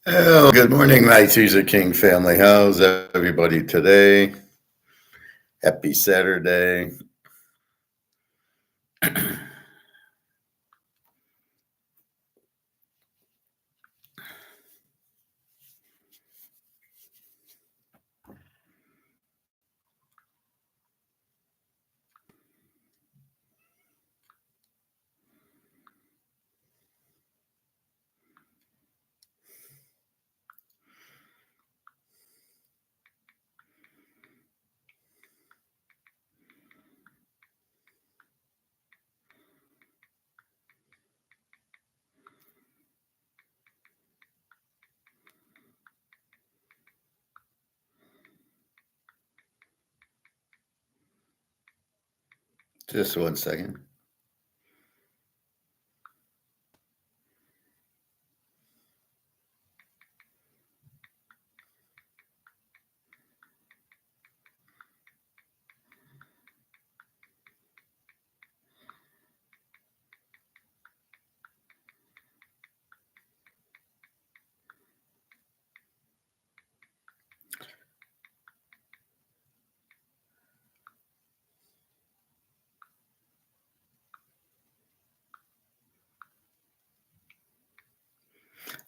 Oh, good morning, my Teaserking family. How's everybody today? Happy Saturday. Just one second.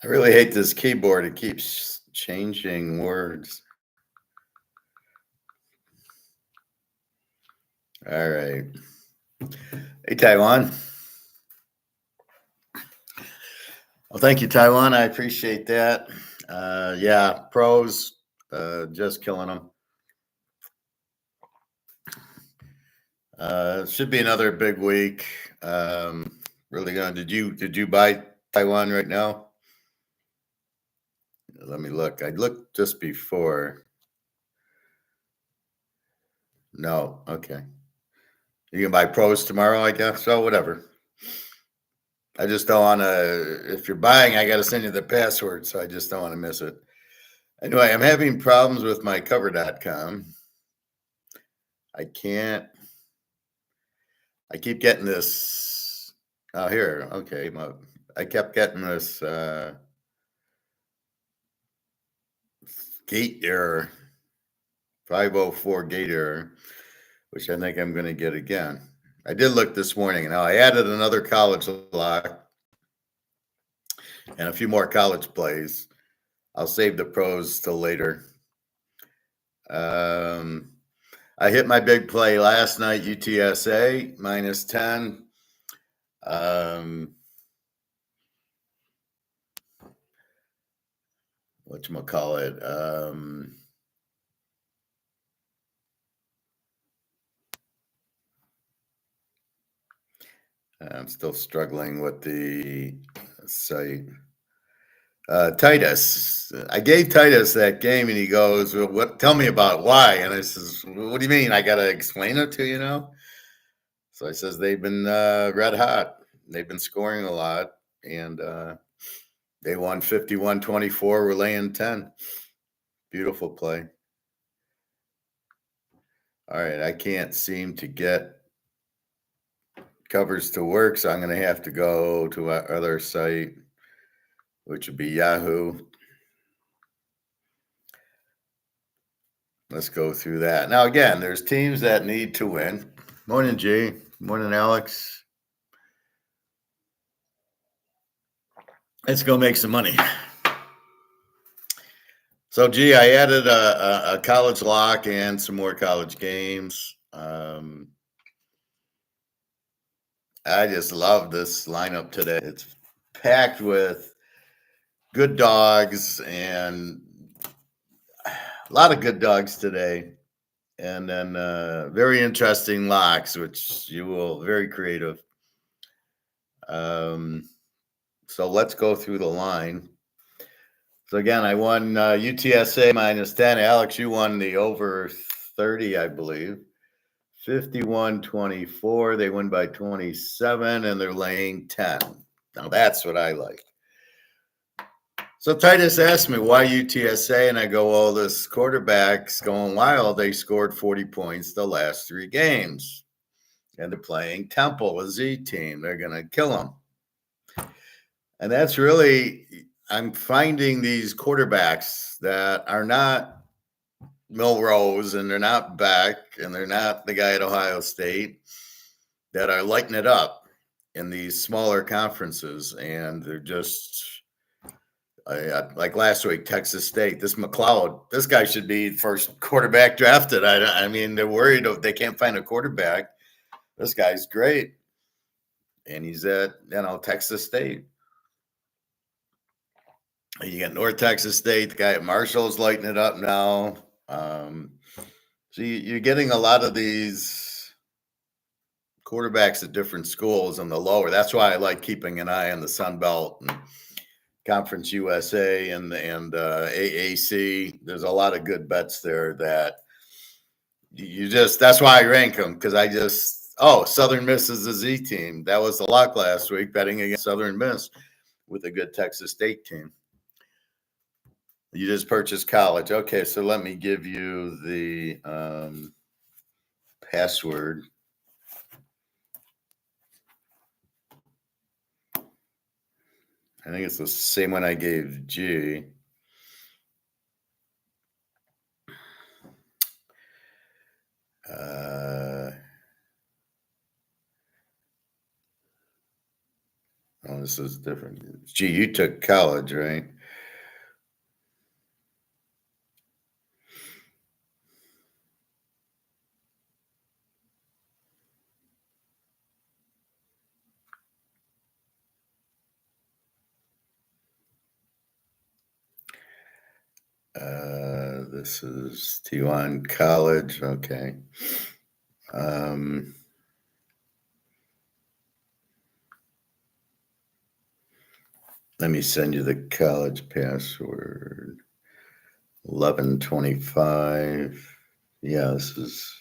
I really hate this keyboard. It keeps changing words. All right. Hey, Taiwan. Well, thank you, Taiwan. I appreciate that. Yeah, pros, just killing them. Should be another big week. Really going. Did you buy Taiwan right now? Let me look. I looked just before. No. Okay. You can buy pros tomorrow, I guess. So whatever. I just don't want to. If you're buying, I got to send you the password, so I just don't want to miss it. Anyway, I'm having problems with my cover.com. I can't. I keep getting this. Oh, here. Okay. I kept getting this gate error, 504 gate error, which I think I'm going to get again. I did look this morning. Now I added another college lock and a few more college plays. I'll save the pros till later. I hit my big play last night, UTSA minus 10. Whatchamacallit? I'm still struggling with the site. Titus. I gave Titus that game, and he goes, "Well, what? Tell me about why." And I says, "What do you mean? I got to explain it to you now?" So I says they've been red hot. They've been scoring a lot, and they won 51-24. We're laying 10. Beautiful play. All right, I can't seem to get covers to work, so I'm going to have to go to our other site, which would be Yahoo. Let's go through that. Now, again, there's teams that need to win. Morning, G. Morning, Alex. Let's go make some money. So, G, I added a college lock and some more college games. I just love this lineup today. It's packed with good dogs and a lot of good dogs today. And then very interesting locks, which you will very creative. So let's go through the line. So again, I won UTSA minus 10. Alex, you won the over 30, I believe. 51-24. They win by 27, and they're laying 10. Now that's what I like. So Titus asked me why UTSA, and I go, well, this quarterback's going wild. They scored 40 points the last 3 games, and they're playing Temple, a Z team. They're going to kill them. And that's really, I'm finding these quarterbacks that are not Milrose, and they're not Beck, and they're not the guy at Ohio State, that are lighting it up in these smaller conferences, and they're just like last week, Texas State. This McLeod, this guy should be first quarterback drafted. I mean, they're worried they can't find a quarterback. This guy's great, and he's at Texas State. You got North Texas State. The guy at Marshall's lighting it up now. So you're getting a lot of these quarterbacks at different schools in the lower. That's why I like keeping an eye on the Sun Belt and Conference USA and AAC. There's a lot of good bets there that that's why I rank them, because Southern Miss is a Z team. That was the lock last week, betting against Southern Miss with a good Texas State team. You just purchased college. Okay, so let me give you the password. I think it's the same one I gave G. This is different. G, you took college, right? This is T1 College. Okay. Let me send you the college password. 1125. Yeah, this is.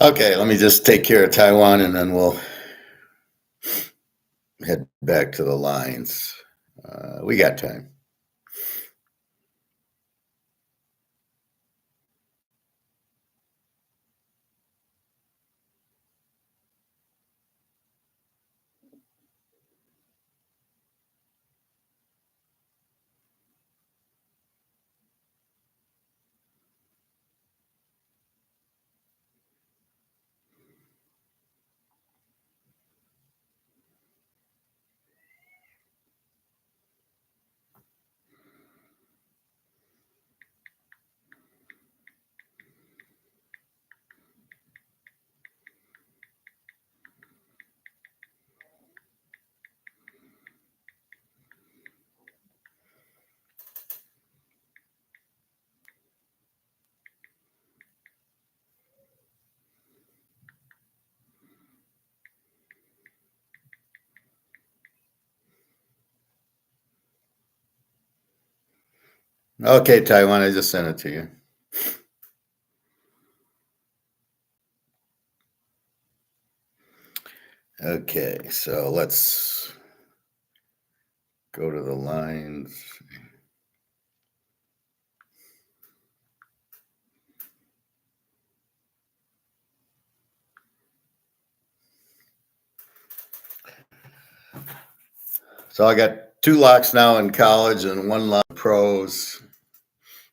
Okay, let me just take care of Taiwan, and then we'll head back to the lines. We got time. Okay, Taiwan, I just sent it to you. Okay, so let's go to the lines. So I got 2 locks now in college and 1 lock in pros.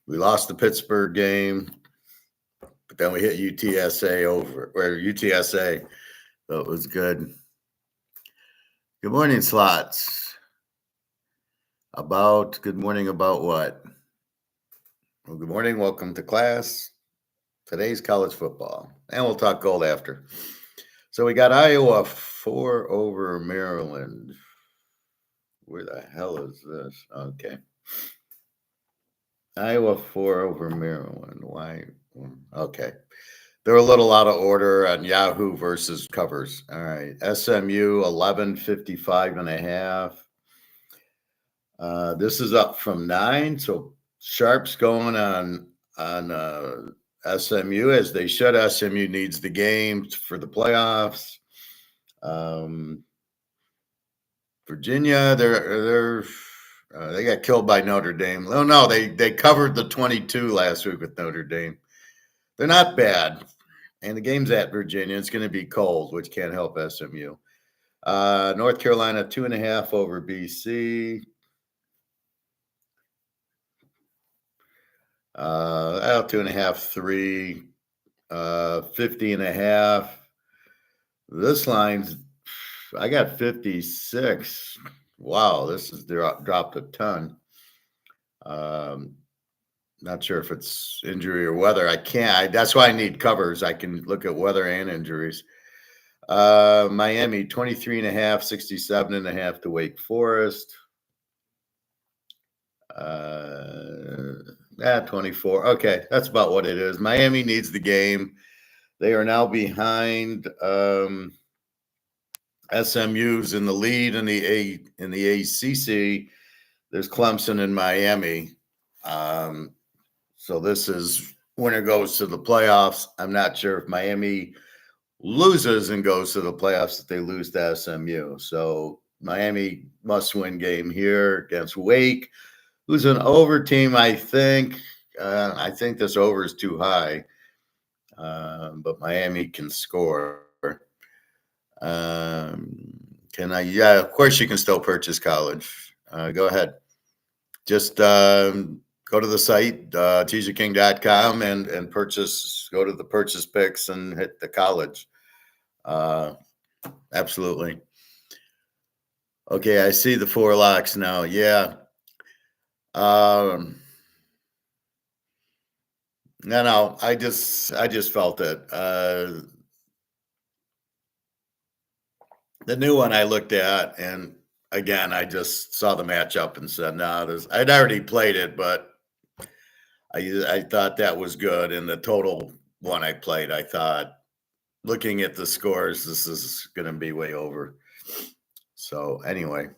We lost the Pittsburgh game, but then we hit UTSA, so it was good. Good morning, slots. Good morning about what? Well, good morning, welcome to class. Today's college football, and we'll talk gold after. So we got Iowa 4 over Maryland. Where the hell is this? Okay. Iowa 4 over Maryland. Why? Okay. They're a little out of order on Yahoo versus covers. All right. SMU 1155.5. This is up from 9. So Sharp's going on SMU, as they should. SMU needs the game for the playoffs. Virginia, they got killed by Notre Dame. Oh no, they covered the 22 last week with Notre Dame. They're not bad, and the game's at Virginia. It's going to be cold, which can't help SMU. North Carolina 2.5 over BC. 2.5, 3, 50.5. This line's, I got 56. Wow, this is dropped a ton. Not sure if it's injury or weather. That's why I need covers. I can look at weather and injuries. Miami 23.5, 67.5 to Wake Forest. 24. Okay, that's about what it is. Miami needs the game. They are now behind SMU's in the lead in the ACC. There's Clemson and Miami. So this is winner goes to the playoffs. I'm not sure if Miami loses and goes to the playoffs if they lose to SMU. So Miami must-win game here against Wake, who's an over team, I think. I think this over is too high, but Miami can score. Can I? Yeah, of course you can still purchase college. Go ahead. Just go to the site, teaserking.com, and purchase. Go to the purchase picks and hit the college. Absolutely. Okay, I see the 4 locks now. Yeah. No, I just felt it. The new one I looked at, and again, I just saw the matchup and said, "No, I'd already played it, but I thought that was good." And the total one I played, I thought, looking at the scores, this is going to be way over. So anyway,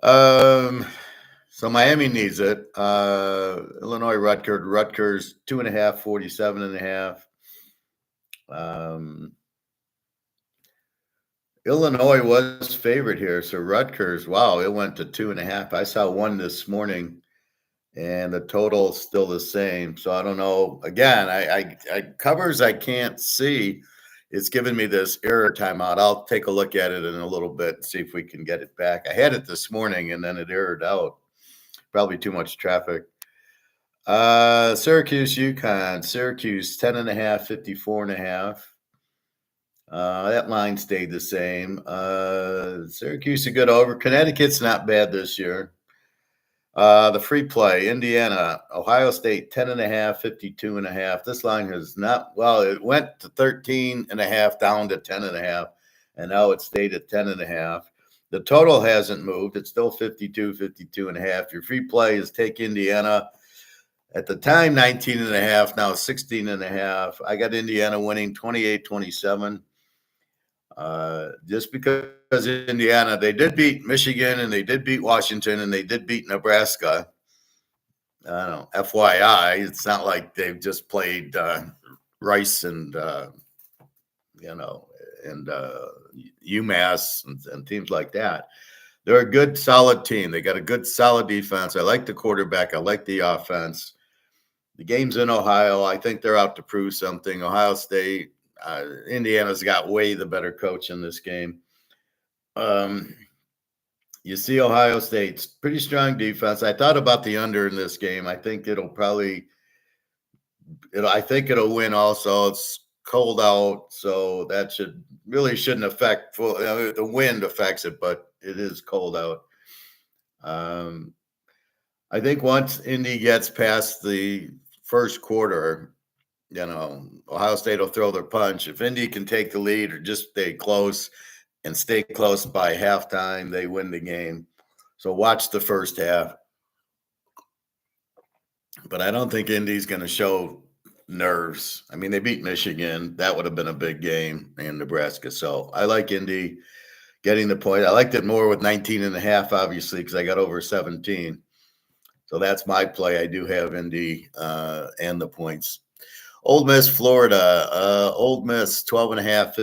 so Miami needs it. Illinois, Rutgers 2.5, 47.5. Illinois was favored here, so Rutgers, wow, it went to 2.5. I saw one this morning, and the total is still the same. So I don't know. Again, I covers I can't see. It's giving me this error timeout. I'll take a look at it in a little bit and see if we can get it back. I had it this morning, and then it errored out. Probably too much traffic. Syracuse, UConn. Syracuse 10.5, 54.5. That line stayed the same. Syracuse a good over. Connecticut's not bad this year. The free play, Indiana, Ohio State 10.5, 52.5. This line has not, well, it went to 13.5 down to 10.5, and now it stayed at 10.5. The total hasn't moved. It's still 52.5. Your free play is take Indiana. At the time, 19.5, now 16.5. I got Indiana winning 28-27. Just because Indiana, they did beat Michigan and they did beat Washington and they did beat Nebraska. I don't know, FYI, it's not like they've just played Rice and UMass and teams like that. They're a good, solid team. They got a good, solid defense. I like the quarterback. I like the offense. The game's in Ohio. I think they're out to prove something. Ohio State, Indiana's got way the better coach in this game. You see Ohio State's pretty strong defense. I thought about the under in this game. I think it'll win also. It's cold out, so that shouldn't affect the wind affects it, but it is cold out. I think once Indy gets past the first quarter, Ohio State will throw their punch. If Indy can take the lead or just stay close and stay close by halftime, they win the game. So watch the first half. But I don't think Indy's going to show nerves. I mean, they beat Michigan. That would have been a big game in Nebraska. So I like Indy getting the point. I liked it more with 19.5, obviously, because I got over 17. So that's my play. I do have Indy and the points. Old Miss, Florida. Old Miss, 12.5,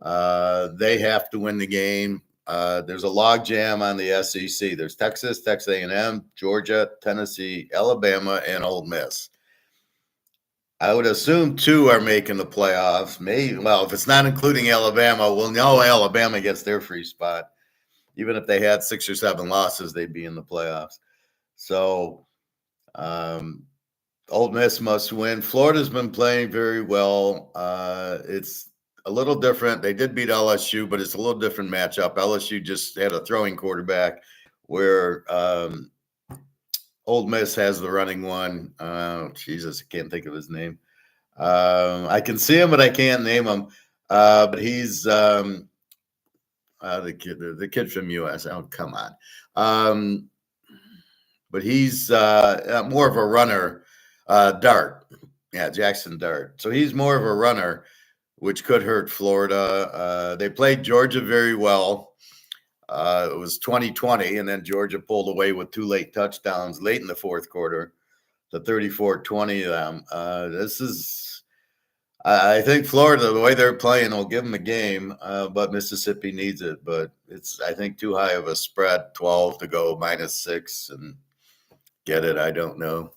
55.5. They have to win the game. There's a log jam on the SEC. There's Texas, Texas A&M, Georgia, Tennessee, Alabama, and Ole Miss. I would assume 2 are making the playoffs. Maybe, well, if it's not including Alabama, we'll know Alabama gets their free spot. Even if they had 6 or 7 losses, they'd be in the playoffs. So, Ole Miss must win. Florida's been playing very well. It's a little different. They did beat LSU, but it's a little different matchup. LSU just had a throwing quarterback, where Ole Miss has the running one. Jesus, I can't think of his name. I can see him, but I can't name him. But he's the kid from US. Oh, come on. But he's more of a runner. Dart. Yeah, Jackson Dart. So he's more of a runner, which could hurt Florida. They played Georgia very well. It was 2020, and then Georgia pulled away with 2 late touchdowns late in the fourth quarter, the 34-20 of them. I think Florida, the way they're playing, will give them a game, but Mississippi needs it. But it's, I think, too high of a spread, 12 to go -6 and get it. I don't know.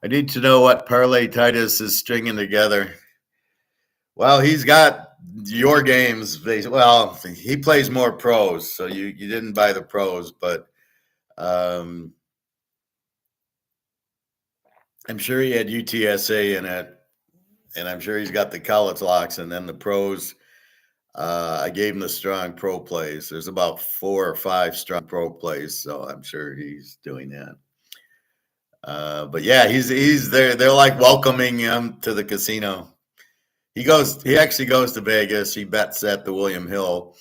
I need to know what parlay Titus is stringing together. Well, he's got your games. Well, he plays more pros, so you didn't buy the pros, but I'm sure he had UTSA in it, and I'm sure he's got the college locks, and then the pros. I gave him the strong pro plays. There's about 4 or 5 strong pro plays, so I'm sure he's doing that. But yeah, he's there. They're like welcoming him to the casino. He actually goes to Vegas. He bets at the William Hill,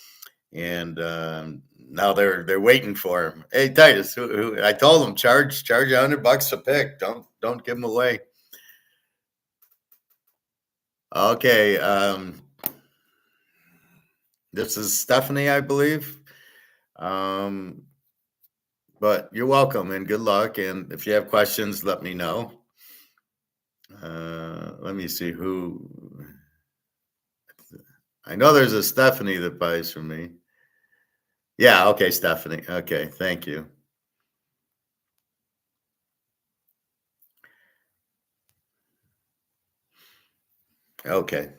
and now they're waiting for him. Hey, Titus, I told him charge $100 a pick. Don't give them away. Okay. This is Stephanie, I believe. But you're welcome and good luck. And if you have questions, let me know. Let me see who. I know there's a Stephanie that buys from me. Yeah, okay, Stephanie. Okay, thank you. Okay.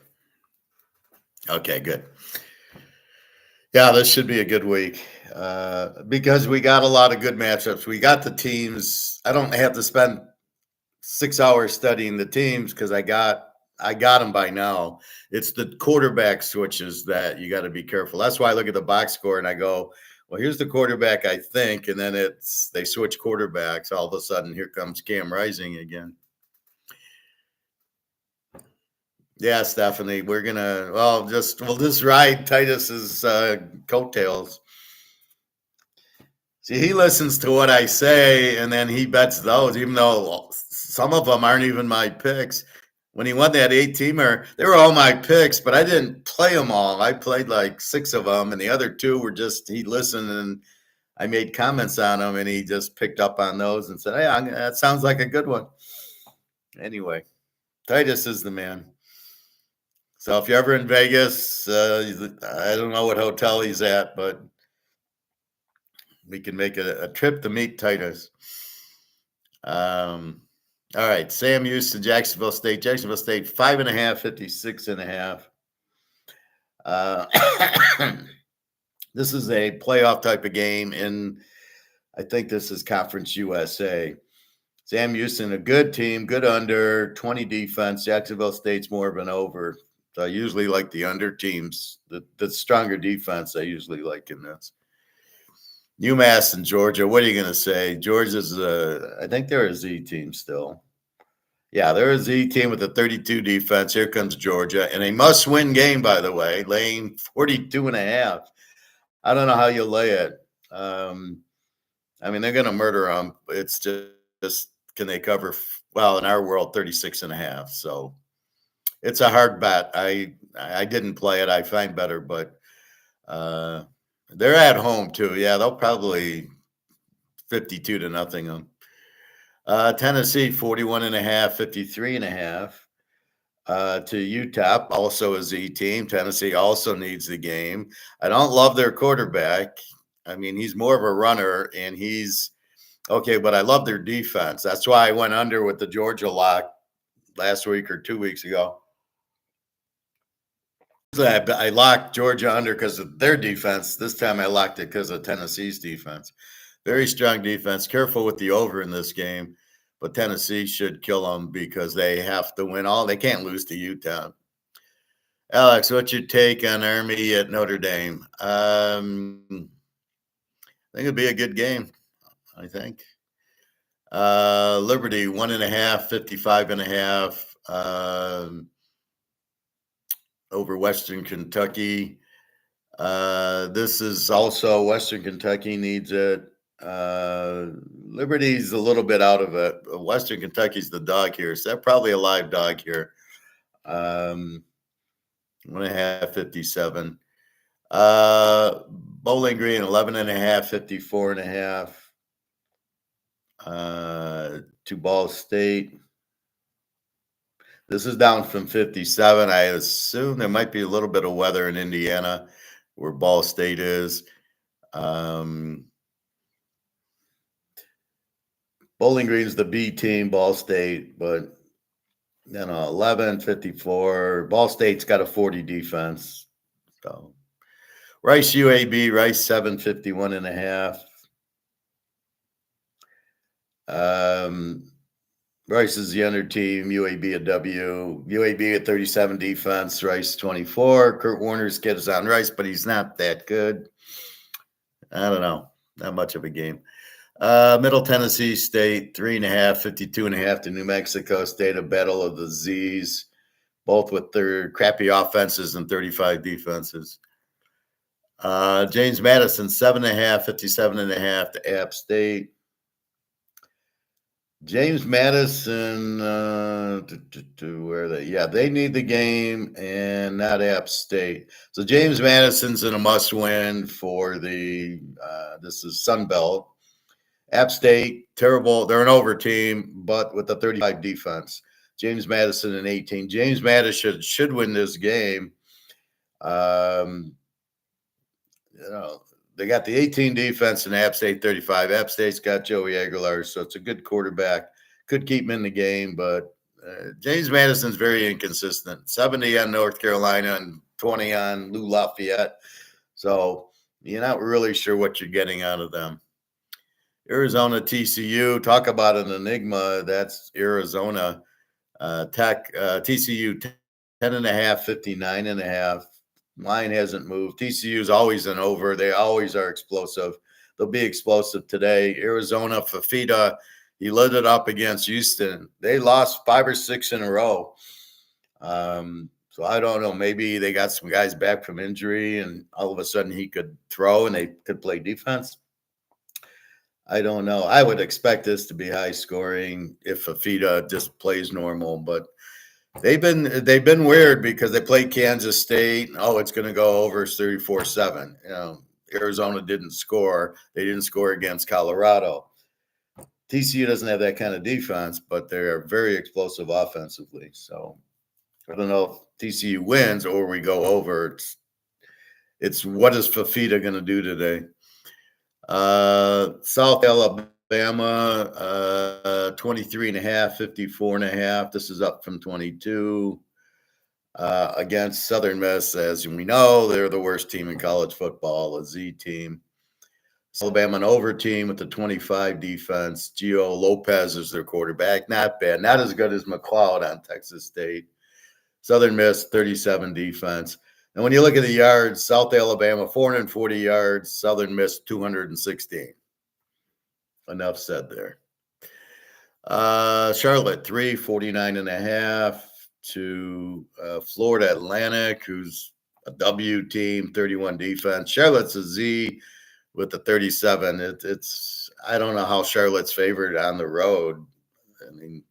Okay, good. Yeah, this should be a good week because we got a lot of good matchups. We got the teams. I don't have to spend 6 hours studying the teams because I got them by now. It's the quarterback switches that you got to be careful. That's why I look at the box score and I go, well, here's the quarterback I think, and then they switch quarterbacks. All of a sudden, here comes Cam Rising again. Yeah, Stephanie, we'll just ride Titus's coattails. See, he listens to what I say, and then he bets those, even though some of them aren't even my picks. When he won that 8-teamer, they were all my picks, but I didn't play them all. I played like 6 of them, and the other 2 were just he listened, and I made comments on them, and he just picked up on those and said, hey, that sounds like a good one. Anyway, Titus is the man. So if you're ever in Vegas, I don't know what hotel he's at, but we can make a trip to meet Titus. All right, Sam Houston, Jacksonville State. Jacksonville State, 5.5, 56.5. This is a playoff type of game, and I think this is Conference USA. Sam Houston, a good team, good under, 20 defense. Jacksonville State's more of an over. So I usually like the under teams, the stronger defense I usually like in this. UMass and Georgia, what are you going to say? Georgia's, I think they're a Z team still. Yeah, they're a Z team with a 32 defense. Here comes Georgia. And a must-win game, by the way, laying 42.5. I don't know how you lay it. I mean, they're going to murder them. It's just can they cover, well, in our world, 36.5. So it's a hard bet. I didn't play it. I find better, but they're at home too. Yeah, they'll probably 52-0. Tennessee 41.5, 53.5. To UTEP, also a Z team. Tennessee also needs the game. I don't love their quarterback. I mean, he's more of a runner, and he's okay, but I love their defense. That's why I went under with the Georgia lock last week or 2 weeks ago. I locked Georgia under because of their defense. This time I locked it because of Tennessee's defense. Very strong defense. Careful with the over in this game, but Tennessee should kill them because they have to win all. They can't lose to Utah. Alex, what's your take on Army at Notre Dame? I think it'd be a good game. I think. Liberty 1.5, 55.5. Over Western Kentucky. This is also Western Kentucky needs it. Liberty's a little bit out of it. Western Kentucky's the dog here, so they're probably a live dog here. 1.5, 57. Bowling Green 11.5, 54.5. To Ball State. This is down from 57. I assume there might be a little bit of weather in Indiana where Ball State is. Bowling Green's the B team, Ball State, but 11, 54. Ball State's got a 40 defense. So Rice UAB, Rice 7, 51.5. Rice is the under team, UAB a W. UAB at 37 defense, Rice 24. Kurt Warner's kid is on Rice, but he's not that good. I don't know. Not much of a game. Middle Tennessee State, 3.5, 52.5 to New Mexico State, a battle of the Z's, both with their crappy offenses and 35 defenses. James Madison, 7.5, 57.5 to App State. James Madison, where are they? Yeah, they need the game and not App State. So James Madison's in a must-win for the this is Sun Belt. App State, terrible. They're an over team, but with a 35 defense. James Madison in 18. James Madison should win this game. They got the 18 defense and App State 35. App State's got Joey Aguilar, so it's a good quarterback. Could keep him in the game, but James Madison's very inconsistent. 70 on North Carolina and 20 on Lou Lafayette. So you're not really sure what you're getting out of them. Arizona TCU, talk about an enigma. That's Arizona Tech. TCU 10.5, 59.5. Line hasn't moved. TCU is always an over. They always are explosive. They'll be explosive today. Arizona, Fafita, he lit it up against Houston. They lost 5 or 6 in a row. So I don't know. Maybe they got some guys back from injury, and all of a sudden he could throw and they could play defense. I don't know. I would expect this to be high scoring if Fafita just plays normal, but they've been weird because they played Kansas State. Oh, it's going to go over 34-7. Arizona didn't score. They didn't score against Colorado. TCU doesn't have that kind of defense, but they're very explosive offensively. So I don't know if TCU wins or we go over. It's what is Fafita going to do today? South Alabama, 23.5, 54.5. This is up from 22. Against Southern Miss, as we know, they're the worst team in college football, a Z team. Alabama, an over team with the 25 defense. Gio Lopez is their quarterback. Not bad. Not as good as McLeod on Texas State. Southern Miss, 37 defense. And when you look at the yards, South Alabama, 440 yards. Southern Miss, 216. Enough said there. Charlotte, 49.5 to Florida Atlantic, who's a W team, 31 defense. Charlotte's a Z with the 37. It's I don't know how Charlotte's favored on the road. I mean,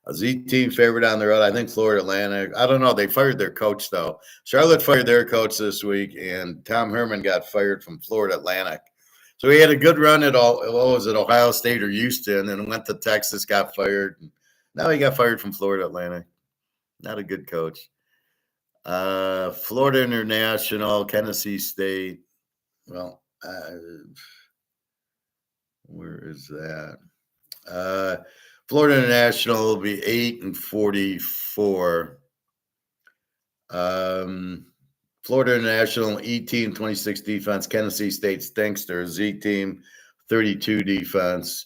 a Z team favored on the road. I think Florida Atlantic. I don't know. They fired their coach, though. Charlotte fired their coach this week, and Tom Herman got fired from Florida Atlantic. So he had a good run at all. What was it, Ohio State or Houston, and went to Texas, got fired. Now he got fired from Florida Atlantic. Not a good coach. Florida International, Tennessee State. Well, where is that? Florida International will be 8-44. Florida International, E team, 26 defense. Tennessee State stinks. They're a Z team, 32 defense.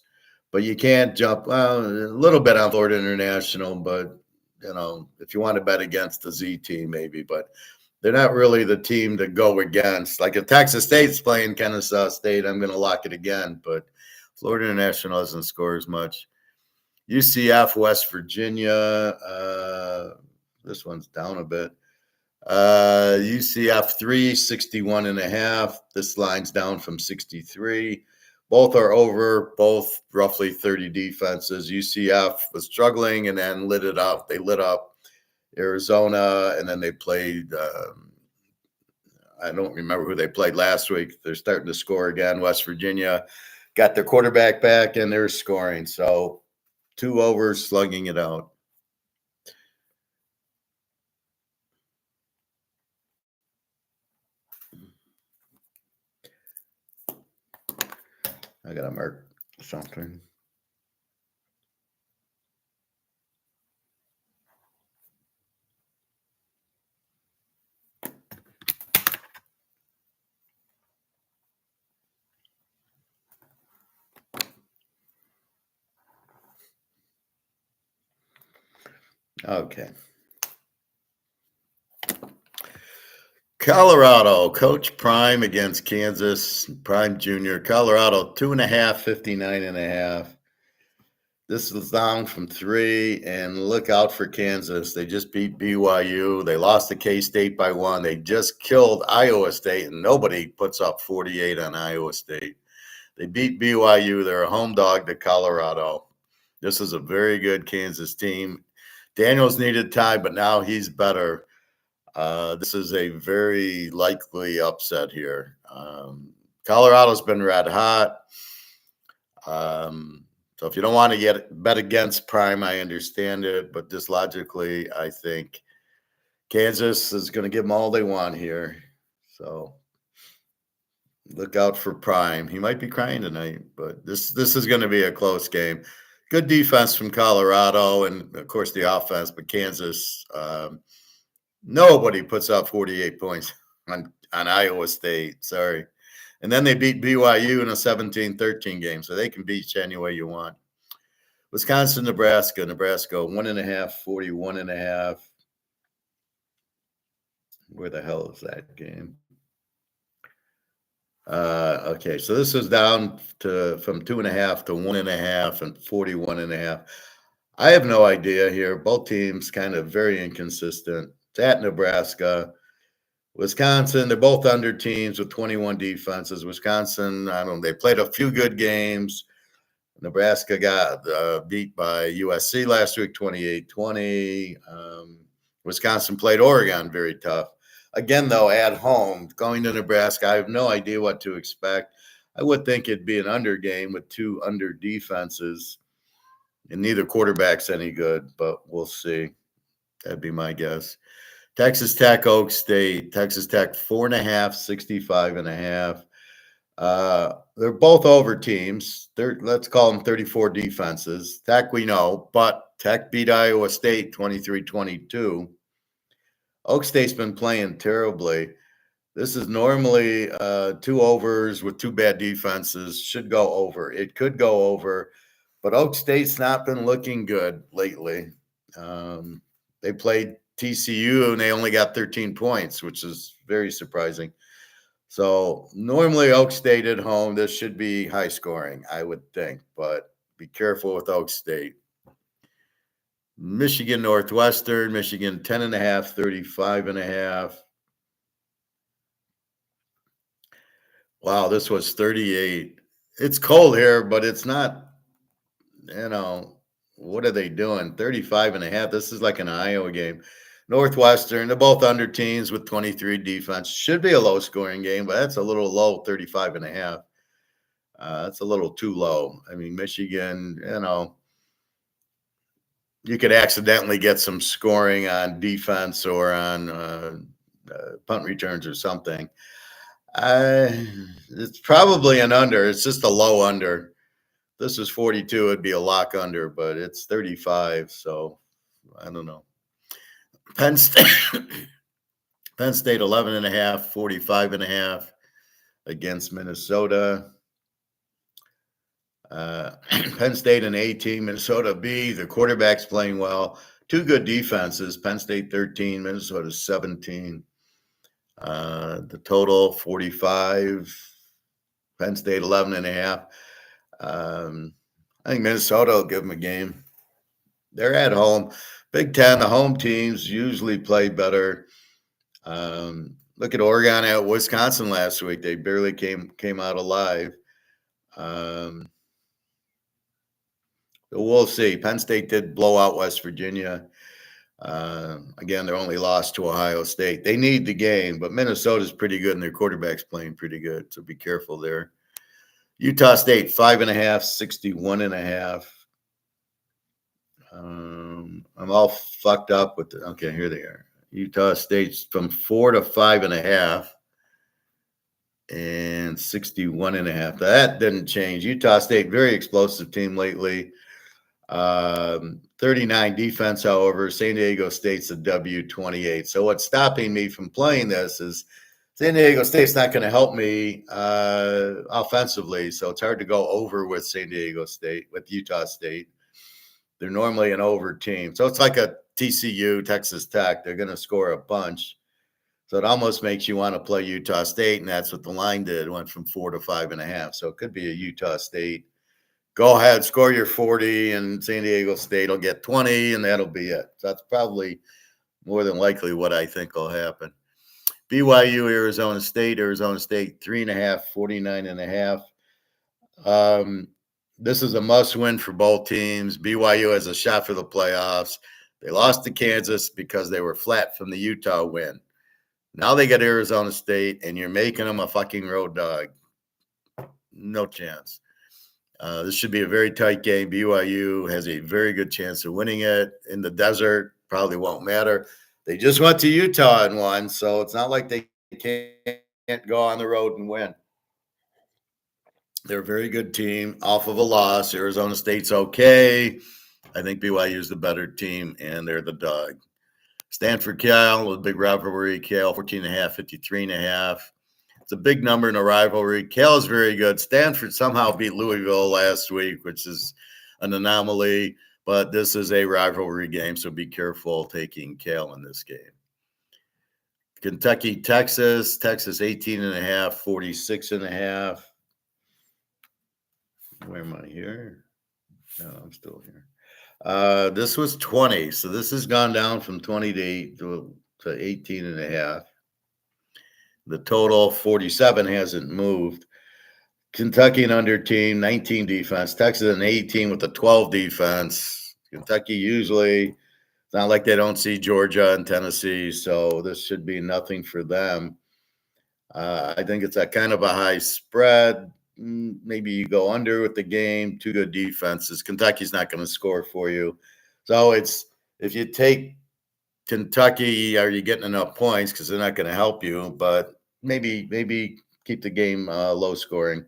But you can't jump, well, a little bit on Florida International, but, if you want to bet against the Z team, maybe. But they're not really the team to go against. Like if Texas State's playing Kennesaw State, I'm going to lock it again. But Florida International doesn't score as much. UCF, West Virginia. This one's down a bit. UCF 61.5. This line's down from 63. Both are over, both roughly 30 defenses. UCF was struggling and then lit it up. They lit up Arizona, and then they played, I don't remember who they played last week. They're starting to score again. West Virginia got their quarterback back, and they're scoring. So 2 overs, slugging it out. I got to mark something. Okay. Colorado, Coach Prime against Kansas, Prime Junior. Colorado, 2.5, 59.5. This is down from 3, and look out for Kansas. They just beat BYU. They lost to K-State by 1. They just killed Iowa State, and nobody puts up 48 on Iowa State. They beat BYU. They're a home dog to Colorado. This is a very good Kansas team. Daniels needed time, but now he's better. This is a very likely upset here. Colorado's been red hot. So if you don't want to bet against Prime, I understand it. But just logically, I think Kansas is going to give them all they want here. So look out for Prime. He might be crying tonight, but this is going to be a close game. Good defense from Colorado, and of course the offense. But Kansas, nobody puts up 48 points on Iowa State. Sorry. And then they beat BYU in a 17-13 game, so they can beat you any way you want. Wisconsin, Nebraska. Nebraska, 1.5, 41.5. Where the hell is that game? Okay, so this is down from 2.5 to 1.5 and 41.5. I have no idea here. Both teams kind of very inconsistent. It's at Nebraska. Wisconsin, they're both under teams with 21 defenses. Wisconsin, I don't know, they played a few good games. Nebraska got beat by USC last week, 28-20. Wisconsin played Oregon very tough. Again, though, at home, going to Nebraska, I have no idea what to expect. I would think it'd be an under game with 2 under defenses, and neither quarterback's any good, but we'll see. That'd be my guess. Texas Tech, Oak State. Texas Tech, 4.5, 65.5. They're both over teams. Let's call them 34 defenses. Tech, we know, but Tech beat Iowa State 23-22. Oak State's been playing terribly. This is normally 2 overs with 2 bad defenses. Should go over. It could go over, but Oak State's not been looking good lately. They played TCU, and they only got 13 points, which is very surprising. So normally Oak State at home, this should be high scoring, I would think, but be careful with Oak State. Michigan Northwestern, Michigan 10.5, 35.5. Wow, this was 38. It's cold here, but it's not, what are they doing? 35.5. This is like an Iowa game. Northwestern, they're both under teams with 23 defense. Should be a low scoring game, but that's a little low, 35.5. That's a little too low. I mean, Michigan, you could accidentally get some scoring on defense or on punt returns or something. It's probably an under. It's just a low under. This is 42. It'd be a lock under, but it's 35. So I don't know. Penn State, Penn State 11 and a half, 45 and a half against Minnesota. Penn State an A team, Minnesota B. The quarterback's playing well. Two good defenses. Penn State 13, Minnesota 17. The total 45. Penn State 11 and a half. I think Minnesota will give them a game. They're at home. Big Ten, the home teams usually play better. Look at Oregon at Wisconsin last week. They barely came out alive. We'll see. Penn State did blow out West Virginia. Again, they're only lost to Ohio State. They need the game, but Minnesota's pretty good and their quarterback's playing pretty good. So be careful there. Utah State 5.5, 61 and a half. I'm all fucked up with it. Okay, here they are. Utah State's from 4 to 5.5 and 61 and a half. That didn't change. Utah State, very explosive team lately. 39 defense, however. San Diego State's a W28. So what's stopping me from playing this is San Diego State's not going to help me offensively. So it's hard to go over with San Diego State, with Utah State. They're normally an over team. So it's like a TCU, Texas Tech. They're going to score a bunch. So it almost makes you want to play Utah State, and that's what the line did. It went from 4 to 5.5. So it could be a Utah State. Go ahead, score your 40, and San Diego State will get 20, and that'll be it. So that's probably more than likely what I think will happen. BYU, Arizona State 3.5, 49.5. This is a must-win for both teams. BYU has a shot for the playoffs. They lost to Kansas because they were flat from the Utah win. Now they get Arizona State, and you're making them a fucking road dog. No chance. This should be a very tight game. BYU has a very good chance of winning it. In the desert, probably won't matter. They just went to Utah and won, so it's not like they can't go on the road and win. They're a very good team off of a loss. Arizona State's okay. I think BYU is the better team, and they're the dog. Stanford, Cal, a big rivalry. Cal, 14.5, 53.5. It's a big number in a rivalry. Cal is very good. Stanford somehow beat Louisville last week, which is an anomaly, but this is a rivalry game, so be careful taking Cal in this game. Kentucky, Texas, 18.5, 46.5. Where am I here? No, I'm still here. This was 20, so this has gone down from 20 to 18.5. The total 47 hasn't moved. Kentucky an under team, 19 defense. Texas an 18 with a 12 defense. Kentucky usually, it's not like they don't see Georgia and Tennessee, so this should be nothing for them. I think it's a kind of a high spread. Maybe you go under with the game. Two good defenses. Kentucky's not going to score for you. So it's, if you take Kentucky, are you getting enough points? Because they're not going to help you. But maybe keep the game low scoring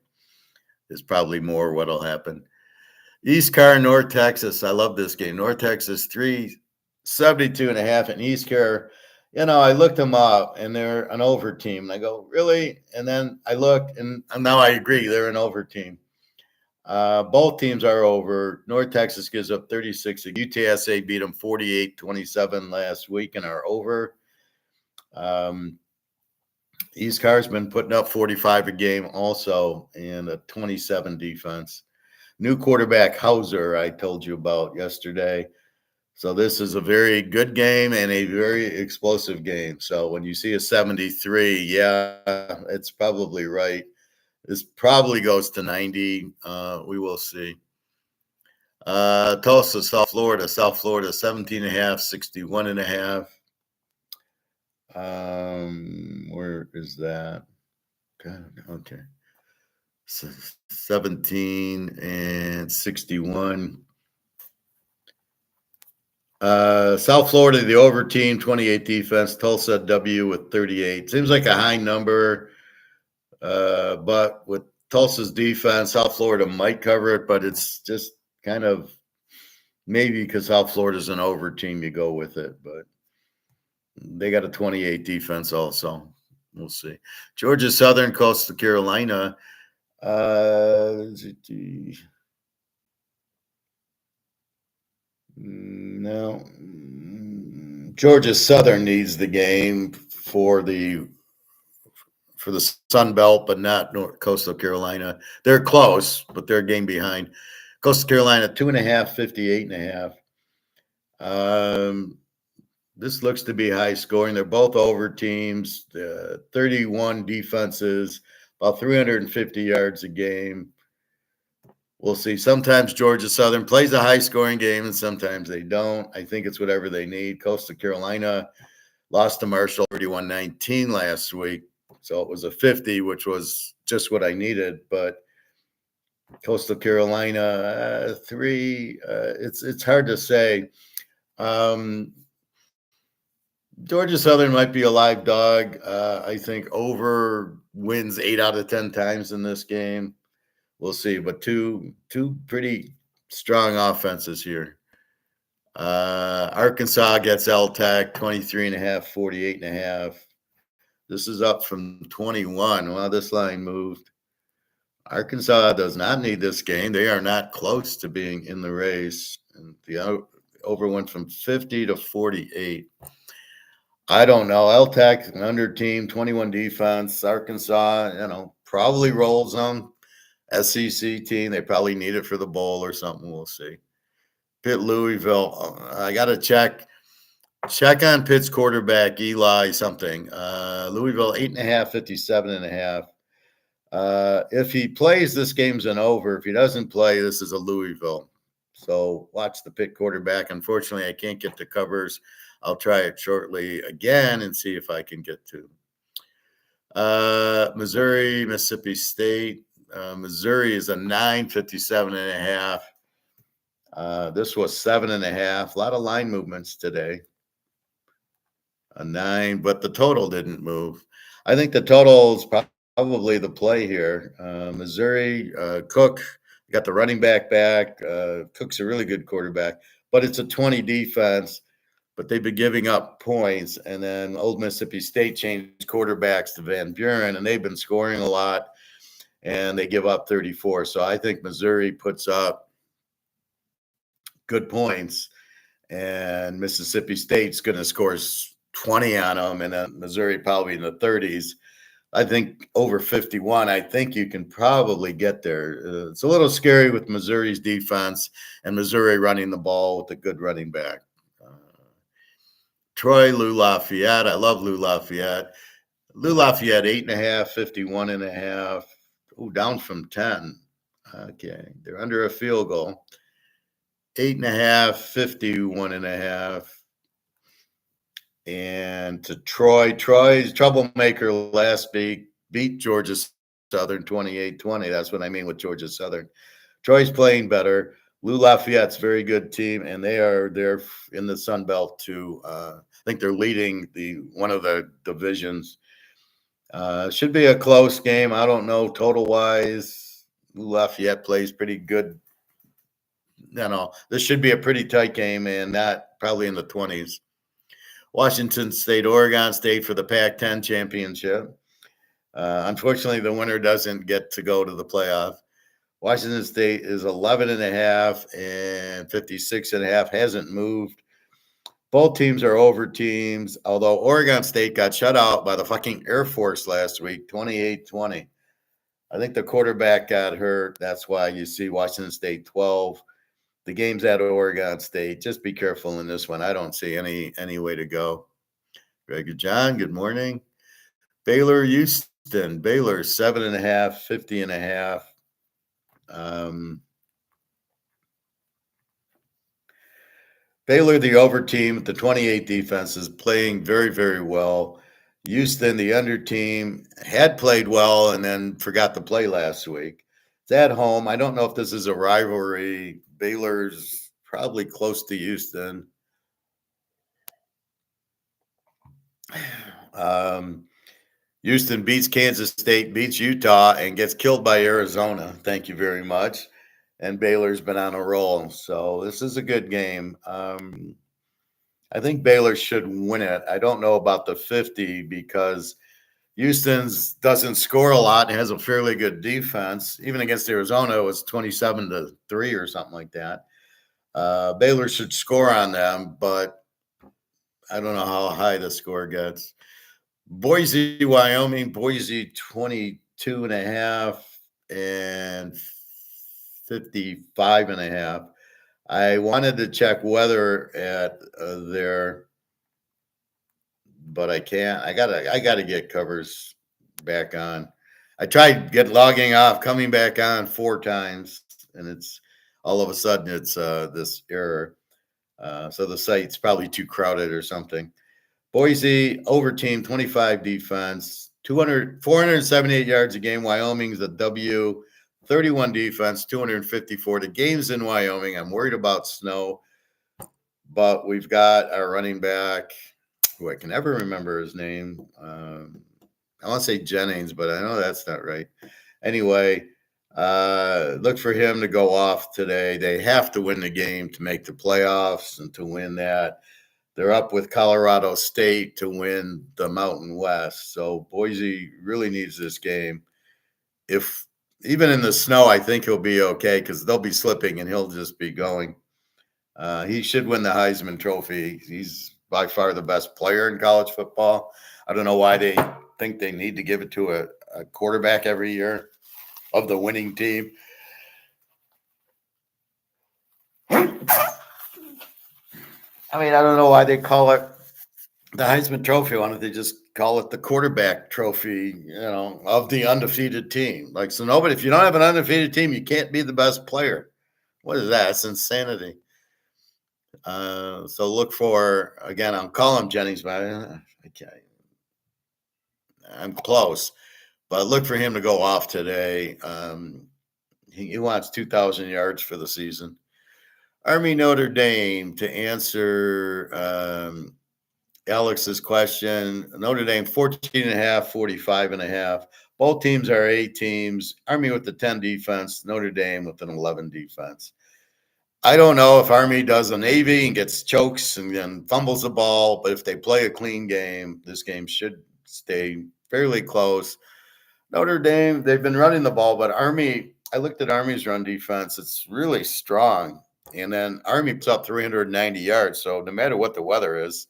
is probably more what will happen. East Carr, North Texas. I love this game. North Texas 372.5 and East Carr. I looked them up, and they're an over team. And I go, really? And then I looked, and now I agree. They're an over team. Both teams are over. North Texas gives up 36. UTSA beat them 48-27 last week and are over. East Carr's been putting up 45 a game also, and a 27 defense. New quarterback Hauser, I told you about yesterday. So this is a very good game and a very explosive game. So when you see a 73, yeah, it's probably right. This probably goes to 90. We will see. Tulsa, South Florida, 17.5, 61.5. Where is that? Okay. 17 and 61. South Florida, the over team, 28 defense. Tulsa W with 38. Seems like a high number, but with Tulsa's defense, South Florida might cover it, but it's just kind of maybe because South Florida's an over team, you go with it. But they got a 28 defense also. We'll see. Georgia Southern, Coastal Carolina. No. Georgia Southern needs the game for the Sun Belt, but not North Coastal Carolina. They're close, but they're a game behind. Coastal Carolina, 2.5, 58.5. This looks to be high scoring. They're both over teams, 31 defenses, about 350 yards a game. We'll see. Sometimes Georgia Southern plays a high scoring game and sometimes they don't. I think it's whatever they need. Coastal Carolina lost to Marshall 31-19 last week. So it was a 50, which was just what I needed. But Coastal Carolina, 3, it's hard to say. Georgia Southern might be a live dog. I think over wins 8 out of 10 times in this game. We'll see. But two pretty strong offenses here. Arkansas gets L-Tech 23.5, 48.5. This is up from 21. Well, this line moved. Arkansas does not need this game. They are not close to being in the race. And the over went from 50 to 48. I don't know. L-Tech, an under team, 21 defense. Arkansas, probably rolls them. SEC team, they probably need it for the bowl or something. We'll see. Pitt, Louisville. I got to check on Pitt's quarterback, Eli something. Louisville, 8.5, 57.5. If he plays, this game's an over. If he doesn't play, this is a Louisville. So watch the Pitt quarterback. Unfortunately, I can't get the covers. I'll try it shortly again and see if I can get to. Missouri, Mississippi State. Missouri is a 9, 57.5. This was 7.5. A lot of line movements today. A 9, but the total didn't move. I think the total is probably the play here. Missouri, Cook got the running back. Cook's a really good quarterback, but it's a 20 defense. But they've been giving up points. And then Old Mississippi State changed quarterbacks to Van Buren, and they've been scoring a lot, and they give up 34. So I think Missouri puts up good points, and Mississippi State's going to score 20 on them, and then Missouri probably in the 30s. I think over 51, I think you can probably get there. It's a little scary with Missouri's defense and Missouri running the ball with a good running back. Troy, Lou Lafayette. I love Lou Lafayette. Lou Lafayette, 8.5, 51.5. Oh, down from 10. Okay. They're under a field goal. 8.5, 51.5. And to Troy's troublemaker last week beat Georgia Southern 28-20. That's what I mean with Georgia Southern. Troy's playing better. Lou Lafayette's a very good team, and they're in the Sun Belt too. I think they're leading one of the divisions. Should be a close game. I don't know total wise. Lou Lafayette plays pretty good. This should be a pretty tight game, and not probably in the 20s. Washington State, Oregon State for the Pac-10 championship. Unfortunately, the winner doesn't get to go to the playoff. Washington State is 11.5 and 56.5. Hasn't moved. Both teams are over teams, although Oregon State got shut out by the fucking Air Force last week, 28-20. I think the quarterback got hurt. That's why you see Washington State 12. The game's at Oregon State. Just be careful in this one. I don't see any way to go. Greg John, good morning. Baylor, Houston. Baylor, 7.5, 50.5. Baylor, the over team, the 28 defense is playing very, very well. Houston, the under team, had played well and then forgot to play last week. It's at home. I don't know if this is a rivalry. Baylor's probably close to Houston. Houston beats Kansas State, beats Utah, and gets killed by Arizona. Thank you very much. And Baylor's been on a roll. So this is a good game. I think Baylor should win it. I don't know about the 50 because Houston's doesn't score a lot and has a fairly good defense. Even against Arizona, it was 27-3 or something like that. Baylor should score on them, but I don't know how high the score gets. Boise, Wyoming, Boise 22.5 and 55.5. I wanted to check weather at there, but I can't. I gotta get covers back on. I tried logging off, coming back on 4 times, and it's all of a sudden it's this error. So the site's probably too crowded or something. Boise over team 25 defense, 478 yards a game. Wyoming's a W, 31 defense, 254. The game's in Wyoming. I'm worried about snow, but we've got our running back, who I can never remember his name. I want to say Jennings, but I know that's not right. Anyway, look for him to go off today. They have to win the game to make the playoffs, and to win that, they're up with Colorado State to win the Mountain West. So Boise really needs this game. If even in the snow, I think he'll be okay because they'll be slipping and he'll just be going. He should win the Heisman Trophy. He's by far the best player in college football. I don't know why they think they need to give it to a quarterback every year of the winning team. I mean, I don't know why they call it the Heisman Trophy. Why don't they just call it the quarterback trophy, of the undefeated team? Like, so nobody, if you don't have an undefeated team, you can't be the best player. What is that? It's insanity. So look for, again, I'll call him Jennings, but I'm close. But look for him to go off today. He wants 2,000 yards for the season. Army Notre Dame, to answer Alex's question. Notre Dame 14.5, 45.5. Both teams are A teams. Army with the 10 defense, Notre Dame with an 11 defense. I don't know if Army does a Navy and gets chokes and then fumbles the ball, but if they play a clean game, this game should stay fairly close. Notre Dame, they've been running the ball, but Army, I looked at Army's run defense. It's really strong. And then Army puts up 390 yards. So no matter what the weather is,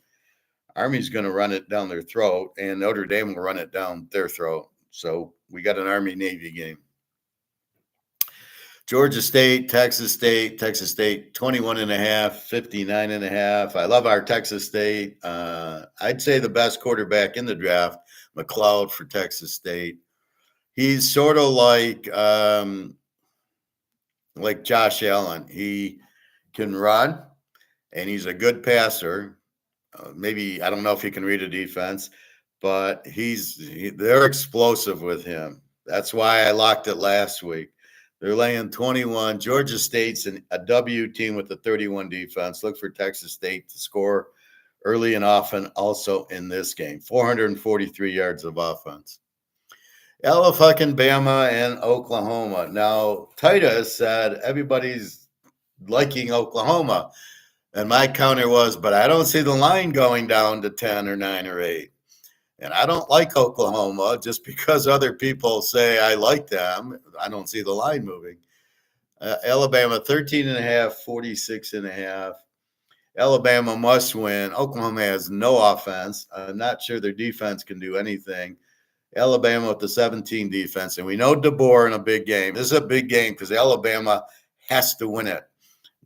Army's going to run it down their throat, and Notre Dame will run it down their throat. So we got an Army-Navy game. Georgia State, Texas State, 21.5, 59.5. I love our Texas State. I'd say the best quarterback in the draft, McLeod for Texas State. He's sort of like Josh Allen. He can run, and he's a good passer. Maybe, I don't know if he can read a defense, but they're explosive with him. That's why I locked it last week. They're laying 21. Georgia State's a W team with a 31 defense. Look for Texas State to score early and often also in this game. 443 yards of offense. Alabama and Oklahoma. Now, Titus said everybody's liking Oklahoma. And my counter was, but I don't see the line going down to 10 or 9 or 8. And I don't like Oklahoma just because other people say I like them. I don't see the line moving. Alabama 13.5, 46.5. Alabama must win. Oklahoma has no offense. I'm not sure their defense can do anything. Alabama with the 17 defense. And we know DeBoer in a big game. This is a big game because Alabama has to win it.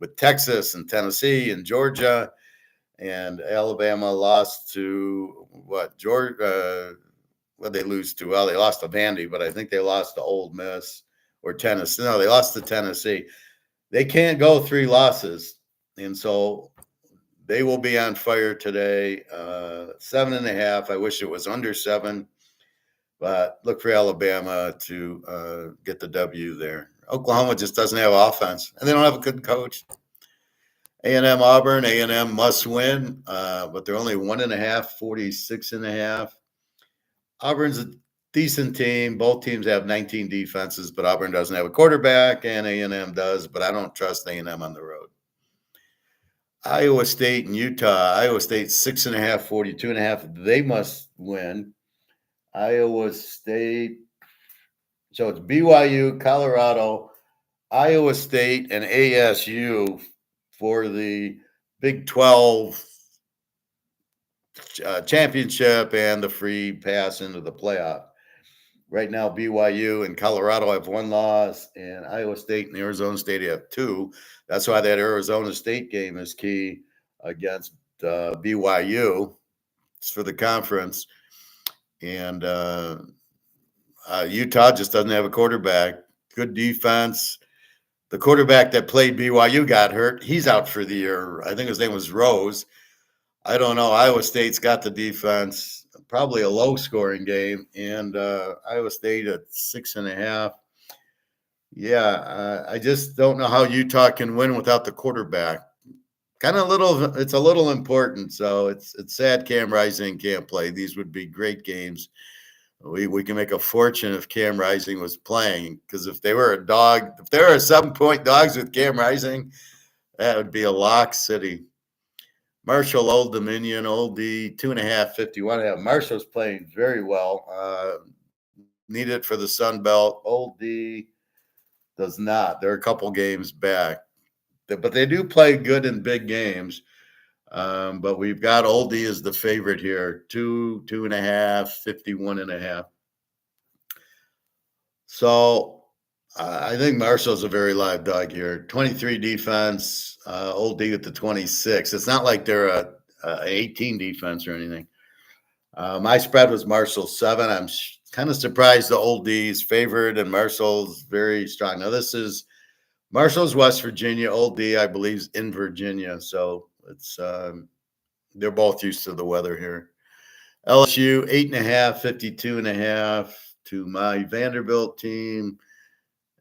With Texas and Tennessee and Georgia, and Alabama lost to Georgia? What they lose to? Well, they lost to Vandy, but I think they lost to Ole Miss or Tennessee. No, they lost to Tennessee. They can't go 3 losses, and so They will be on fire today. 7.5. I wish it was under 7, but look for Alabama to get the W there. Oklahoma just doesn't have offense, and they don't have a good coach. A&M Auburn. A&M must win, but they're only 1.5, 46.5. Auburn's a decent team. Both teams have 19 defenses, but Auburn doesn't have a quarterback, and A&M does, but I don't trust A&M on the road. Iowa State and Utah. Iowa State 6.5, 42.5. They must win. Iowa State. So it's BYU, Colorado, Iowa State, and ASU for the Big 12 championship and the free pass into the playoff. Right now, BYU and Colorado have 1 loss, and Iowa State and Arizona State have 2. That's why that Arizona State game is key against BYU. It's for the conference. And Utah just doesn't have a quarterback. Good defense. The quarterback that played BYU got hurt. He's out for the year. I think his name was Rose. I don't know. Iowa State's got the defense. Probably a low-scoring game, and Iowa State at 6.5. Yeah, I just don't know how Utah can win without the quarterback. It's a little important. So it's sad Cam Rising can't play. These would be great games. We can make a fortune if Cam Rising was playing, because if they were a 7-point dogs with Cam Rising, that would be a lock city. Marshall, Old Dominion, Old D, 2.5, 51.5. Marshall's playing very well. Need it for the Sun Belt. Old D does not. They're a couple games back. But they do play good in big games. But we've got Old D as the favorite here. 2.5, 51.5. So I think Marshall's a very live dog here. 23 defense, Old D at the 26. It's not like they're a 18 defense or anything. My spread was Marshall 7. I'm kind of surprised the Old D's favored and Marshall's very strong. Now this is Marshall's West Virginia. Old D, I believe, is in Virginia. So it's they're both used to the weather here. LSU 8.5, 52.5 to my Vanderbilt team.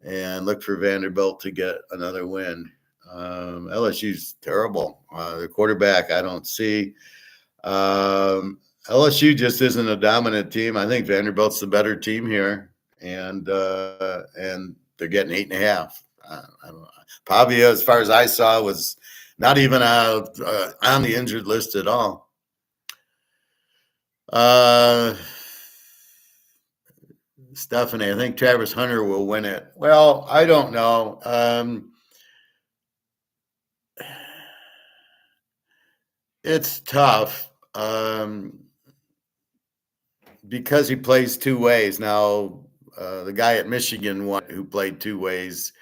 And look for Vanderbilt to get another win. LSU's terrible. The quarterback I don't see. LSU just isn't a dominant team. I think Vanderbilt's the better team here, and they're getting 8.5. I don't know. Pavia, as far as I saw, was not even on the injured list at all. Stephanie, I think Travis Hunter will win it. Well, I don't know. It's tough because he plays 2 ways. Now, the guy at Michigan who played 2 ways,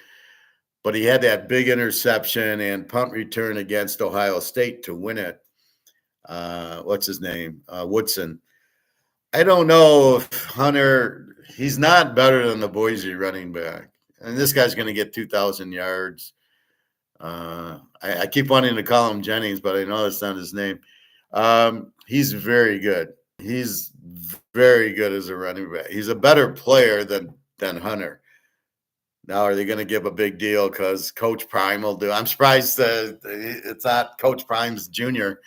but he had that big interception and punt return against Ohio State to win it. What's his name? Woodson. I don't know if Hunter, he's not better than the Boise running back. And this guy's going to get 2,000 yards. I keep wanting to call him Jennings, but I know that's not his name. He's very good. He's very good as a running back. He's a better player than Hunter. Now, are they going to give a big deal because Coach Prime will do? I'm surprised it's not Coach Prime's junior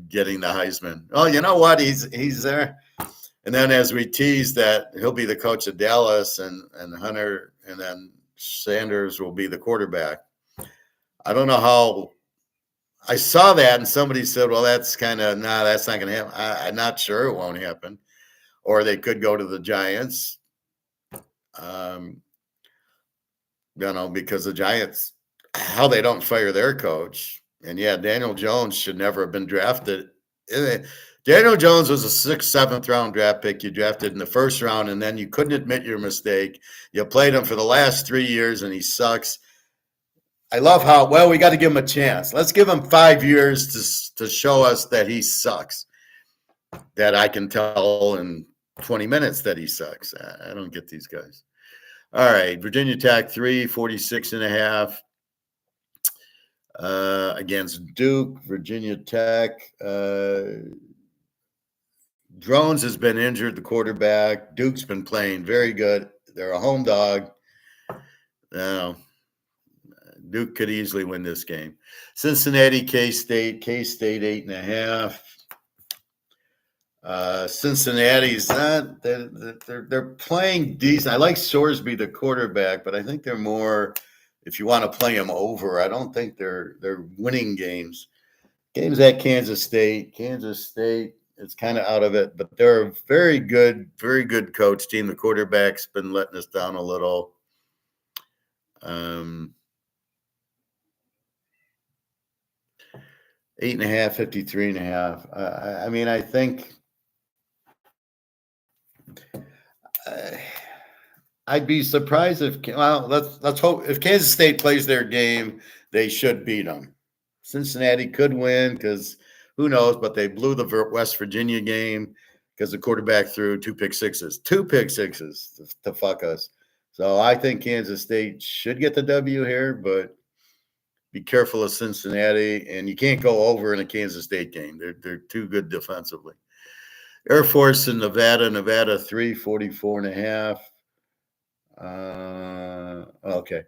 getting the Heisman. Oh, you know what? He's there. And then as we tease that he'll be the coach of Dallas and Hunter, and then Sanders will be the quarterback. I don't know how I saw that, and somebody said, well, that's not going to happen. I'm not sure it won't happen. Or they could go to the Giants. Because the Giants, how they don't fire their coach. And yeah, Daniel Jones should never have been drafted. Daniel Jones was a 6th, 7th round draft pick. You drafted in the 1st round, and then you couldn't admit your mistake. You played him for the last 3 years, and he sucks. I love we got to give him a chance. Let's give him 5 years to show us that he sucks. That I can tell in 20 minutes that he sucks. I don't get these guys. All right, Virginia Tech 3, 46.5. against Duke, Virginia Tech. Drones has been injured, the quarterback. Duke's been playing very good. They're a home dog. Now, Duke could easily win this game. Cincinnati, K-State, 8.5. Cincinnati's not. They're playing decent. I like Sorsby, the quarterback, but I think they're more. If you want to play them over, I don't think they're winning games. Games at Kansas State. Kansas State, it's kind of out of it, but they're a very good coach team. The quarterback's been letting us down a little. 8.5, 53.5. I mean, I think I'd be surprised if let's hope if Kansas State plays their game, they should beat them. Cincinnati could win because who knows, but they blew the West Virginia game because the quarterback threw two pick sixes to fuck us. So I think Kansas State should get the W here, but be careful of Cincinnati, and you can't go over in a Kansas State game. They're too good defensively. Air Force in Nevada 3, 44.5. Okay.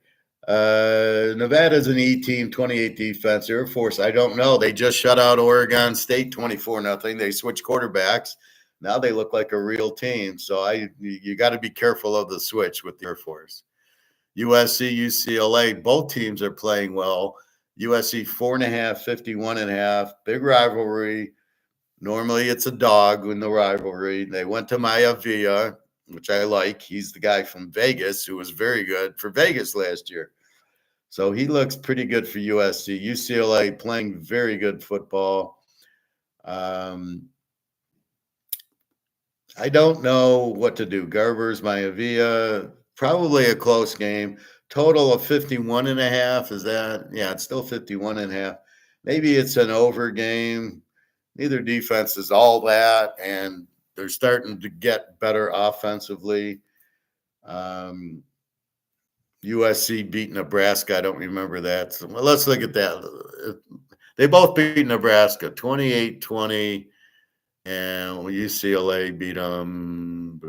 Nevada's an E team, 28 defense. Air Force, I don't know. They just shut out Oregon State 24-0. They switched quarterbacks. Now they look like a real team. So you got to be careful of the switch with the Air Force. USC, UCLA, both teams are playing well. USC 4.5, 51.5. Big rivalry. Normally it's a dog in the rivalry. They went to Maivia, which I like. He's the guy from Vegas who was very good for Vegas last year. So he looks pretty good for USC. UCLA playing very good football. I don't know what to do. Garbers, Maivia, probably a close game. Total of 51.5. Is that? Yeah, it's still 51.5. Maybe it's an over game. Neither defense is all that, and they're starting to get better offensively. USC beat Nebraska. I don't remember that. So, well, let's look at that. They both beat Nebraska 28-20, and UCLA beat them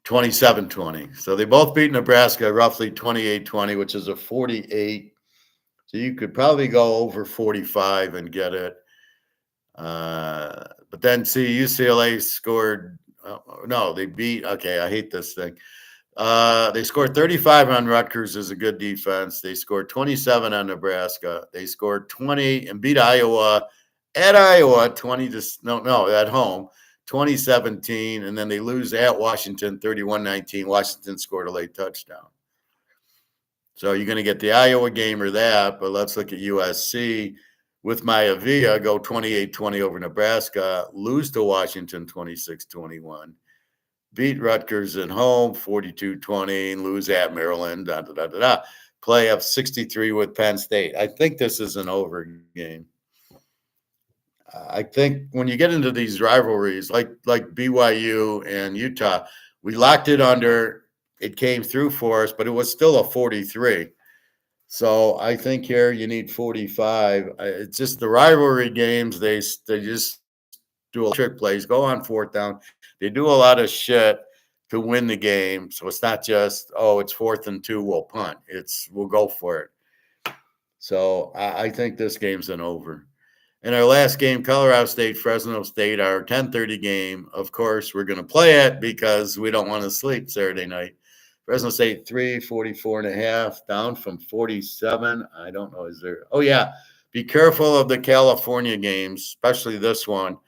27-20. So they both beat Nebraska roughly 28-20, which is a 48. So you could probably go over 45 and get it. But then see, UCLA scored. No, they beat. Okay, I hate this thing. They scored 35 on Rutgers as a good defense. They scored 27 on Nebraska. They scored 20 and beat Iowa at Iowa 20 to at home 2017, and then they lose at Washington 31-19. Washington scored a late touchdown. So you're going to get the Iowa game or that, but let's look at USC with Maivia, go 28-20 over Nebraska, lose to Washington 26-21, beat Rutgers at home 42-20, and lose at Maryland, play up 63 with Penn State. I think this is an over game. I think when you get into these rivalries, like BYU and Utah, we locked it under. It came through for us, but it was still a 43. So I think here you need 45. It's just the rivalry games. They just do a trick plays, go on fourth down. They do a lot of shit to win the game. So it's not just, it's 4th and 2, we'll punt. We'll go for it. So I think this game's an over. In our last game, Colorado State, Fresno State, our 10:30 game. Of course, we're going to play it because we don't want to sleep Saturday night. Fresno State 3, 44.5, down from 47. I don't know. Is there? Oh, yeah. Be careful of the California games, especially this one.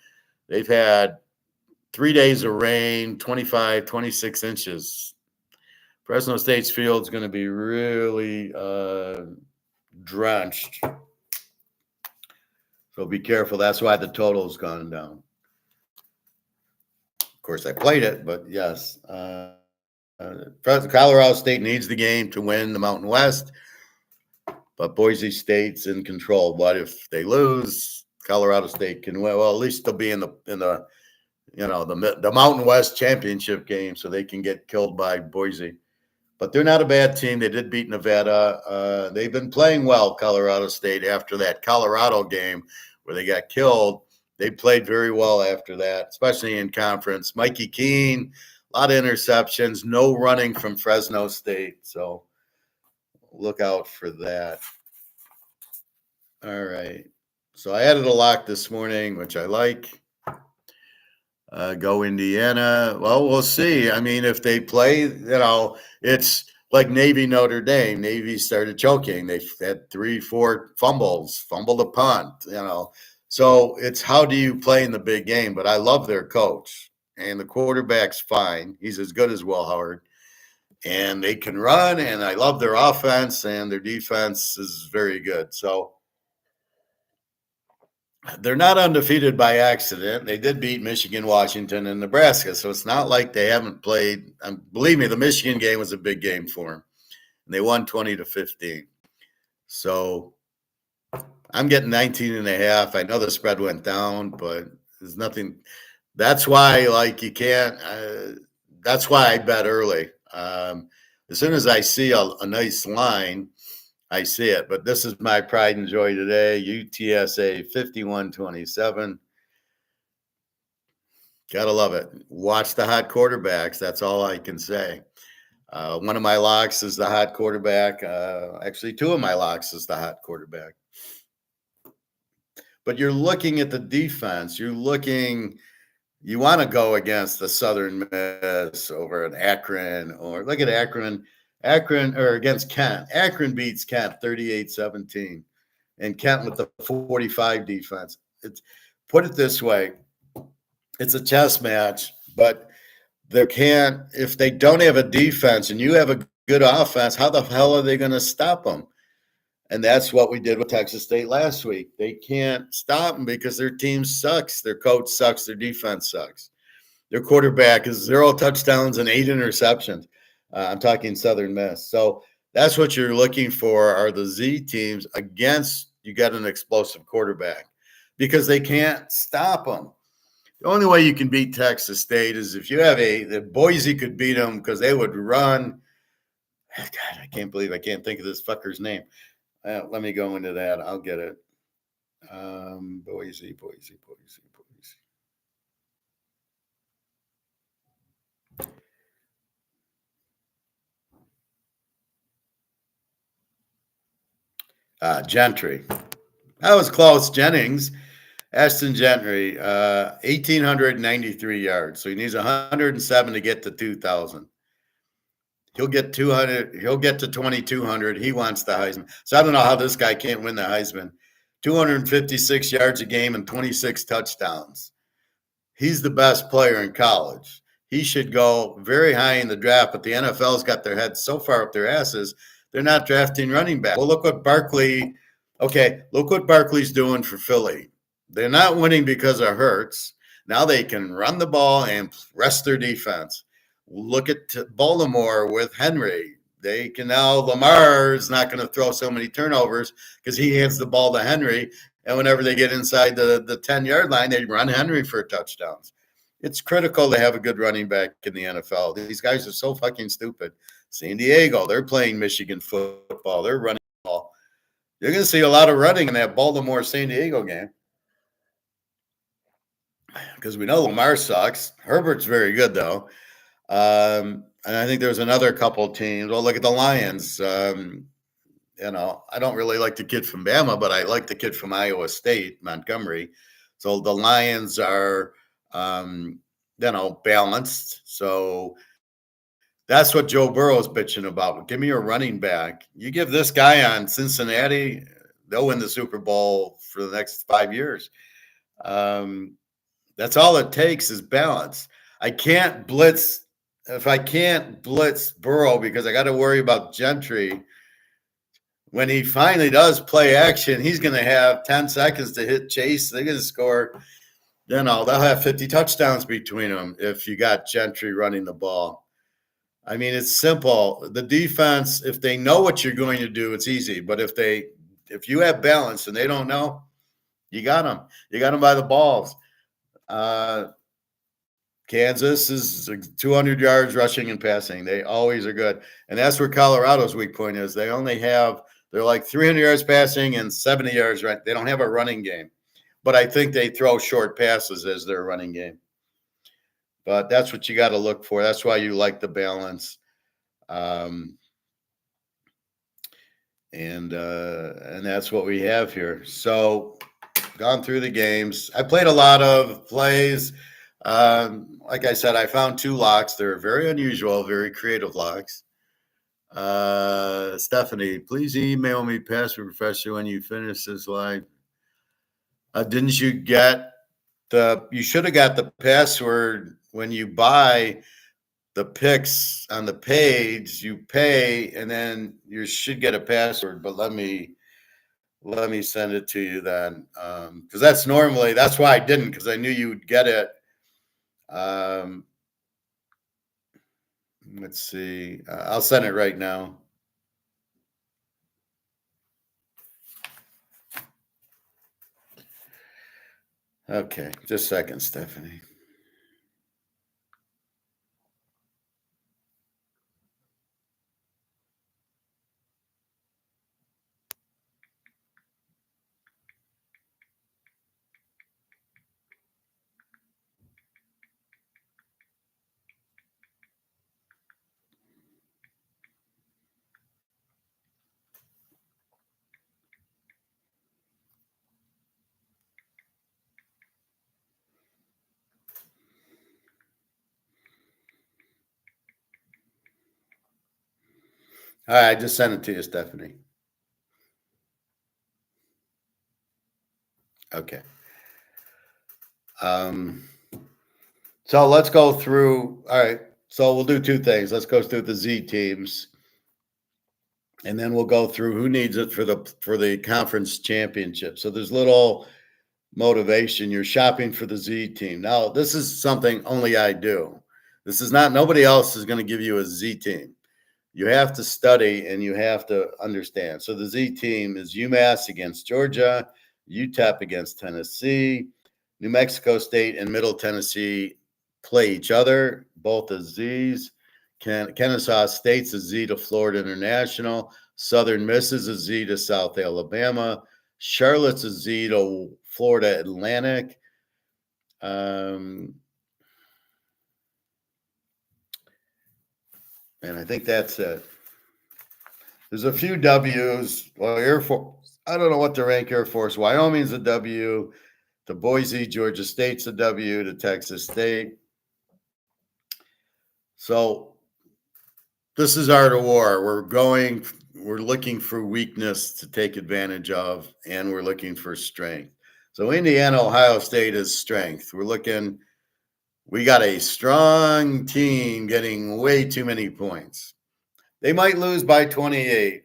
They've had 3 days of rain, 25, 26 inches. Fresno State's field is going to be really drenched. So be careful. That's why the total has gone down. Of course, I played it, but yes. Colorado State needs the game to win the Mountain West, but Boise State's in control. But if they lose, Colorado State can win. Well, at least they'll be in the Mountain West championship game, so they can get killed by Boise. But they're not a bad team. They did beat Nevada. They've been playing well, Colorado State, after that Colorado game where they got killed. They played very well after that, especially in conference. Mikey Keene, a lot of interceptions, no running from Fresno State. So look out for that. All right. So I added a lock this morning, which I like. Go Indiana. Well, we'll see. I mean, if they play, it's like Navy Notre Dame. Navy started choking. They had 3-4 fumbles, fumbled a punt. So it's how do you play in the big game? But I love their coach, and the quarterback's fine. He's as good as Will Howard, and they can run. And I love their offense, and their defense is very good. So they're not undefeated by accident. They did beat Michigan, Washington, and Nebraska. So it's not like they haven't played. Believe me, the Michigan game was a big game for them. And they won 20-15. So I'm getting 19.5. I know the spread went down, but there's nothing. That's why, you can't. That's why I bet early. As soon as I see a nice line, I see it, but this is my pride and joy today. UTSA 51-27. Gotta love it. Watch the hot quarterbacks. That's all I can say. One of my locks is the hot quarterback. Actually, two of my locks is the hot quarterback. But you're looking at the defense. You want to go against the Southern Miss over an Akron, or look at Akron, or against Kent. Akron beats Kent 38-17, and Kent with the 45 defense. Put it this way, it's a chess match, but if they don't have a defense and you have a good offense, how the hell are they going to stop them? And that's what we did with Texas State last week. They can't stop them because their team sucks. Their coach sucks. Their defense sucks. Their quarterback is 0 touchdowns and 8 interceptions. I'm talking Southern Miss. So that's what you're looking for, are the Z teams against you got an explosive quarterback, because they can't stop them. The only way you can beat Texas State is if you have the Boise could beat them because they would run. God, I can't believe I can't think of this fucker's name. Let me go into that. I'll get it. Boise. Gentry. That was close. Ashton Gentry, 1,893 yards. So he needs 107 to get to 2,000. He'll get 200. He'll get to 2,200. He wants the Heisman. So I don't know how this guy can't win the Heisman. 256 yards a game and 26 touchdowns. He's the best player in college. He should go very high in the draft, but the NFL's got their heads so far up their asses, they're not drafting running back. Well, look what Barkley's doing for Philly. They're not winning because of Hurts. Now they can run the ball and rest their defense. Look at Baltimore with Henry. They can now, Lamar is not going to throw so many turnovers because he hands the ball to Henry. And whenever they get inside the 10-yard line, they run Henry for touchdowns. It's critical to have a good running back in the NFL. These guys are so fucking stupid. San Diego, they're playing Michigan football. They're running the ball. You're going to see a lot of running in that Baltimore-San Diego game, because we know Lamar sucks. Herbert's very good, though. And I think there's another couple teams. Well, look at the Lions. I don't really like the kid from Bama, but I like the kid from Iowa State, Montgomery. So the Lions are, balanced. So that's what Joe Burrow is bitching about. Give me a running back. You give this guy on Cincinnati, they'll win the Super Bowl for the next 5 years. That's all it takes is balance. I can't blitz. If I can't blitz Burrow because I got to worry about Gentry, when he finally does play action, he's going to have 10 seconds to hit Chase. They're going to score. They'll have 50 touchdowns between them if you got Gentry running the ball. I mean, it's simple. The defense, if they know what you're going to do, it's easy. But if you have balance and they don't know, you got them. You got them by the balls. Kansas is 200 yards rushing and passing. They always are good. And that's where Colorado's weak point is. They're like 300 yards passing and 70 yards right. They don't have a running game. But I think they throw short passes as their running game. But that's what you got to look for. That's why you like the balance. And that's what we have here. So gone through the games. I played a lot of plays. Like I said, I found 2 locks. They're very unusual, very creative locks. Stephanie, please email me password refresher when you finish this live. Didn't you get you should have got the password when you buy the picks on the page, you pay, and then you should get a password, but let me send it to you then. Because that's why I didn't, because I knew you would get it. Let's see. I'll send it right now. Okay, just a second, Stephanie. All right, I just sent it to you, Stephanie. Okay. So let's go through. All right. So we'll do 2 things. Let's go through the Z teams, and then we'll go through who needs it for the conference championship. So there's little motivation. You're shopping for the Z team. Now, this is something only I do. This is not, nobody else is going to give you a Z team. You have to study and you have to understand. So the Z team is UMass against Georgia, UTEP against Tennessee, New Mexico State and Middle Tennessee play each other, both as Z's. Kennesaw State's a Z to Florida International. Southern Miss is a Z to South Alabama. Charlotte's a Z to Florida Atlantic. And I think that's it. There's a few W's. Well, Air Force, I don't know what to rank Air Force. Wyoming's a W. To Boise, Georgia State's a W. To Texas State. So this is art of war. We're looking for weakness to take advantage of, and we're looking for strength. So Indiana, Ohio State is strength. We got a strong team getting way too many points. They might lose by 28.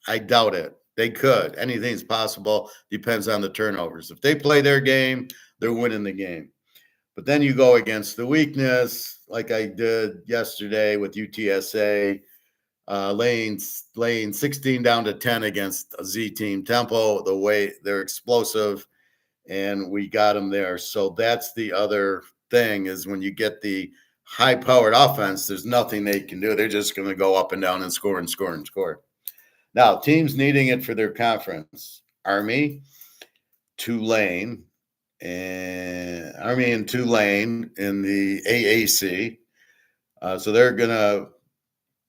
I doubt it. They could. Anything's possible. Depends on the turnovers. If they play their game, they're winning the game. But then you go against the weakness, like I did yesterday with UTSA, laying 16 down to 10 against a Z team Tempo, the way they're explosive, and we got them there. So that's the other thing is when you get the high-powered offense, there's nothing they can do. They're just going to go up and down and score and score and score. Now, teams needing it for their conference: Army, Tulane, and Tulane in the AAC. So they're going to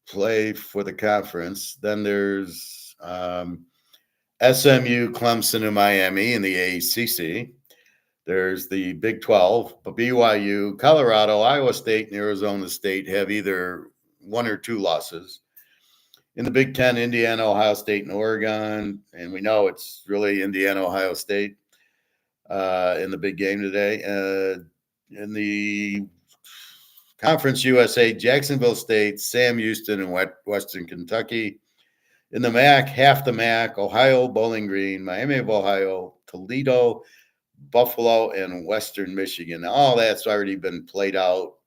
play for the conference. Then there's SMU, Clemson, and Miami in the ACC. There's the Big 12, but BYU, Colorado, Iowa State, and Arizona State have either 1 or 2 losses. In the Big 10, Indiana, Ohio State, and Oregon. And we know it's really Indiana, Ohio State in the big game today. In the Conference USA, Jacksonville State, Sam Houston, and Western Kentucky. In the MAC, half the MAC, Ohio, Bowling Green, Miami of Ohio, Toledo, Buffalo, and Western Michigan. All that's already been played out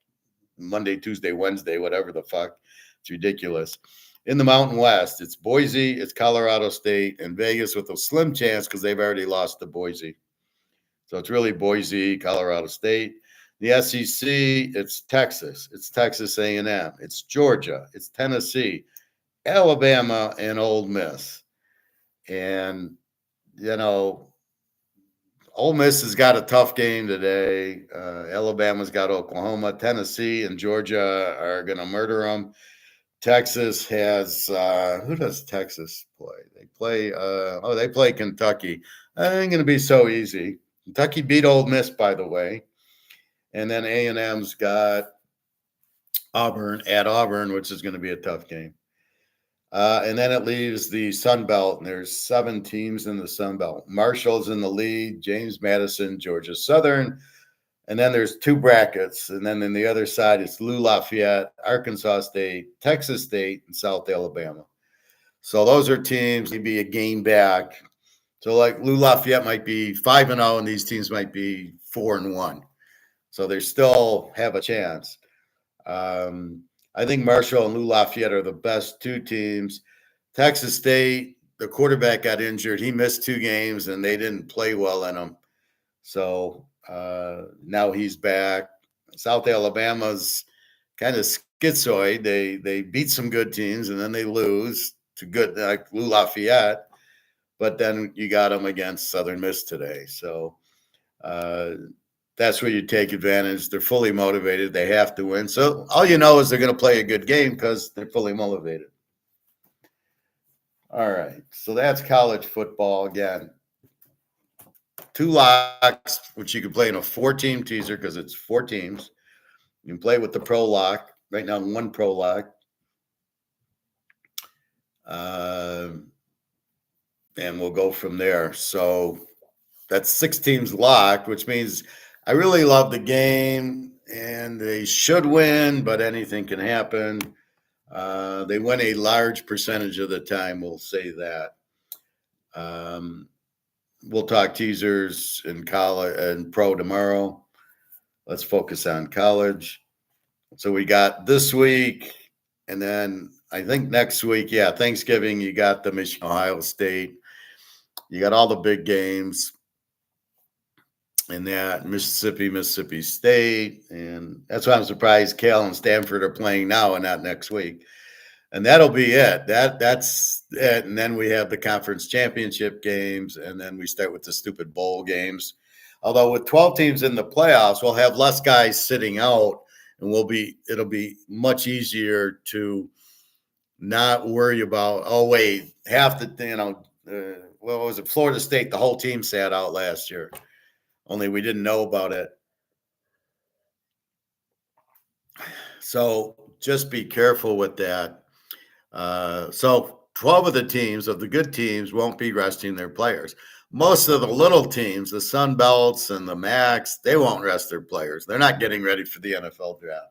Monday, Tuesday, Wednesday, whatever the fuck. It's ridiculous. In the Mountain West, it's Boise, it's Colorado State, and Vegas with a slim chance because they've already lost to Boise. So it's really Boise, Colorado State. The SEC, it's Texas. It's Texas A&M. It's Georgia. It's Tennessee, Alabama, and Ole Miss. And, you know, Ole Miss has got a tough game today. Alabama's got Oklahoma. Tennessee and Georgia are going to murder them. Texas has who does Texas play? They play Kentucky. That ain't going to be so easy. Kentucky beat Ole Miss, by the way, and then A&M's got Auburn at Auburn, which is going to be a tough game. And then it leaves the Sun Belt, and there's 7 teams in the Sun Belt. Marshall's in the lead, James Madison, Georgia Southern, and then there's 2 brackets. And then on the other side, it's Lou Lafayette, Arkansas State, Texas State, and South Alabama. So those are teams maybe a game back. So like Lou Lafayette might be 5-0, and these teams might be 4-1. So they still have a chance. I think Marshall and Lou Lafayette are the best 2 teams. Texas State, the quarterback got injured. He missed 2 games, and they didn't play well in them. So now he's back. South Alabama's kind of schizoid. They beat some good teams, and then they lose to good like Lou Lafayette. But then you got them against Southern Miss today. So that's where you take advantage. They're fully motivated. They have to win. So all you know is they're going to play a good game because they're fully motivated. All right. So that's college football again. 2 locks, which you can play in a 4-team teaser because it's 4 teams. You can play with the pro lock. Right now, 1 pro lock. And we'll go from there. So that's 6 teams locked, which means I really love the game, and they should win, but anything can happen. They win a large percentage of the time, we'll say that. We'll talk teasers in college and pro tomorrow. Let's focus on college. So we got this week, and then I think next week, Thanksgiving, you got the Michigan, Ohio State. You got all the big games. And that Mississippi State. And that's why I'm surprised Cal and Stanford are playing now and not next week. And that'll be it. That's it. And then we have the conference championship games, and then we start with the stupid bowl games. Although with 12 teams in the playoffs, we'll have less guys sitting out, and it'll be much easier to not worry about, half the, what was it, Florida State, the whole team sat out last year. Only we didn't know about it. So just be careful with that. So 12 of the teams, of the good teams, won't be resting their players. Most of the little teams, the Sun Belts and the Macs, they won't rest their players. They're not getting ready for the NFL draft.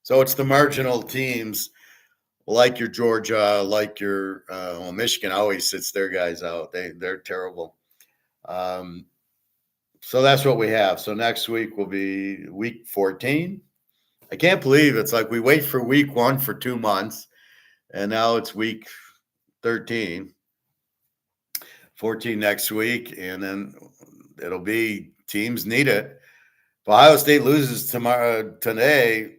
So it's the marginal teams like your Georgia, like your Michigan always sits their guys out. They're terrible. So that's what we have. So next week will be week 14. I can't believe it's like we wait for week 1 for 2 months, and now it's week 13. 14 next week, and then it'll be teams need it. If Ohio State loses today,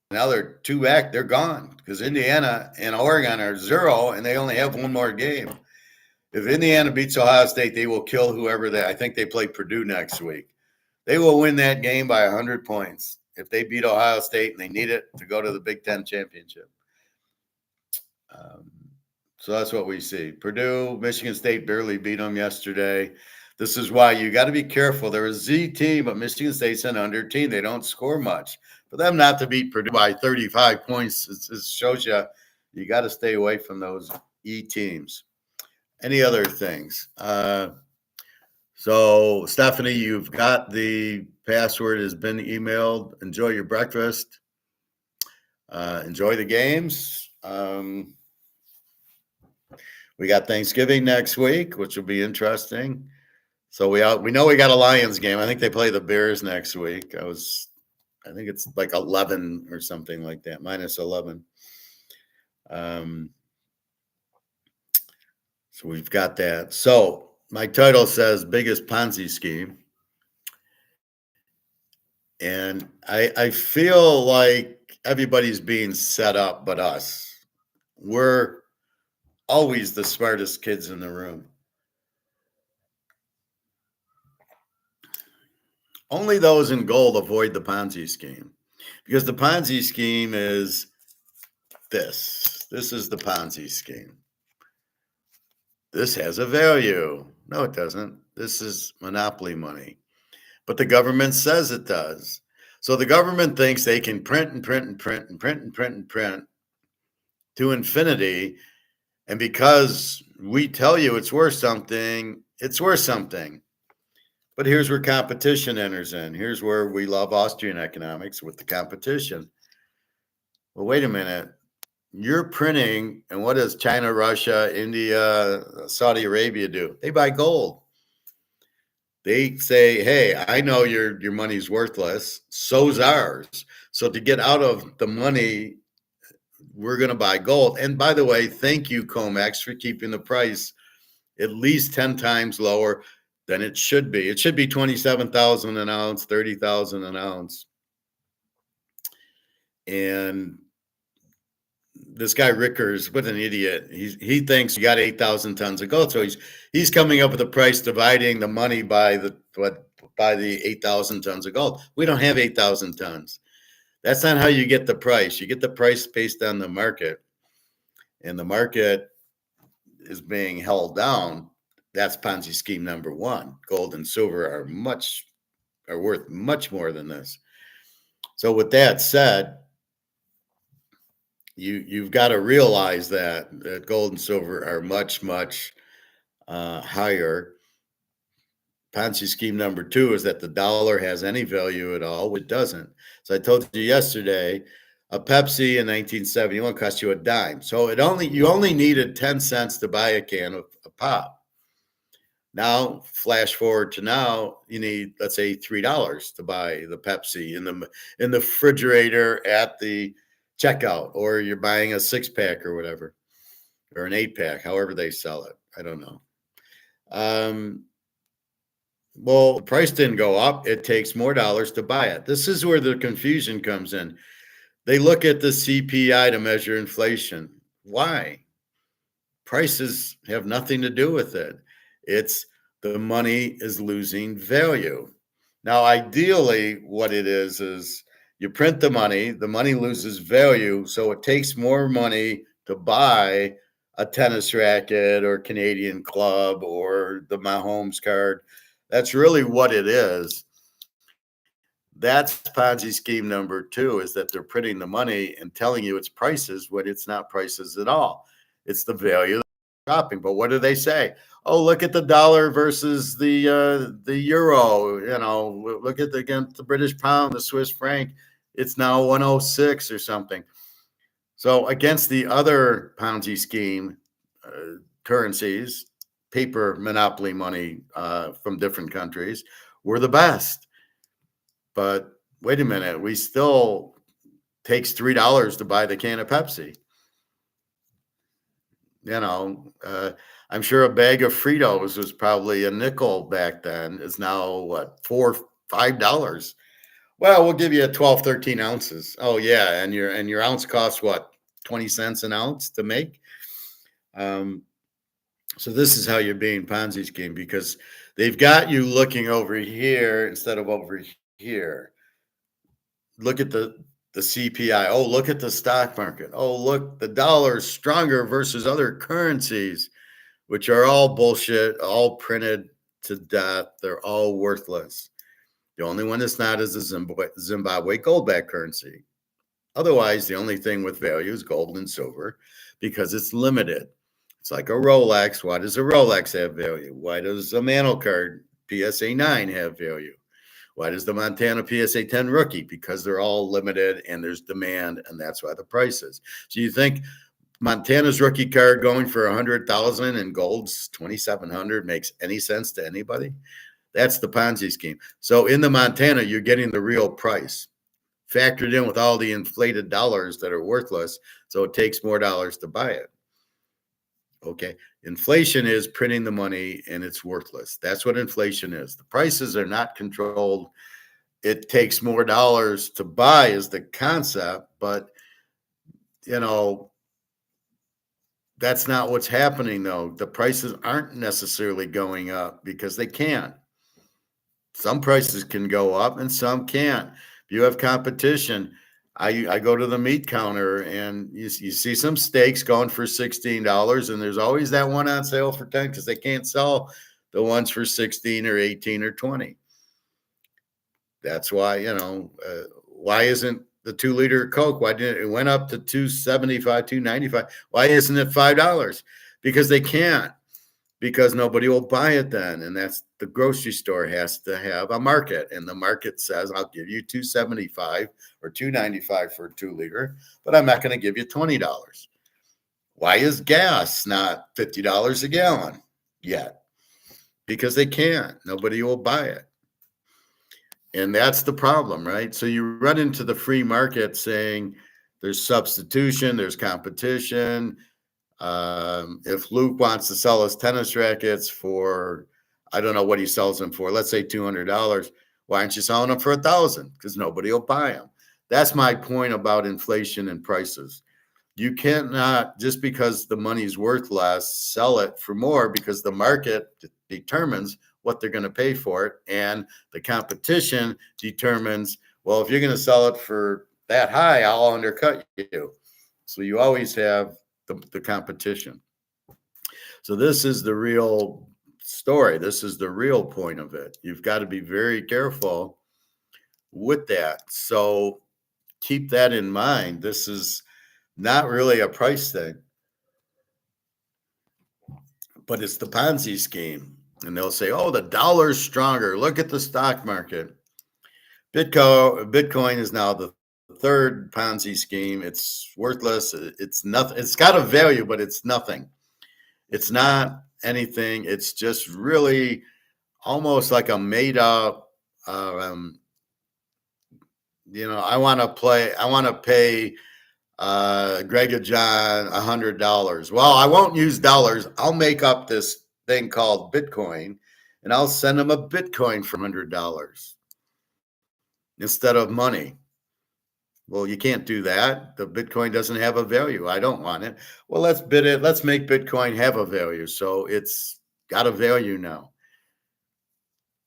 now they're 2 back. They're gone because Indiana and Oregon are 0, and they only have 1 more game. If Indiana beats Ohio State, they will kill whoever I think they play Purdue next week. They will win that game by 100 points if they beat Ohio State and they need it to go to the Big Ten championship. So that's what we see. Purdue, Michigan State barely beat them yesterday. This is why you got to be careful. They're a Z team, but Michigan State's an under team. They don't score much. For them not to beat Purdue by 35 points, it shows you got to stay away from those E teams. Any other things? So, Stephanie, you've got the password has been emailed. Enjoy your breakfast. Enjoy the games. We got Thanksgiving next week, which will be interesting. So we know we got a Lions game. I think they play the Bears next week. I think it's like 11 or something like that, minus 11. So we've got that. So my title says biggest Ponzi scheme. And I feel like everybody's being set up but us. We're always the smartest kids in the room. Only those in gold avoid the Ponzi scheme because the Ponzi scheme is this. This is the Ponzi scheme. This has a value. No, it doesn't. This is monopoly money. But the government says it does. So the government thinks they can print and print and print and print and print and print to infinity. And because we tell you it's worth something, it's worth something. But here's where competition enters in. Here's where we love Austrian economics with the competition. Well, wait a minute. You're printing, and what does China, Russia, India, Saudi Arabia do? They buy gold. They say, hey, I know your money's worthless. So's ours. So to get out of the money, we're going to buy gold. And by the way, thank you, COMEX, for keeping the price at least 10 times lower than it should be. It should be 27,000 an ounce, 30,000 an ounce. And this guy Rickers, what an idiot. He thinks you got 8,000 tons of gold. So he's coming up with a price dividing the money by the 8,000 tons of gold. We don't have 8,000 tons. That's not how you get the price. You get the price based on the market. And the market is being held down. That's Ponzi scheme number one. Gold and silver are worth much more than this. So with that said, you've got to realize that gold and silver are much higher. Ponzi scheme number two is that the dollar has any value at all, which it doesn't. So I told you yesterday, a Pepsi in 1971 cost you a dime. So you only needed 10 cents to buy a can of pop. Now, flash forward to now, you need, let's say, $3 to buy the Pepsi in the refrigerator at the checkout, or you're buying a 6-pack or whatever, or an 8-pack, however they sell it. I don't know. Well, the price didn't go up. It takes more dollars to buy it. This is where the confusion comes in. They look at the CPI to measure inflation. Why? Prices have nothing to do with it. It's the money is losing value. Now, ideally, what it is you print the money loses value, so it takes more money to buy a tennis racket or Canadian club or the Mahomes card. That's really what it is. That's Ponzi scheme number two, is that they're printing the money and telling you it's prices when it's not prices at all. It's the value dropping. But what do they say? Oh, look at the dollar versus the euro. You know, look at against the British pound, the Swiss franc. It's now 106 or something. So against the other Ponzi scheme currencies, paper monopoly money from different countries, we're the best. But wait a minute, we still takes $3 to buy the can of Pepsi. You know, I'm sure a bag of Fritos was probably a nickel back then. Is now what, $4, $5? Well, we'll give you 12, 13 ounces. Oh yeah, and your ounce costs what, 20 cents an ounce to make. So this is how you're being Ponzi scheme, because they've got you looking over here instead of over here. Look at the CPI. Oh, look at the stock market. Oh, look, the dollar is stronger versus other currencies, which are all bullshit, all printed to death. They're all worthless. The only one that's not is the Zimbabwe gold-backed currency. Otherwise, the only thing with value is gold and silver because it's limited. It's like a Rolex. Why does a Rolex have value? Why does a Mantle card PSA 9 have value? Why does the Montana PSA 10 rookie? Because they're all limited and there's demand, and that's why the price is. So you think Montana's rookie card going for 100,000 and gold's 2,700 makes any sense to anybody? That's the Ponzi scheme. So in the Montana, you're getting the real price factored in with all the inflated dollars that are worthless. So it takes more dollars to buy it. Okay. Inflation is printing the money and it's worthless. That's what inflation is. The prices are not controlled it takes more dollars to buy is the concept, but you know, that's not what's happening though. The prices aren't necessarily going up because they can't. Some prices can go up and some can't. If you have competition, I go to the meat counter and you see some steaks going for $16, and there's always that one on sale for 10 because they can't sell the ones for 16 or 18 or 20. That's why, why isn't the 2 liter Coke? Why didn't it went up to 275, 295? Why isn't it $5? Because they can't, because nobody will buy it then. And that's the grocery store has to have a market. And the market says, I'll give you 275 or 295 for a 2 liter, but I'm not going to give you $20. Why is gas not $50 a gallon yet? Because they can't. Nobody will buy it. And that's the problem, right? So you run into the free market saying there's substitution, there's competition. If Luke wants to sell his tennis rackets for, I don't know what he sells them for, let's say $200, why aren't you selling them for $1,000? Because nobody will buy them. That's my point about inflation and prices. You cannot, just because the money's worth less, sell it for more, because the market determines what they're going to pay for it. And the competition determines, well, if you're going to sell it for that high, I'll undercut you. So you always have the competition. So this is the real story. This is the real point of it. You've got to be very careful with that. So keep that in mind. This is not really a price thing, but it's the Ponzi scheme. And they'll say, oh, the dollar's stronger. Look at the stock market. Bitcoin is now the third Ponzi scheme. It's worthless. It's nothing. It's got a value, but it's nothing. It's not anything. It's just really almost like a made up, I want to pay Greg and John $100. Well, I won't use dollars. I'll make up this thing called Bitcoin, and I'll send them a Bitcoin for $100 instead of money. Well, you can't do that. The Bitcoin doesn't have a value. I don't want it. Well, let's bid it. Let's make Bitcoin have a value. So it's got a value now.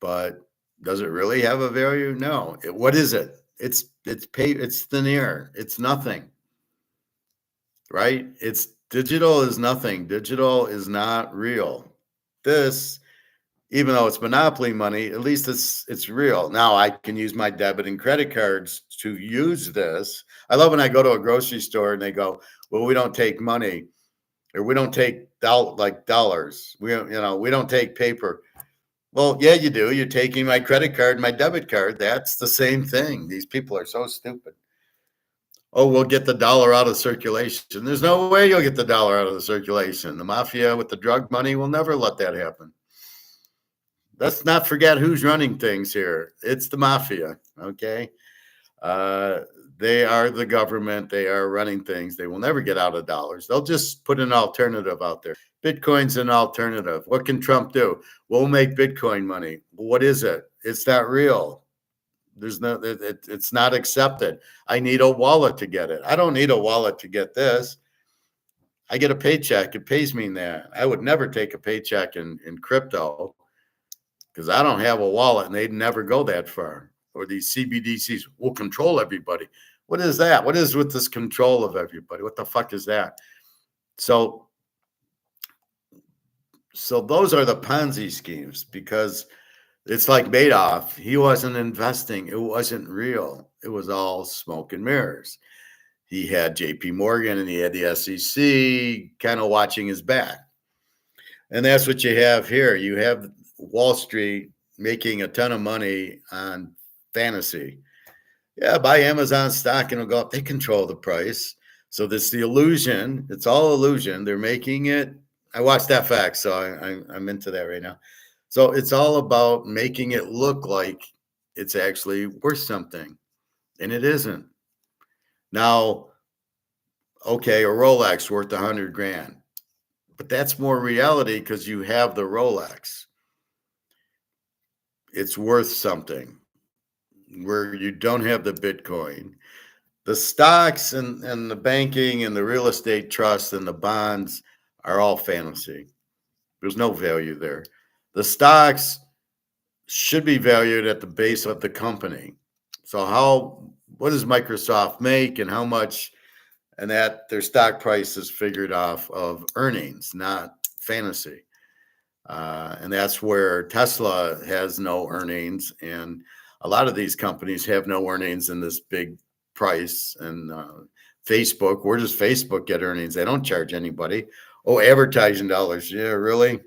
But does it really have a value? No. What is it? It's thin air. It's nothing. Right? It's digital is nothing. Digital is not real. This, even though it's monopoly money, at least it's real. Now I can use my debit and credit cards to use this. I love when I go to a grocery store and they go, well, we don't take money, or we don't take dollars. We don't take paper. Well, yeah, you do. You're taking my credit card, my debit card. That's the same thing. These people are so stupid. Oh, we'll get the dollar out of circulation. There's no way you'll get the dollar out of the circulation. The mafia with the drug money will never let that happen. Let's not forget who's running things here. It's the mafia, okay? They are the government. They are running things. They will never get out of dollars. They'll just put an alternative out there. Bitcoin's an alternative. What can Trump do? We'll make Bitcoin money. What is it? It's not real. It's not accepted. I need a wallet to get it. I don't need a wallet to get this. I get a paycheck. It pays me in that. I would never take a paycheck in crypto because I don't have a wallet, and they'd never go that far. Or these CBDCs will control everybody. What is that? What is with this control of everybody? What the fuck is that? So those are the Ponzi schemes, because it's like Madoff. He wasn't investing. It wasn't real. It was all smoke and mirrors. He had JP Morgan and he had the SEC kind of watching his back. And that's what you have here. You have Wall Street making a ton of money on fantasy. Yeah, buy Amazon stock and it'll go up. They control the price. So this the illusion. It's all illusion. They're making it. I watched FX, so I'm into that right now. So it's all about making it look like it's actually worth something, and it isn't. Now, okay, a Rolex worth $100,000, but that's more reality because you have the Rolex. It's worth something. where you don't have the Bitcoin. The stocks and the banking and the real estate trust and the bonds are all fantasy. There's no value there. The stocks should be valued at the base of the company. So what does Microsoft make and how much, and that their stock price is figured off of earnings, not fantasy. And that's where Tesla has no earnings, and a lot of these companies have no earnings in this big price. And Facebook, where does Facebook get earnings? They don't charge anybody. Oh, advertising dollars. Yeah, really?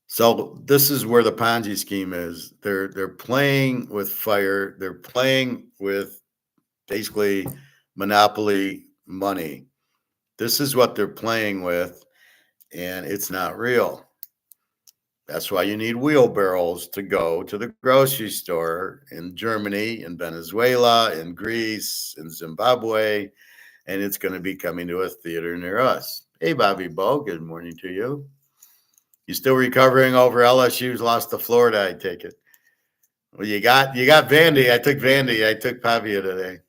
So this is where the Ponzi scheme is. They're playing with fire. They're playing with basically monopoly money. This is what they're playing with, and it's not real. That's why you need wheelbarrows to go to the grocery store in Germany, in Venezuela, in Greece, in Zimbabwe, and it's going to be coming to a theater near us. Hey, Bobby Bo, good morning to you. You still recovering over LSU's lost to Florida, I take it. Well, you got Vandy. I took Vandy. I took Pavia today.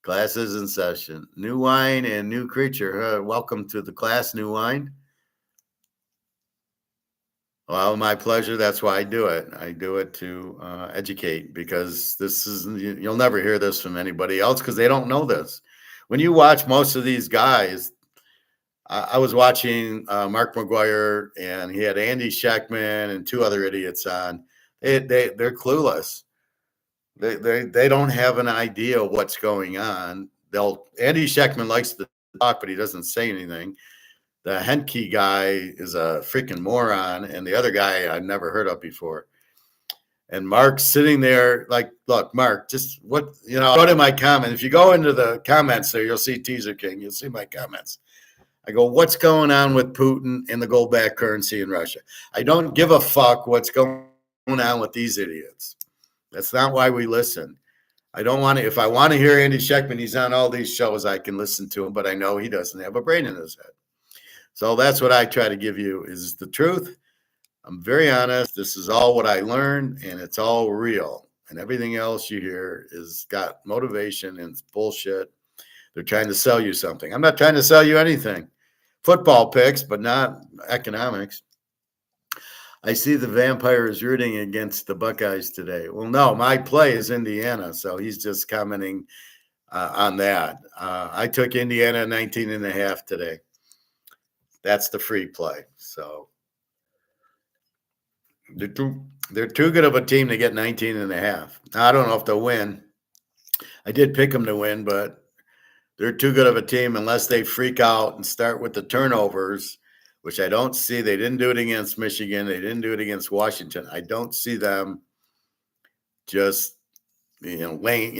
Classes in session. New wine and new creature. Welcome to the class, New Wine. Well, my pleasure. That's why I do it. I do it to educate, because you'll never hear this from anybody else because they don't know this. When you watch most of these guys, I was watching Mark McGuire, and he had Andy Scheckman and two other idiots on. They're clueless. They don't have an idea what's going on. Andy Scheckman likes to talk, but he doesn't say anything. The Henke guy is a freaking moron, and the other guy I've never heard of before. And Mark's sitting there like, look, Mark, just what, go to my comment. If you go into the comments there, you'll see Teaser King. You'll see my comments. I go, what's going on with Putin and the gold-backed currency in Russia? I don't give a fuck what's going on with these idiots. That's not why we listen. I don't want to. If I want to hear Andy Scheckman, he's on all these shows. I can listen to him, but I know he doesn't have a brain in his head. So that's what I try to give you is the truth. I'm very honest. This is all what I learned, and it's all real. And everything else you hear is got motivation, and it's bullshit. They're trying to sell you something. I'm not trying to sell you anything. Football picks, but not economics. I see the vampire is rooting against the Buckeyes today. Well, no, my play is Indiana, so he's just commenting on that. I took Indiana 19.5 today. That's the free play. So they're too good of a team to get 19.5. Now, I don't know if they'll win. I did pick them to win, but they're too good of a team unless they freak out and start with the turnovers, which I don't see. They didn't do it against Michigan. They didn't do it against Washington. I don't see them just, doing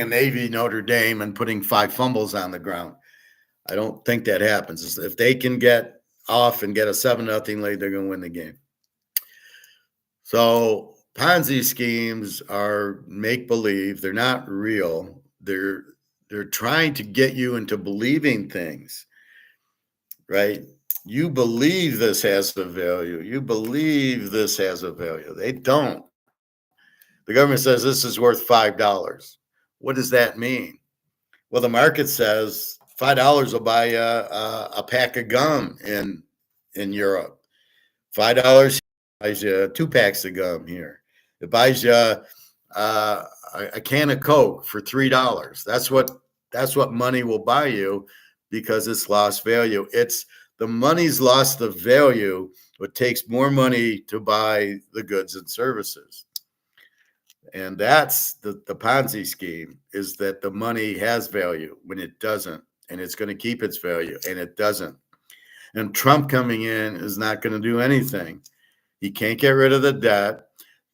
a Navy Notre Dame and putting 5 fumbles on the ground. I don't think that happens. If they can get off and get a 7-0 lead, they're going to win the game. So Ponzi schemes are make-believe. They're not real. They're trying to get you into believing things, right? You believe this has a value. You believe this has a value. They don't. The government says this is worth $5. What does that mean? Well, the market says $5 will buy a pack of gum in Europe. $5 buys you 2 packs of gum here. It buys you a can of Coke for $3. That's what money will buy you, because it's lost value. It's the money's lost the value. It takes more money to buy the goods and services. And that's the Ponzi scheme, is that the money has value when it doesn't, and it's going to keep its value, and it doesn't. And Trump coming in is not going to do anything. He can't get rid of the debt.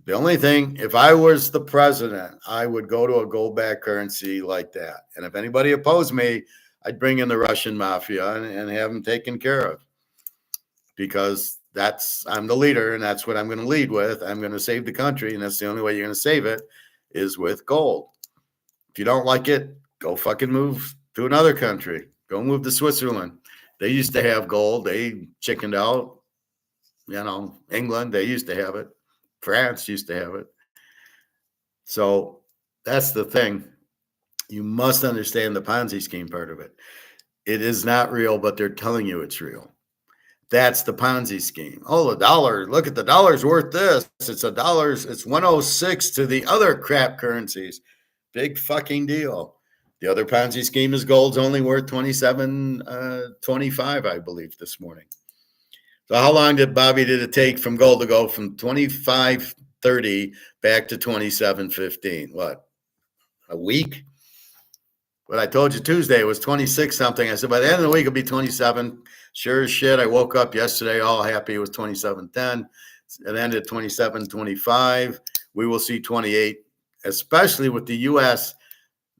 The only thing, if I was the president, I would go to a gold-backed currency like that. And if anybody opposed me, I'd bring in the Russian mafia and have them taken care of, because I'm the leader, and that's what I'm going to lead with. I'm going to save the country, and that's the only way you're going to save it is with gold. If you don't like it, go fucking move to another country. Go move to Switzerland. They used to have gold. They chickened out. England, they used to have it. France used to have it. So that's the thing. You must understand the Ponzi scheme part of it. It is not real, but they're telling you it's real. That's the Ponzi scheme. Oh, the dollar, look at the dollar's worth this. It's it's 106 to the other crap currencies. Big fucking deal. The other Ponzi scheme is gold's only worth 27.25, I believe, this morning. So how long did it take from gold to go from 25.30 back to 27.15? What? A week? But I told you Tuesday it was 26 something. I said, by the end of the week, it'll be 27. Sure as shit. I woke up yesterday all happy it was 27.10. It ended at 27.25. We will see 28, especially with the U.S.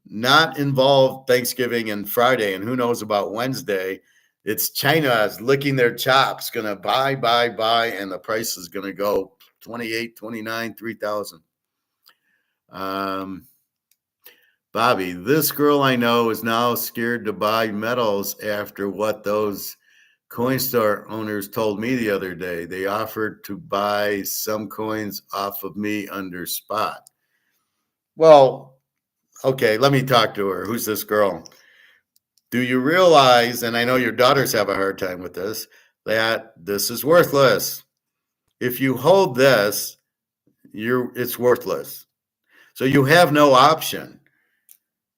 not involved Thanksgiving and Friday. And who knows about Wednesday. It's China is licking their chops, going to buy, and the price is going to go 28, 29, 3,000. Bobby, this girl I know is now scared to buy metals after what those coin store owners told me the other day. They offered to buy some coins off of me under spot. Well, okay, let me talk to her. Who's this girl? Do you realize, and I know your daughters have a hard time with this, that this is worthless? If you hold this, it's worthless. So you have no option.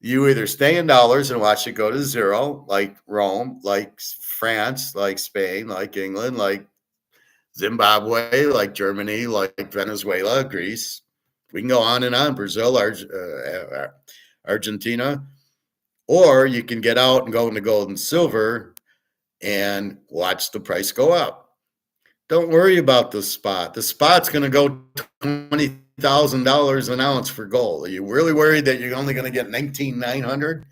You either stay in dollars and watch it go to zero, like Rome, like France, like Spain, like England, like Zimbabwe, like Germany, like Venezuela, Greece. We can go on and on, Brazil, Argentina. Or you can get out and go into gold and silver and watch the price go up. Don't worry about the spot. The spot's going to go $20,000 an ounce for gold. Are you really worried that you're only going to get 19,900?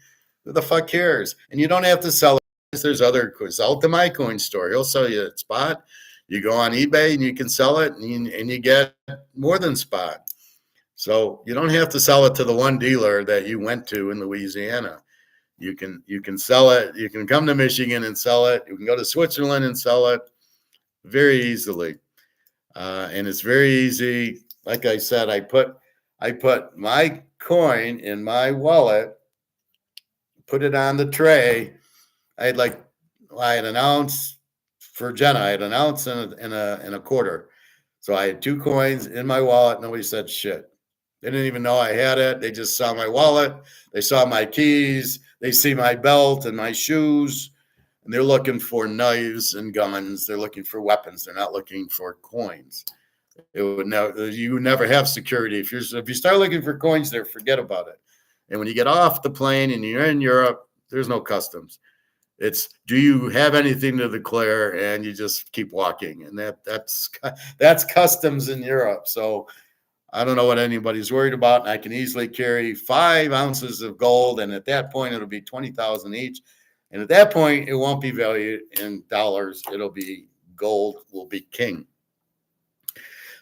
Who the fuck cares? And you don't have to sell it. There's other sell it to my coin store. He'll sell you a spot. You go on eBay and you can sell it, and you get more than spot. So you don't have to sell it to the one dealer that you went to in Louisiana. You can sell it. You can come to Michigan and sell it. You can go to Switzerland and sell it very easily. And it's very easy. Like I said, I put my coin in my wallet, put it on the tray. I had an ounce for Jenna. I had an ounce and a quarter. So I had 2 coins in my wallet. Nobody said shit. They didn't even know I had it. They just saw my wallet. They saw my keys. They see my belt and my shoes. And they're looking for knives and guns. They're looking for weapons. They're not looking for coins. You would never have security. If you start looking for coins there, forget about it. And when you get off the plane and you're in Europe, there's no customs. It's, do you have anything to declare? And you just keep walking. And that's customs in Europe. So I don't know what anybody's worried about. And I can easily carry 5 ounces of gold. And at that point, it'll be 20,000 each. And at that point, it won't be valued in dollars. It'll be gold will be king.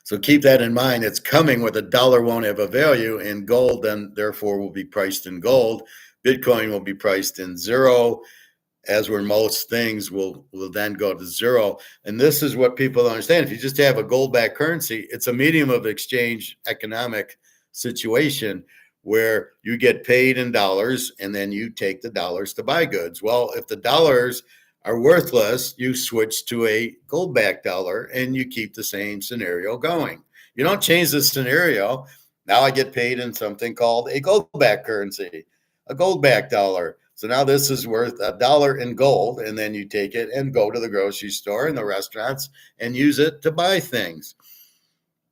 So keep that in mind. It's coming where the dollar won't have a value, and gold then therefore will be priced in gold. Bitcoin will be priced in zero, as where most things will then go to zero. And this is what people don't understand. If you just have a gold-backed currency, it's a medium of exchange economic situation where you get paid in dollars and then you take the dollars to buy goods. Well, if the dollars are worthless, you switch to a gold-backed dollar and you keep the same scenario going. You don't change the scenario. Now I get paid in something called a gold-backed currency, a gold-backed dollar. So now this is worth $1 in gold, and then you take it and go to the grocery store and the restaurants and use it to buy things.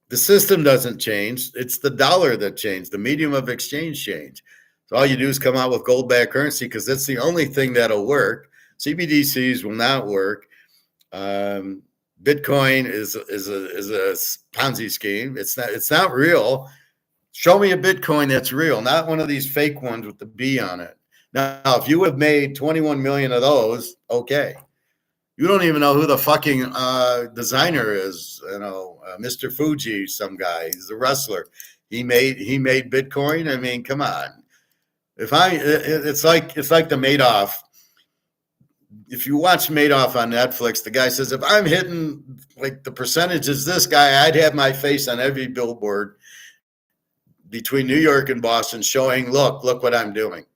The system doesn't change. It's the dollar that changed, the medium of exchange change. So all you do is come out with gold-backed currency because that's the only thing that'll work. CBDCs will not work. Bitcoin is a Ponzi scheme. It's not real. Show me a Bitcoin that's real, not one of these fake ones with the B on it. Now, if you have made 21 million of those, okay. You don't even know who the fucking designer is. Mr. Fuji, some guy. He's a wrestler. He made Bitcoin. I mean, come on. It's like the Madoff. if you watch Madoff on Netflix, the guy says, if I'm hitting like the percentages this guy, I'd have my face on every billboard between New York and Boston showing, look what I'm doing.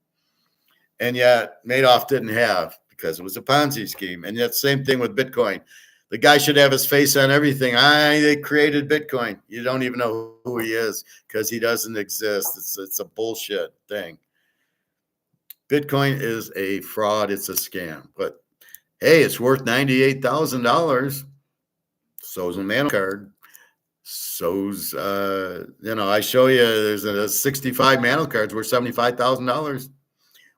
And yet Madoff didn't have, because it was a Ponzi scheme. And yet same thing with Bitcoin. The guy should have his face on everything. They created Bitcoin. You don't even know who he is because he doesn't exist. It's a bullshit thing. Bitcoin is a fraud. It's a scam. But hey, it's worth $98,000. So's a Mantle card. So's, I show you there's a 65 Mantle cards worth $75,000.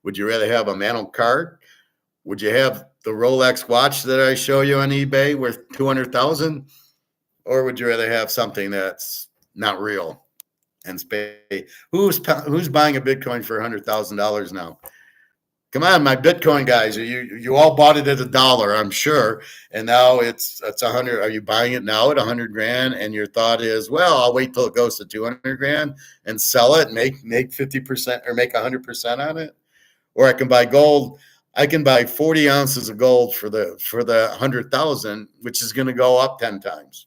Would you rather have a Mantle card? Would you have the Rolex watch that I show you on eBay worth $200,000? Or would you rather have something that's not real and pay? Who's buying a Bitcoin for $100,000 now? Come on, my Bitcoin guys, you all bought it at $1, I'm sure, and now it's 100. Are you buying it now at 100 grand? And your thought is, well, I'll wait till it goes to 200 grand and sell it, and make 50% or make 100% on it, or I can buy gold. I can buy 40 ounces of gold for the 100,000, which is going to go up 10 times.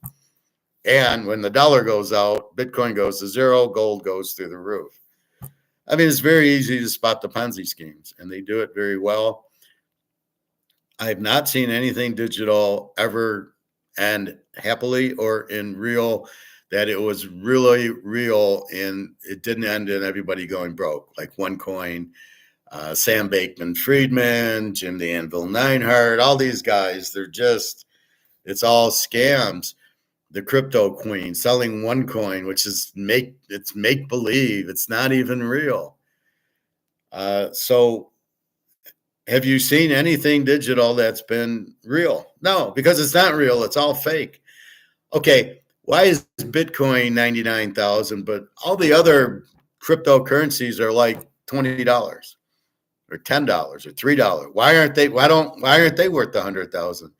And when the dollar goes out, Bitcoin goes to zero, gold goes through the roof. I mean, it's very easy to spot the Ponzi schemes, and they do it very well. I have not seen anything digital ever end happily or in real that it was really real and it didn't end in everybody going broke, like OneCoin, Sam Bankman-Friedman, Jim the Anvil Neinhardt, all these guys. It's all scams. The crypto queen selling OneCoin, which is make believe. It's not even real. So have you seen anything digital that's been real? No, because it's not real. It's all fake. Okay, why is Bitcoin 99,000, but all the other cryptocurrencies are like $20 or $10 or $3? Why aren't they worth 100,000?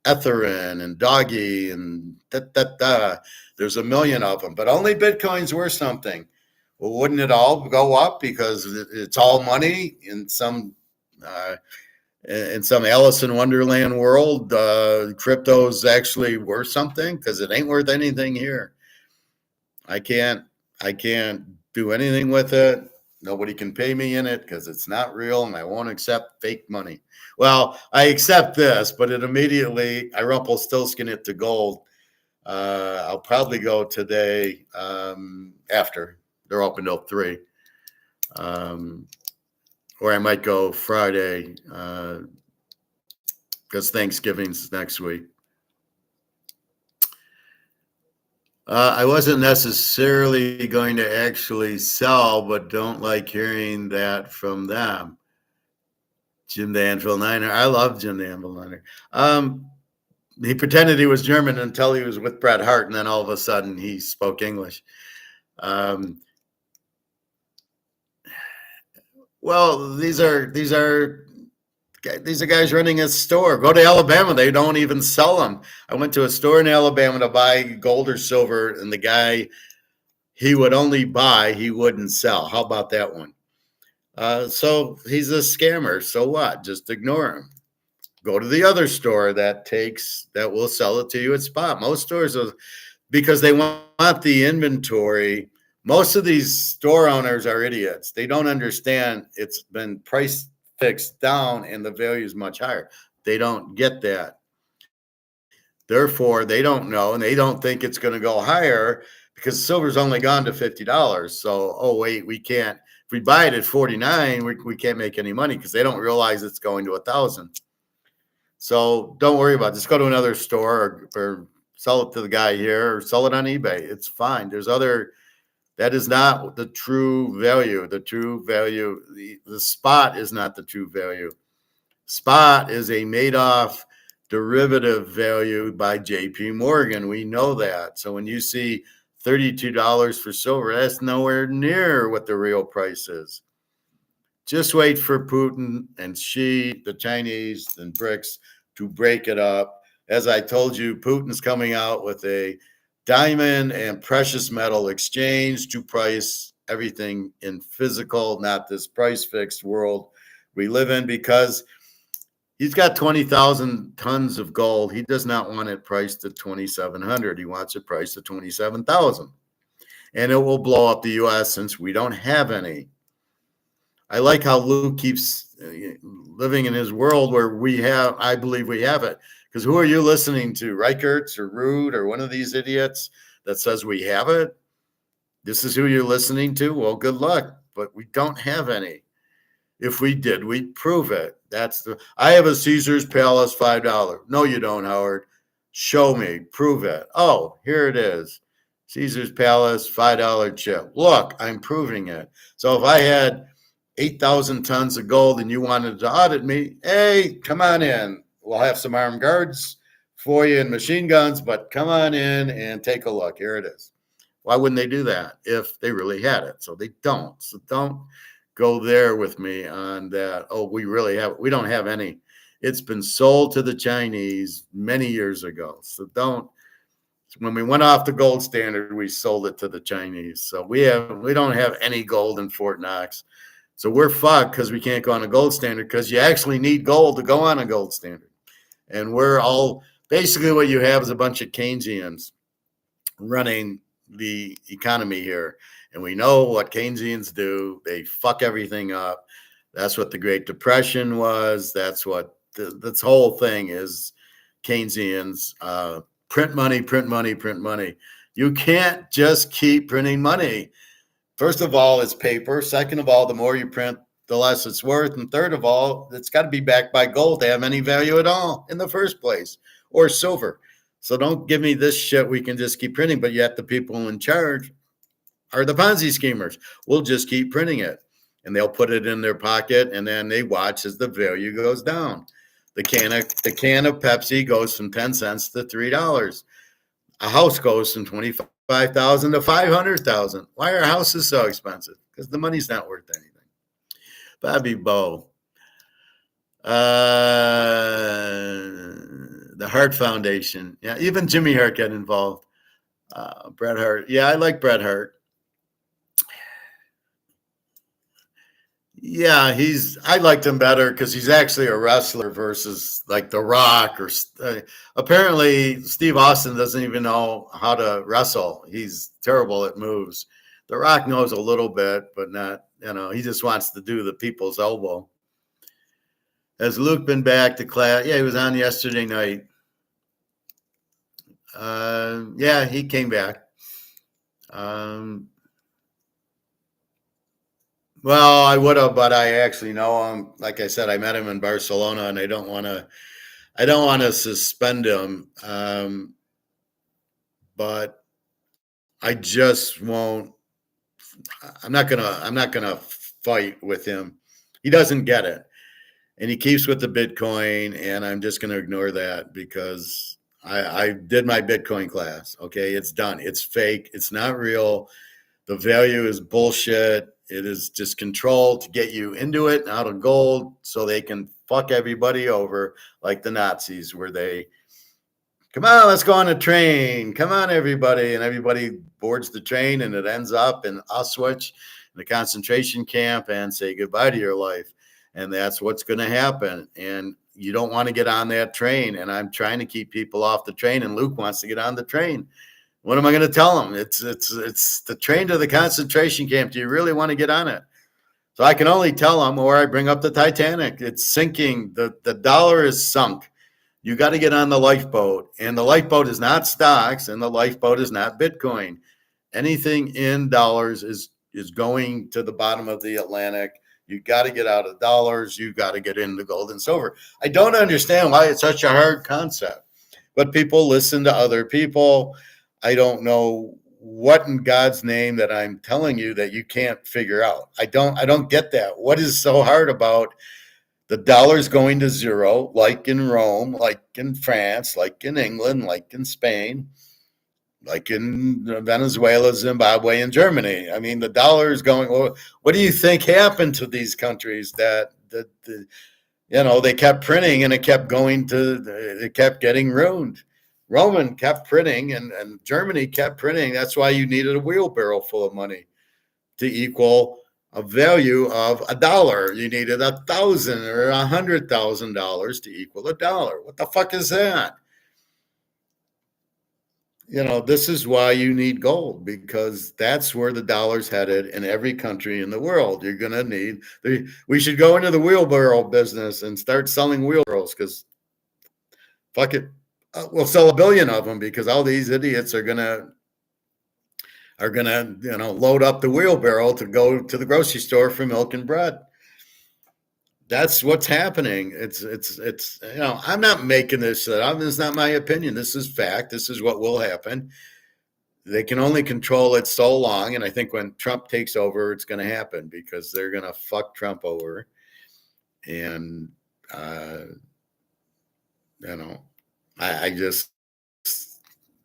Ethereum and Doggy and there's a million of them, but only Bitcoin's worth something. Well, wouldn't it all go up because it's all money in some Alice in Wonderland world? Crypto's actually worth something because it ain't worth anything here. I can't do anything with it. Nobody can pay me in it because it's not real, and I won't accept fake money. Well, I accept this, but it immediately, I Rumpelstiltskin it to gold. I'll probably go today after. They're open till 3. Or I might go Friday because Thanksgiving's next week. I wasn't necessarily going to actually sell, but don't like hearing that from them. Jim the Anvil Niner. I love Jim the Anvil Niner. He pretended he was German until he was with Bret Hart, and then all of a sudden he spoke English. Well, these are guys running a store. Go to Alabama. They don't even sell them. I went to a store in Alabama to buy gold or silver, and the guy, he would only buy, he wouldn't sell. How about that one? So he's a scammer. So what? Just ignore him. Go to the other store that will sell it to you at spot. Most stores are, because they want the inventory. Most of these store owners are idiots. They don't understand it's been price fixed down and the value is much higher. They don't get that. Therefore, they don't know, and they don't think it's going to go higher because silver's only gone to $50. So, oh wait, we can't. If we buy it at 49, we can't make any money because they don't realize it's going to 1,000. So don't worry about it. Just go to another store or sell it to the guy here or sell it on eBay. It's fine. That is not the true value. The true value, the spot is not the true value. Spot is a Madoff derivative value by JP Morgan. We know that. So when you see $32 for silver, that's nowhere near what the real price is. Just wait for Putin and Xi, the Chinese and BRICS, to break it up. As I told you, Putin's coming out with a diamond and precious metal exchange to price everything in physical, not this price fixed world we live in, because He's got 20,000 tons of gold. He does not want it priced at 2,700. He wants it priced at 27,000. And it will blow up the U.S. since we don't have any. I like how Luke keeps living in his world where I believe we have it. Because who are you listening to? Reichertz or Rude or one of these idiots that says we have it? This is who you're listening to? Well, good luck. But we don't have any. If we did, we'd prove it. I have a Caesar's Palace $5. No, you don't, Howard. Show me. Prove it. Oh, here it is. Caesar's Palace $5 chip. Look, I'm proving it. So if I had 8,000 tons of gold and you wanted to audit me, hey, come on in. We'll have some armed guards for you and machine guns, but come on in and take a look. Here it is. Why wouldn't they do that if they really had it? So they don't. So don't go there with me on that. Oh, we don't have any. It's been sold to the Chinese many years ago. So when we went off the gold standard, we sold it to the Chinese. So we don't have any gold in Fort Knox. So we're fucked because we can't go on a gold standard because you actually need gold to go on a gold standard. And we're all basically what you have is a bunch of Keynesians running the economy here. And we know what Keynesians do. They fuck everything up. That's what the Great Depression was. That's what this whole thing is. Keynesians print money, print money, print money. You can't just keep printing money. First of all, it's paper. Second of all, the more you print, the less it's worth. And third of all, it's got to be backed by gold to have any value at all in the first place, or silver. So don't give me this shit. We can just keep printing, but yet the people in charge are the Ponzi schemers. We'll just keep printing it, and they'll put it in their pocket, and then they watch as the value goes down. The can of Pepsi goes from 10 cents to $3. A house goes from 25,000 to 500,000. Why are houses so expensive? Because the money's not worth anything. Bobby Bowe. The Hart Foundation. Yeah, even Jimmy Hart got involved. Bret Hart. Yeah, I like Bret Hart. Yeah, I liked him better because he's actually a wrestler versus like The Rock or apparently Steve Austin doesn't even know how to wrestle. He's terrible at moves. The Rock knows a little bit, but not, he just wants to do the people's elbow. Has Luke been back to class? Yeah, he was on yesterday night. Yeah, he came back. Well, I would have, but I actually know him. Like I said, I met him in Barcelona, and I don't want to suspend him. But I just won't. I'm not gonna fight with him. He doesn't get it, and he keeps with the Bitcoin, and I'm just gonna ignore that because I did my Bitcoin class. Okay, it's done. It's fake. It's not real. The value is bullshit. It is just control to get you into it and out of gold so they can fuck everybody over like the Nazis where they, come on, let's go on a train. Come on, everybody. And everybody boards the train and it ends up in Auschwitz, in the concentration camp, and say goodbye to your life. And that's what's going to happen. And you don't want to get on that train. And I'm trying to keep people off the train. And Luke wants to get on the train. What am I going to tell them? It's the train to the concentration camp. Do you really want to get on it? So I can only tell them, or I bring up the Titanic. It's sinking. The dollar is sunk. You got to get on the lifeboat. And the lifeboat is not stocks, and the lifeboat is not Bitcoin. Anything in dollars is going to the bottom of the Atlantic. You got to get out of dollars. You got to get into gold and silver. I don't understand why it's such a hard concept, but people listen to other people. I don't know what in God's name that I'm telling you that you can't figure out. I don't get that. What is so hard about the dollar's going to zero, like in Rome, like in France, like in England, like in Spain, like in Venezuela, Zimbabwe, and Germany? I mean, the dollar is going. Well, what do you think happened to these countries that they kept printing and it kept getting ruined? Roman kept printing and Germany kept printing. That's why you needed a wheelbarrow full of money to equal a value of $1. You needed $1,000 or $100,000 to equal $1. What the fuck is that? This is why you need gold, because that's where the dollar's headed in every country in the world. You're going to need we should go into the wheelbarrow business and start selling wheelbarrows, because fuck it. We'll sell 1 billion of them, because all these idiots are going to load up the wheelbarrow to go to the grocery store for milk and bread. That's what's happening. It's I'm not making this up. This is not my opinion. This is fact. This is what will happen. They can only control it so long, and I think when Trump takes over, it's going to happen, because they're going to fuck Trump over, and I just,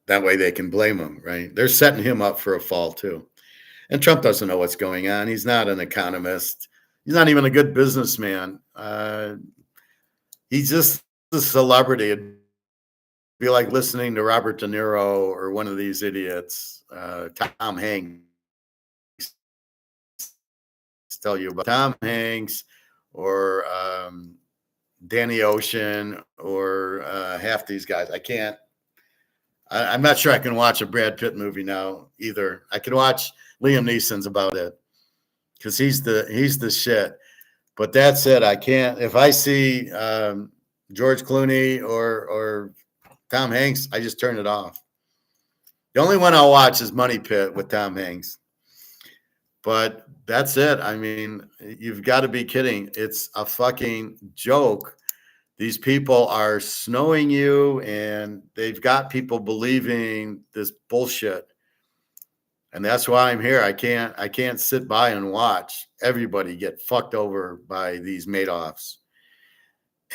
that way they can blame him, right? They're setting him up for a fall too, and Trump doesn't know what's going on. He's not an economist. He's not even a good businessman. He's just a celebrity. It'd be like listening to Robert De Niro or one of these idiots, Tom Hanks, tell you about Tom Hanks, or Danny Ocean, or half these guys. I'm not sure I can watch a Brad Pitt movie now either. I can watch Liam Neeson's about it, because he's the shit. But that's it. I can't. If I see George Clooney or Tom Hanks, I just turn it off. The only one I'll watch is Money Pit with Tom Hanks. But that's it. I mean, you've got to be kidding. It's a fucking joke. These people are snowing you, and they've got people believing this bullshit. And that's why I'm here. I can't sit by and watch everybody get fucked over by these Madoffs.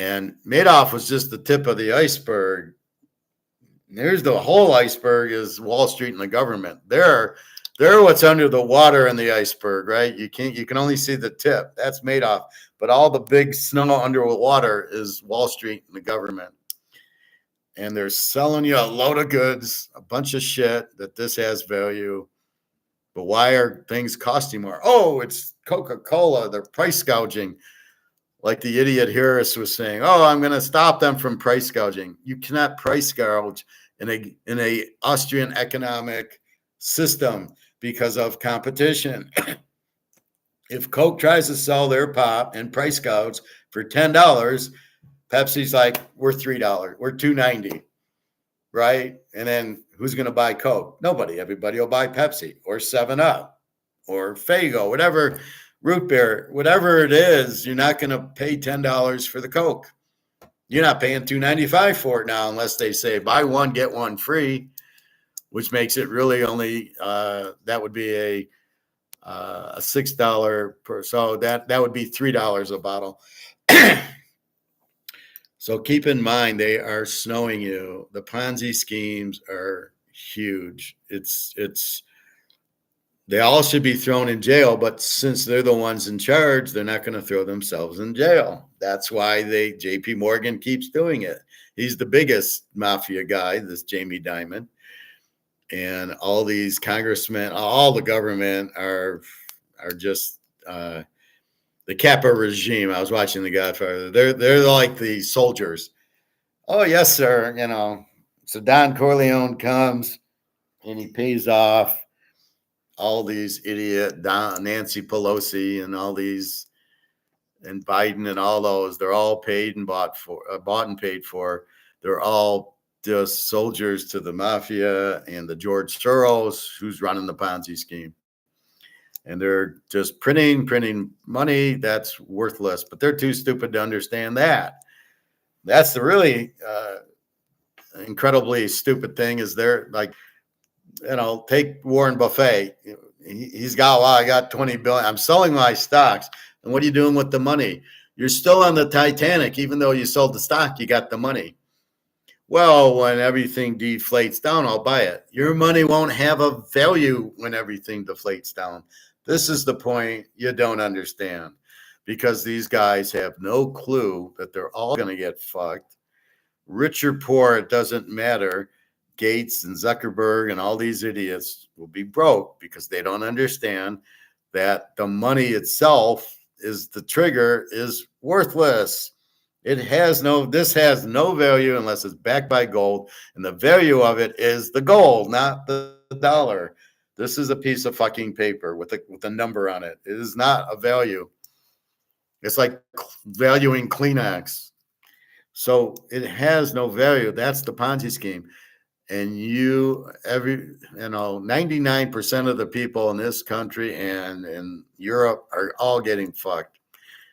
And Madoff was just the tip of the iceberg. There's the whole iceberg is Wall Street and the government. They're what's under the water in the iceberg, right? You can only see the tip. That's Madoff. But all the big snow under water is Wall Street and the government. And they're selling you a load of goods, a bunch of shit, that this has value. But why are things costing more? Oh, it's Coca-Cola. They're price gouging. Like the idiot Harris was saying, oh, I'm going to stop them from price gouging. You cannot price gouge in a Austrian economic system because of competition. If Coke tries to sell their pop and price gouge for $10, Pepsi's like, we're $3, we're $2.90, right? And then who's going to buy Coke? Nobody. Everybody will buy Pepsi or 7-Up or Faygo, whatever, root beer, whatever it is. You're not going to pay $10 for the Coke. You're not paying $2.95 for it now, unless they say buy one, get one free, which makes it really only, that would be a $6 per, so that would be $3 a bottle. So keep in mind, they are snowing you. The Ponzi schemes are huge. They all should be thrown in jail, but since they're the ones in charge, they're not going to throw themselves in jail. That's why JP Morgan keeps doing it. He's the biggest mafia guy, this Jamie Dimon. And all these congressmen, all the government are just the Kappa regime. I was watching The Godfather. They're like the soldiers. Oh yes, sir. So Don Corleone comes and he pays off all these idiot Nancy Pelosi and all these, and Biden and all those. They're all paid and bought and paid for. They're all just soldiers to the mafia and the George Soros, who's running the Ponzi scheme. And they're just printing money that's worthless, but they're too stupid to understand that. That's the really incredibly stupid thing, is they're like, take Warren Buffett. He's got, I got 20 billion. I'm selling my stocks. And what are you doing with the money? You're still on the Titanic. Even though you sold the stock, you got the money. Well, when everything deflates down, I'll buy it. Your money won't have a value when everything deflates down. This is the point you don't understand, because these guys have no clue that they're all going to get fucked. Rich or poor, it doesn't matter. Gates and Zuckerberg and all these idiots will be broke because they don't understand that the money itself is the trigger is worthless. This has no value unless it's backed by gold. And the value of it is the gold, not the dollar. This is a piece of fucking paper with a number on it. It is not a value. It's like valuing Kleenex. So it has no value. That's the Ponzi scheme. And 99% of the people in this country and in Europe are all getting fucked.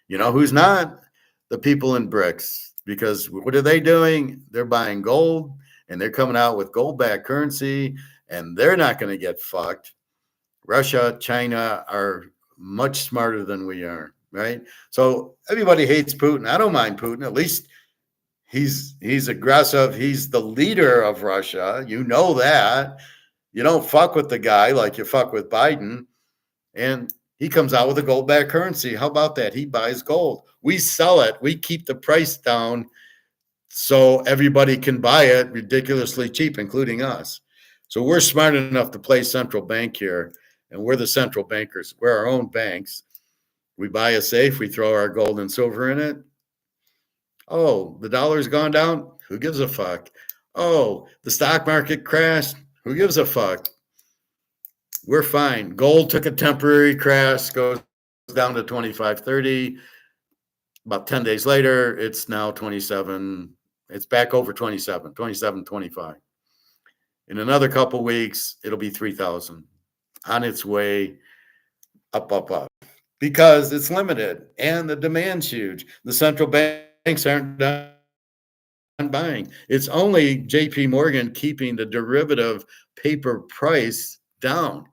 You know who's not? The people in BRICS. Because what are they doing? They're buying gold and they're coming out with gold-backed currency, and they're not going to get fucked. Russia, China are much smarter than we are, right? So everybody hates Putin. I don't mind Putin. At least he's aggressive. He's the leader of Russia. You know that. You don't fuck with the guy like you fuck with Biden. And he comes out with a gold-backed currency. How about that? He buys gold. We sell it. We keep the price down so everybody can buy it ridiculously cheap, including us. So we're smart enough to play central bank here, and we're the central bankers. We're our own banks. We buy a safe. We throw our gold and silver in it. Oh, the dollar's gone down? Who gives a fuck? Oh, the stock market crashed? Who gives a fuck? We're fine. Gold took a temporary crash, goes down to 25.30. About 10 days later, it's now 27. It's back over 27.25. In another couple weeks, it'll be 3,000 on its way up. Because it's limited and the demand's huge. The central banks aren't done buying. It's only JP Morgan keeping the derivative paper price down.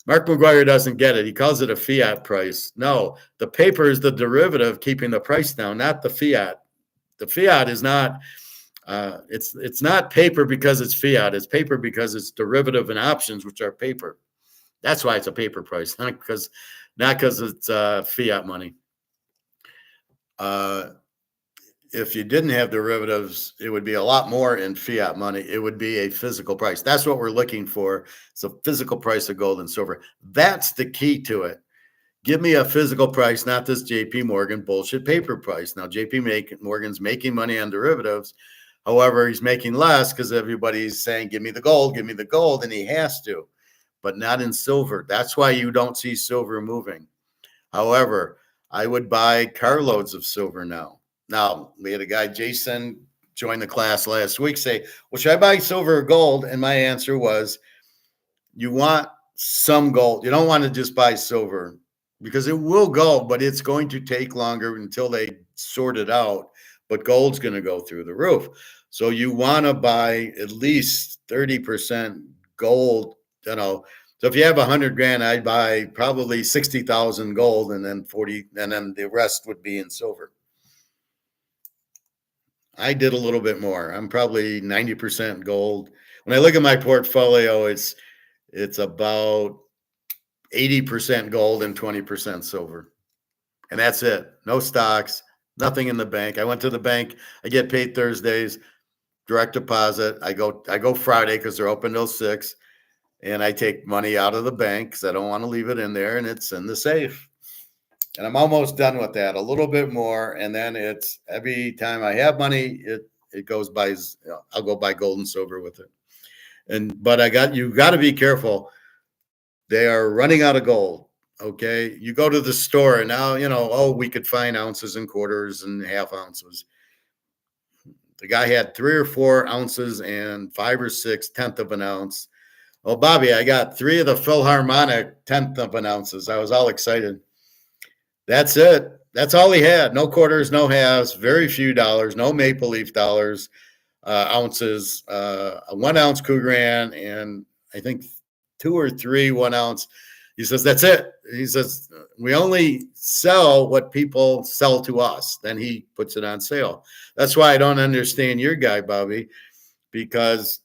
Mark McGuire doesn't get it. He calls it a fiat price. No, the paper is the derivative keeping the price down, not the fiat. The fiat is not, it's not paper because it's fiat. It's paper because it's derivative and options, which are paper. That's why it's a paper price, not because it's fiat money. If you didn't have derivatives, it would be a lot more in fiat money. It would be a physical price. That's what we're looking for. It's a physical price of gold and silver. That's the key to it. Give me a physical price, not this JP Morgan bullshit paper price. Now, JP Morgan's making money on derivatives. However, he's making less because everybody's saying, give me the gold, and he has to, but not in silver. That's why you don't see silver moving. However, I would buy carloads of silver now. Now, we had a guy, Jason, join the class last week, say, well, should I buy silver or gold? And my answer was, you want some gold. You don't want to just buy silver because it will go, but it's going to take longer until they sort it out. But gold's going to go through the roof. So you want to buy at least 30% gold, So if you have 100 grand, I'd buy probably 60,000 gold and then the rest would be in silver. I did a little bit more. I'm probably 90% gold. When I look at my portfolio, it's about 80% gold and 20% silver. And that's it. No stocks, nothing in the bank. I went to the bank. I get paid Thursdays, direct deposit. I go Friday because they're open till 6. And I take money out of the bank because I don't want to leave it in there, and it's in the safe. And I'm almost done with that, a little bit more. And then it's every time I have money, it goes by, I'll go buy gold and silver with it. But you got to be careful. They are running out of gold. Okay. You go to the store and now, we could find ounces and quarters and half ounces. The guy had 3 or 4 ounces and 5 or 6 tenth of an ounce. Oh, Bobby, I got 3 of the Philharmonic tenth of an ounces. I was all excited. That's it. That's all he had. No quarters, no halves, very few dollars, no maple leaf dollars, ounces, a 1 ounce Krugerrand, and I think 2 or 3 1 ounce. He says, that's it. He says, we only sell what people sell to us. Then he puts it on sale. That's why I don't understand your guy, Bobby, because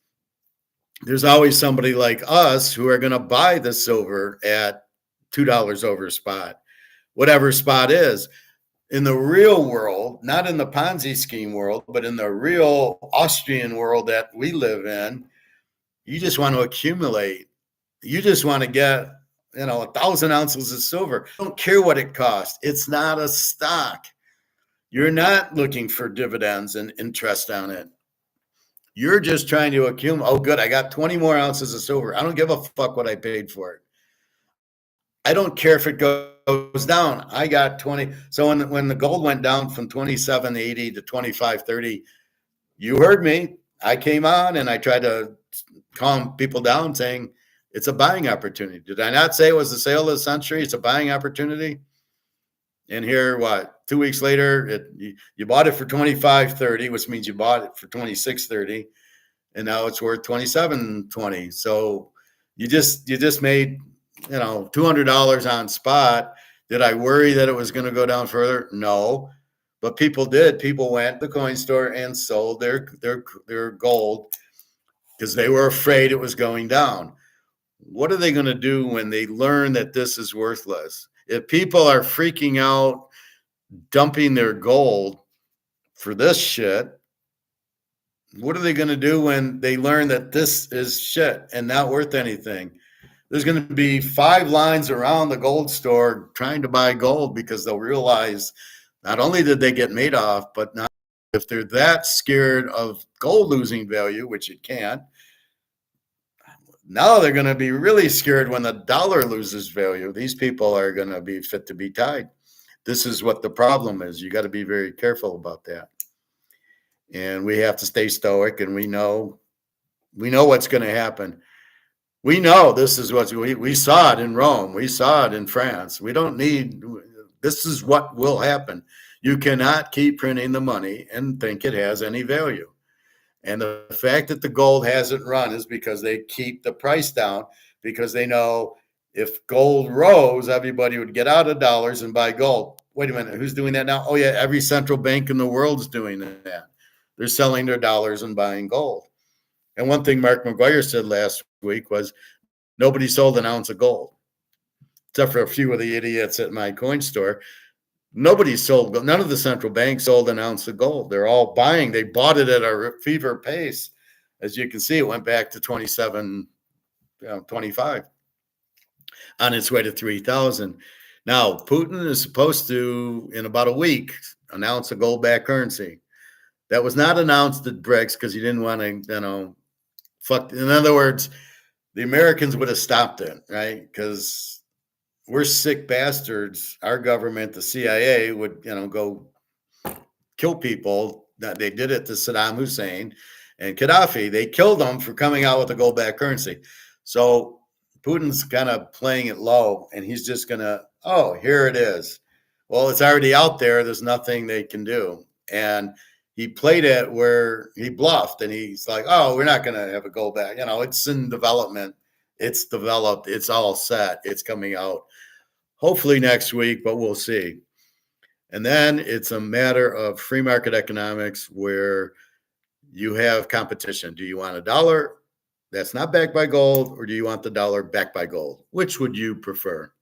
there's always somebody like us who are going to buy the silver at $2 over spot. Whatever spot is. In the real world, not in the Ponzi scheme world, but in the real Austrian world that we live in, you just want to accumulate. You just want to get 1,000 ounces of silver. I don't care what it costs. It's not a stock. You're not looking for dividends and interest on it. You're just trying to accumulate. Oh, good. I got 20 more ounces of silver. I don't give a fuck what I paid for it. I don't care if it goes down. I got 20. So when the gold went down from 27.80 to 25.30, you heard me. I came on and I tried to calm people down saying it's a buying opportunity. Did I not say it was the sale of the century? It's a buying opportunity. And here, 2 weeks later, you bought it for 25.30, which means you bought it for 26.30, and now it's worth 27.20. So you just made $200 on spot. Did I worry that it was going to go down further? No, but people did. People went to the coin store and sold their gold because they were afraid it was going down. What are they going to do when they learn that this is worthless? If people are freaking out, dumping their gold for this shit, what are they going to do when they learn that this is shit and not worth anything? There's going to be 5 lines around the gold store trying to buy gold because they'll realize not only did they get made off, but now if they're that scared of gold losing value, which it can't, now they're going to be really scared when the dollar loses value. These people are going to be fit to be tied. This is what the problem is. You got to be very careful about that. And we have to stay stoic, and we know what's going to happen. We know this is what we saw it in Rome. We saw it in France. This is what will happen. You cannot keep printing the money and think it has any value. And the fact that the gold hasn't run is because they keep the price down, because they know if gold rose, everybody would get out of dollars and buy gold. Wait a minute, who's doing that now? Oh, yeah, every central bank in the world is doing that. They're selling their dollars and buying gold. And one thing Mark McGuire said last week was nobody sold an ounce of gold, except for a few of the idiots at my coin store. Nobody sold gold. None of the central banks sold an ounce of gold. They're all buying. They bought it at a fever pace. As you can see, it went back to 27.25 on its way to 3,000. Now, Putin is supposed to, in about a week, announce a gold-backed currency. That was not announced at BRICS because he didn't want to, fuck. In other words, the Americans would have stopped it, right? Because we're sick bastards. Our government, the CIA, would go kill people. That they did it to Saddam Hussein and Gaddafi. They killed them for coming out with a gold-backed currency. So Putin's kind of playing it low, and he's just gonna, oh, here it is. Well, it's already out there. There's nothing they can do. And he played it where he bluffed, and he's like, oh, we're not gonna have a gold back. It's in development. It's developed. It's all set. It's coming out hopefully next week, but we'll see. And then it's a matter of free market economics where you have competition. Do you want a dollar that's not backed by gold, or do you want the dollar backed by gold? Which would you prefer?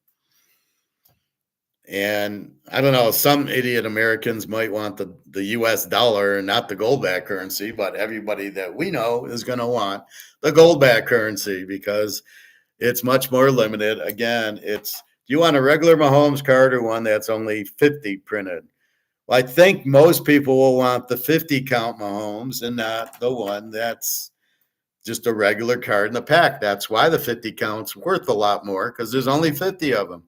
And I don't know, some idiot Americans might want the US dollar and not the gold-backed currency, but everybody that we know is going to want the gold-backed currency because it's much more limited. Again, do you want a regular Mahomes card or one that's only 50 printed? Well, I think most people will want the 50 count Mahomes and not the one that's just a regular card in the pack. That's why the 50 count's worth a lot more, because there's only 50 of them.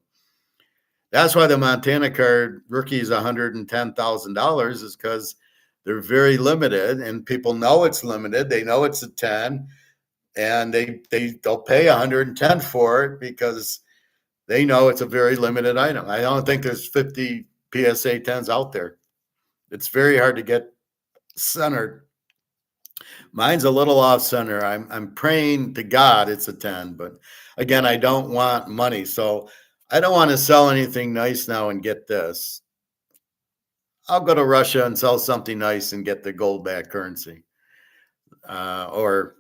That's why the Montana card rookie is $110,000, is because they're very limited, and people know it's limited. They know it's a 10, and they'll pay 110 for it because they know it's a very limited item. I don't think there's 50 PSA 10s out there. It's very hard to get centered. Mine's a little off center. I'm praying to God it's a 10, but again, I don't want money. So I don't want to sell anything nice now and get this. I'll go to Russia and sell something nice and get the gold-backed currency. Or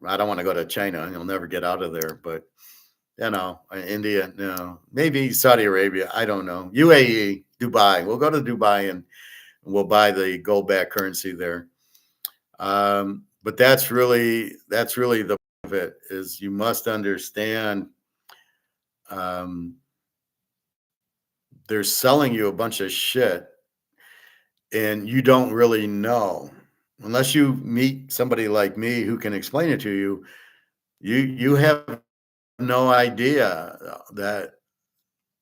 I don't want to go to China. You'll never get out of there. But, India, no. Maybe Saudi Arabia. I don't know. UAE, Dubai. We'll go to Dubai and we'll buy the gold-backed currency there. But that's really the point of it, is you must understand um, they're selling you a bunch of shit and you don't really know. Unless you meet somebody like me who can explain it to you, you have no idea that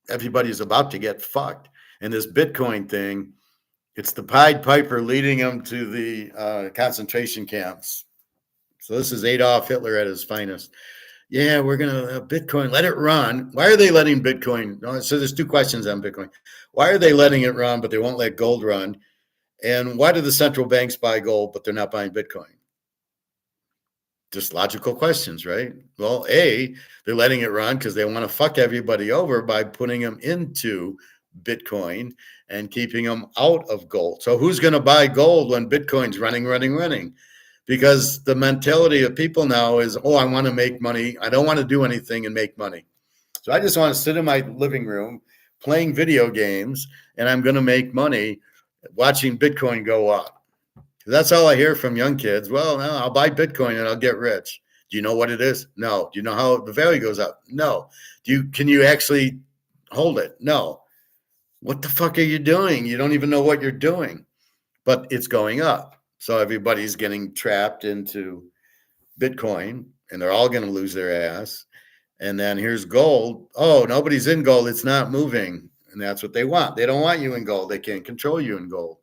everybody's about to get fucked. And this Bitcoin thing, it's the Pied Piper leading them to the concentration camps. So this is Adolf Hitler at his finest. Yeah, we're going to Bitcoin, let it run. Why are they letting Bitcoin? So there's two questions on Bitcoin. Why are they letting it run, but they won't let gold run? And why do the central banks buy gold, but they're not buying Bitcoin? Just logical questions, right? Well, A, they're letting it run because they want to fuck everybody over by putting them into Bitcoin and keeping them out of gold. So who's going to buy gold when Bitcoin's running? Because the mentality of people now is, oh, I want to make money. I don't want to do anything and make money. So I just want to sit in my living room playing video games, and I'm going to make money watching Bitcoin go up. That's all I hear from young kids. Well, no, I'll buy Bitcoin and I'll get rich. Do you know what it is? No. Do you know how the value goes up? No. Can you actually hold it? No. What the fuck are you doing? You don't even know what you're doing, but it's going up. So everybody's getting trapped into Bitcoin and they're all going to lose their ass. And then here's gold. Oh, nobody's in gold. It's not moving. And that's what they want. They don't want you in gold. They can't control you in gold.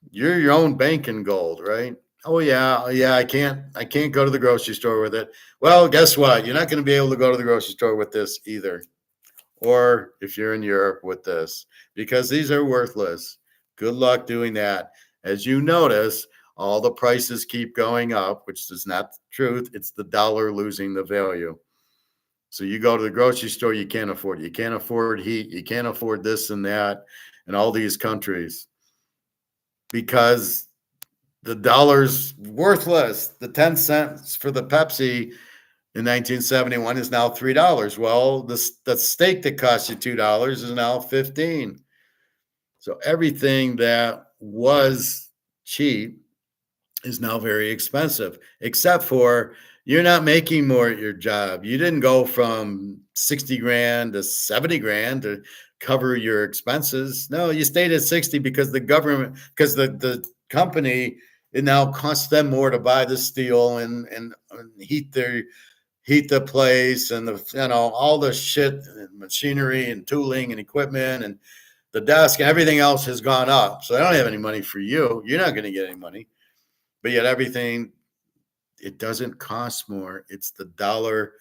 You're your own bank in gold, right? Oh yeah, I can't go to the grocery store with it. Well, guess what? You're not going to be able to go to the grocery store with this either. Or if you're in Europe with this, because these are worthless. Good luck doing that. As you notice, all the prices keep going up, which is not the truth. It's the dollar losing the value. So you go to the grocery store, you can't afford it. You can't afford heat. You can't afford this and that in all these countries because the dollar's worthless. The 10 cents for the Pepsi in 1971 is now $3. Well, the steak that cost you $2 is now 15. So everything that was cheap is now very expensive, except for you're not making more at your job. You didn't go from 60 grand to 70 grand to cover your expenses. No, you stayed at 60 because the government, because the company, it now costs them more to buy the steel and heat the place and all the shit and machinery and tooling and equipment and the desk and everything else has gone up. So they don't have any money for you. You're not going to get any money. But yet everything, it doesn't cost more. It's the dollar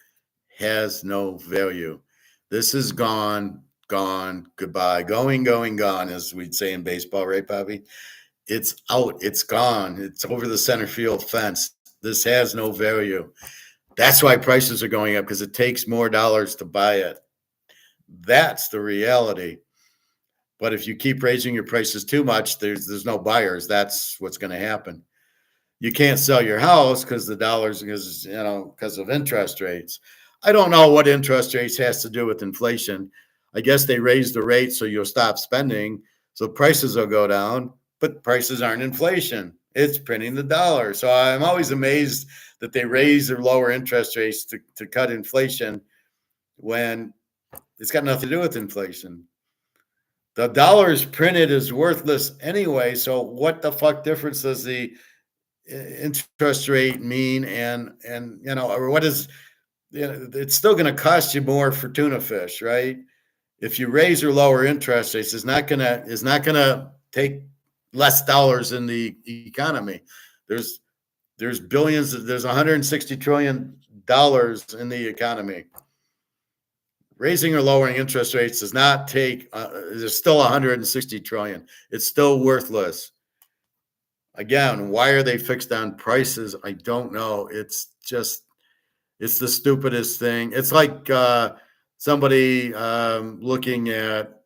has no value. This is gone, goodbye, gone, as we'd say in baseball, right, Bobby? It's out, it's gone, it's over the center field fence. This has no value. That's why prices are going up, because it takes more dollars to buy it. That's the reality. But if you keep raising your prices too much, there's no buyers. That's what's going to happen. You can't sell your house because the dollars, because of interest rates. I don't know what interest rates has to do with inflation. I guess they raise the rate so you'll stop spending, so prices will go down, but prices aren't inflation. It's printing the dollar. So I'm always amazed that they raise or lower interest rates to cut inflation when it's got nothing to do with inflation. The dollar is printed is worthless anyway. So what the fuck difference does the interest rate mean? And or what is, it's still going to cost you more for tuna fish, right? If you raise or lower interest rates, it's not gonna take less dollars in the economy. There's billions. There's 160 trillion dollars in the economy. Raising or lowering interest rates does not take. There's still 160 trillion. It's still worthless. Again, why are they fixed on prices? I don't know. It's the stupidest thing. It's like somebody looking at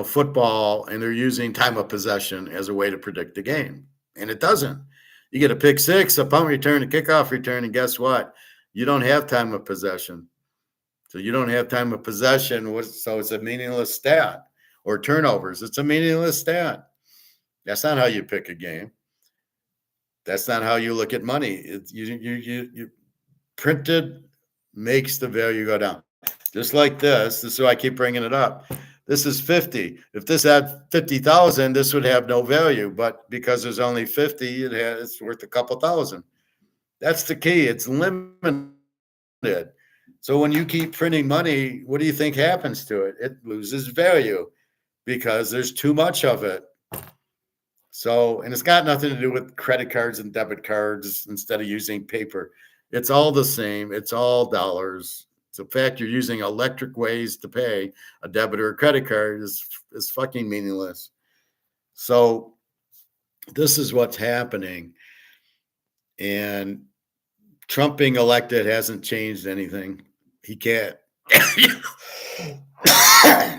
football, and they're using time of possession as a way to predict the game, and it doesn't. You get a pick six, a punt return, a kickoff return, and guess what? You don't have time of possession. So you don't have time of possession, so it's a meaningless stat. Or turnovers, it's a meaningless stat. That's not how you pick a game. That's not how you look at money. You printed makes the value go down. Just like this. This is why I keep bringing it up. This is 50. If this had 50,000, this would have no value. But because there's only 50, it's worth a couple thousand. That's the key. It's limited. So when you keep printing money, what do you think happens to it? It loses value because there's too much of it. So, and it's got nothing to do with credit cards and debit cards instead of using paper. It's all the same. It's all dollars. The fact you're using electric ways to pay a debit or a credit card is fucking meaningless. So this is what's happening. And Trump being elected hasn't changed anything. He can't.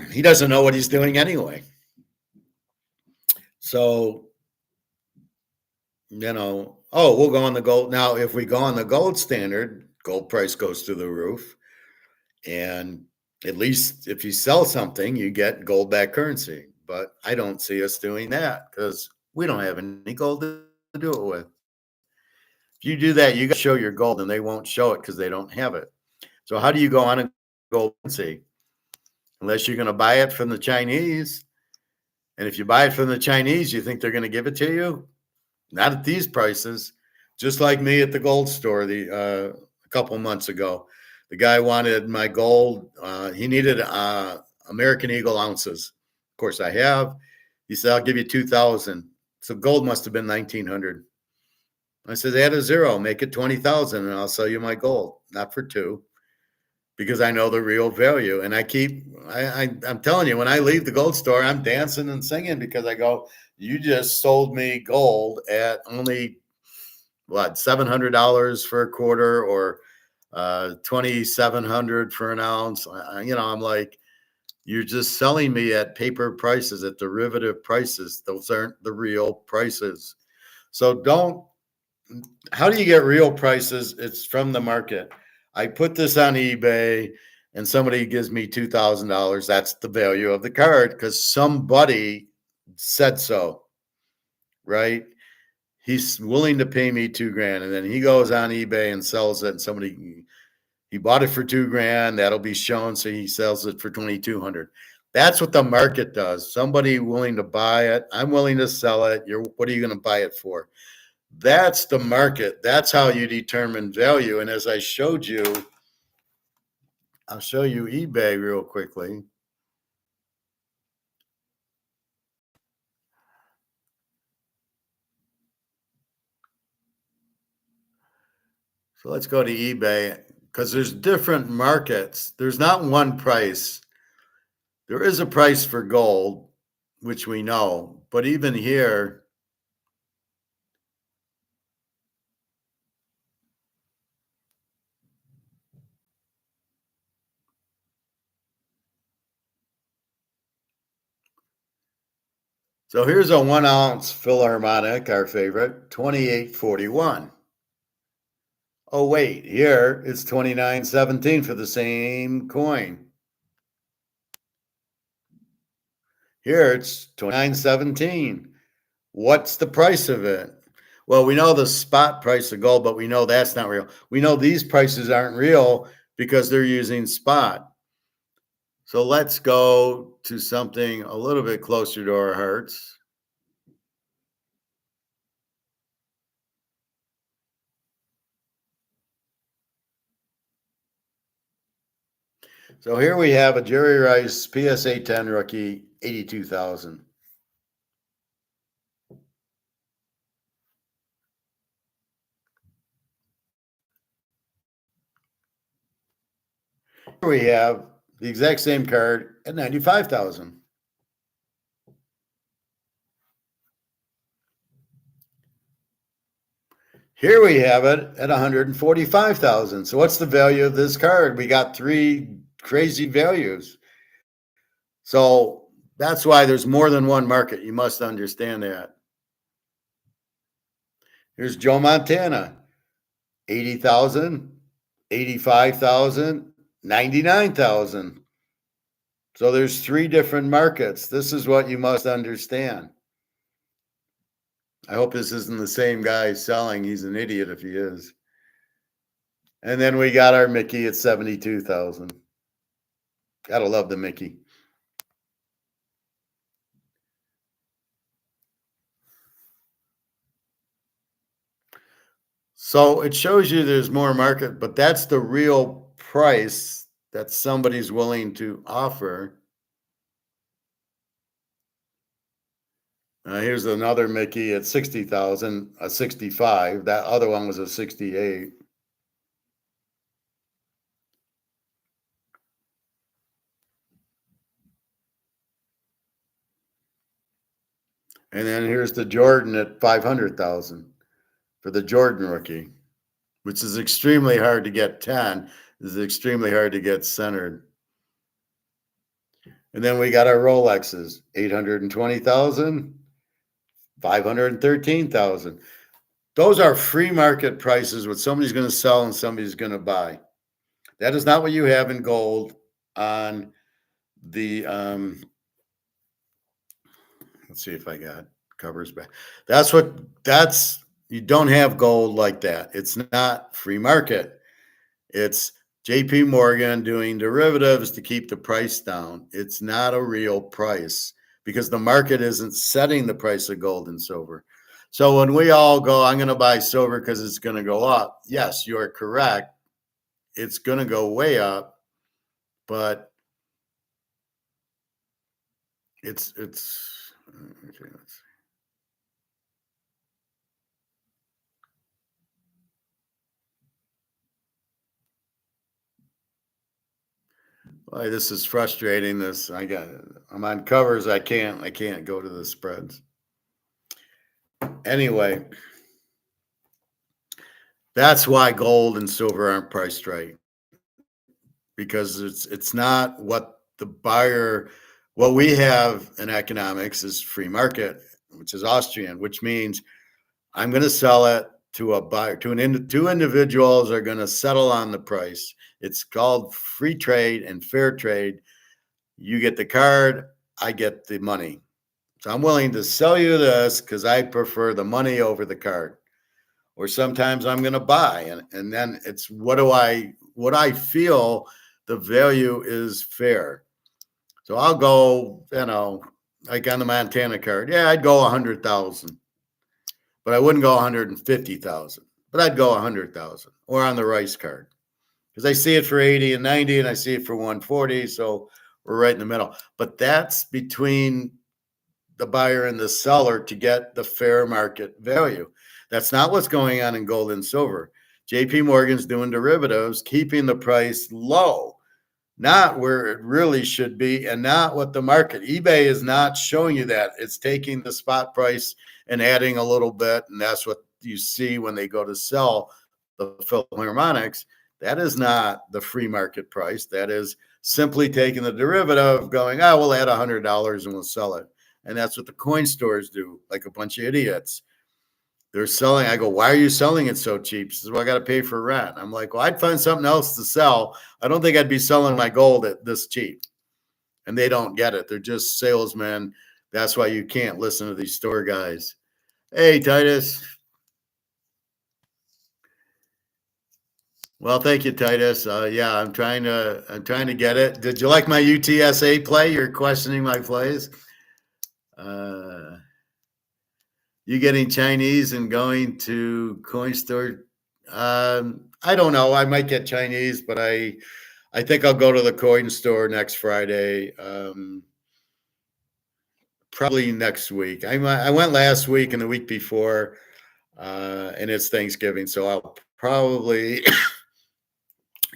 He doesn't know what he's doing anyway. So, we'll go on the gold. Now, if we go on the gold standard, gold price goes through the roof. And at least if you sell something, you get gold back currency. But I don't see us doing that because we don't have any gold to do it with. If you do that, you got to show your gold, and they won't show it because they don't have it. So how do you go on a gold currency? Unless you're going to buy it from the Chinese. And if you buy it from the Chinese, you think they're going to give it to you? Not at these prices. Just like me at the gold store a couple months ago. The guy wanted my gold. He needed American Eagle ounces. Of course, I have. He said, I'll give you 2,000. So gold must have been 1,900. I said, add a zero, make it 20,000, and I'll sell you my gold. Not for two, because I know the real value. And I'm telling you, when I leave the gold store, I'm dancing and singing because I go, you just sold me gold at only, $700 for a quarter or 2,700 for an ounce. I'm like, you're just selling me at paper prices, at derivative prices. Those aren't the real prices. So how do you get real prices? It's from the market. I put this on eBay and somebody gives me $2,000. That's the value of the card because somebody said so, right? He's willing to pay me $2,000, and then he goes on eBay and sells it. And he bought it for $2,000. That'll be shown, so he sells it for 2,200. That's what the market does. Somebody willing to buy it. I'm willing to sell it. What are you going to buy it for? That's the market. That's how you determine value. And as I showed you, I'll show you eBay real quickly. So let's go to eBay because there's different markets. There's not one price. There is a price for gold, which we know, but even here, so here's a 1 ounce Philharmonic, our favorite, 28.41. Oh, wait, here it's 29.17 for the same coin. Here it's 29.17. What's the price of it? Well, we know the spot price of gold, but we know that's not real. We know these prices aren't real because they're using spot. So let's go to something a little bit closer to our hearts. So here we have a Jerry Rice PSA 10 rookie, 82,000. Here we have the exact same card at 95,000. Here we have it at 145,000. So what's the value of this card? We got three crazy values. So that's why there's more than one market. You must understand that. Here's Joe Montana, 80,000, 85,000, 99,000. So there's three different markets. This is what you must understand. I hope this isn't the same guy selling. He's an idiot if he is. And then we got our Mickey at 72,000. Gotta love the Mickey. So it shows you there's more market, but that's the real price that somebody's willing to offer. Here's another Mickey at 60,000, a 65. That other one was a 68. And then here's the Jordan at 500,000 for the Jordan rookie, which is extremely hard to get 10. This is extremely hard to get centered. And then we got our Rolexes, 820,000, 513,000. Those are free market prices, what somebody's going to sell and somebody's going to buy. That is not what you have in gold on the let's see if I got covers back. That's you don't have gold like that. It's not free market. It's JP Morgan doing derivatives to keep the price down. It's not a real price because the market isn't setting the price of gold and silver. So when we all go, I'm going to buy silver because it's going to go up. Yes, you are correct. It's going to go way up, but it's okay, let's see. Boy, this is frustrating. I'm on covers. I can't go to the spreads. Anyway, that's why gold and silver aren't priced right. Because it's not what the buyer, what we have in economics is free market, which is Austrian, which means I'm going to sell it to a buyer, two individuals are going to settle on the price. It's called free trade and fair trade. You get the card, I get the money. So I'm willing to sell you this because I prefer the money over the card. Or sometimes I'm going to buy, and then it's what I feel the value is fair. So I'll go, like on the Montana card. Yeah, I'd go 100,000, but I wouldn't go 150,000. But I'd go 100,000, or on the Rice card because I see it for 80 and 90, and I see it for 140. So we're right in the middle. But that's between the buyer and the seller to get the fair market value. That's not what's going on in gold and silver. JP Morgan's doing derivatives, keeping the price low, not where it really should be, and not what the market. eBay is not showing you that. It's taking the spot price and adding a little bit, and that's what you see when they go to sell the Philharmonics. That is not the free market price. That is simply taking the derivative, going, we'll add $100 and we'll sell it. And that's what the coin stores do, like a bunch of idiots. They're selling. I go, why are you selling it so cheap? She says, well, I got to pay for rent. I'm like, well, I'd find something else to sell. I don't think I'd be selling my gold at this cheap. And they don't get it. They're just salesmen. That's why you can't listen to these store guys. Hey, Titus. Well, thank you, Titus. Yeah, I'm trying to get it. Did you like my UTSA play? You're questioning my plays. You getting Chinese and going to coin store? I don't know. I might get Chinese, but I think I'll go to the coin store next Friday. Probably next week. I went last week and the week before, and it's Thanksgiving, so I'll probably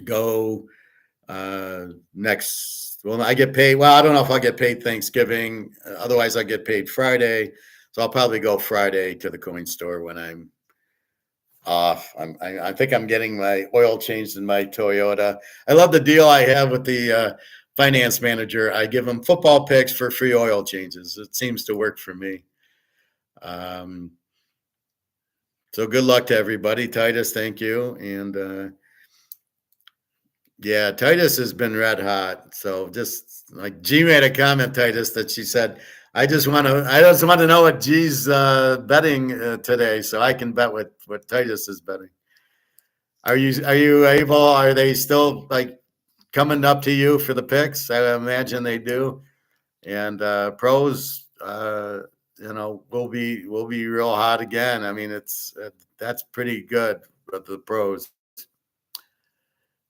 go next. Well, I get paid. Well, I don't know if I'll get paid Thanksgiving. Otherwise, I get paid Friday. So I'll probably go Friday to the coin store when I'm off. I think I'm getting my oil changed in my Toyota. I love the deal I have with the finance manager. I give them football picks for free oil changes. It seems to work for me. So good luck to everybody. Titus, thank you. And yeah, Titus has been red hot. So just like G made a comment, Titus, that she said, I just want to know what G's betting today, so I can bet what Titus is betting. are they still like coming up to you for the picks? I imagine they do. And pros, will be real hot again. I mean, that's pretty good with the pros.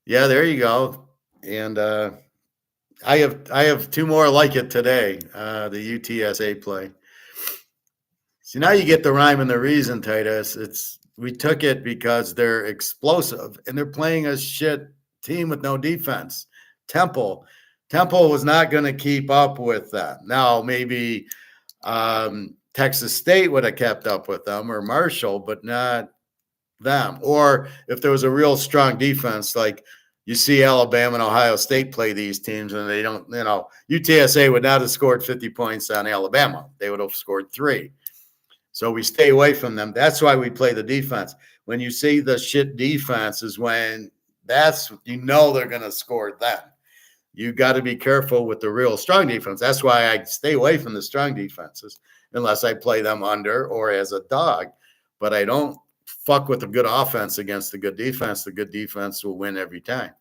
Yeah, there you go. And I have two more like it today. The UTSA play. So now you get the rhyme and the reason, Titus. We took it because they're explosive and they're playing a shit team with no defense. Temple. Temple was not going to keep up with that. Now maybe Texas State would have kept up with them or Marshall, but not them. Or if there was a real strong defense, like you see Alabama and Ohio State play these teams and they don't, UTSA would not have scored 50 points on Alabama. They would have scored 3. So we stay away from them. That's why we play the defense. When you see the shit defense is when they're going to score then. You got to be careful with the real strong defense. That's why I stay away from the strong defenses unless I play them under or as a dog. But I don't fuck with a good offense against the good defense. The good defense will win every time.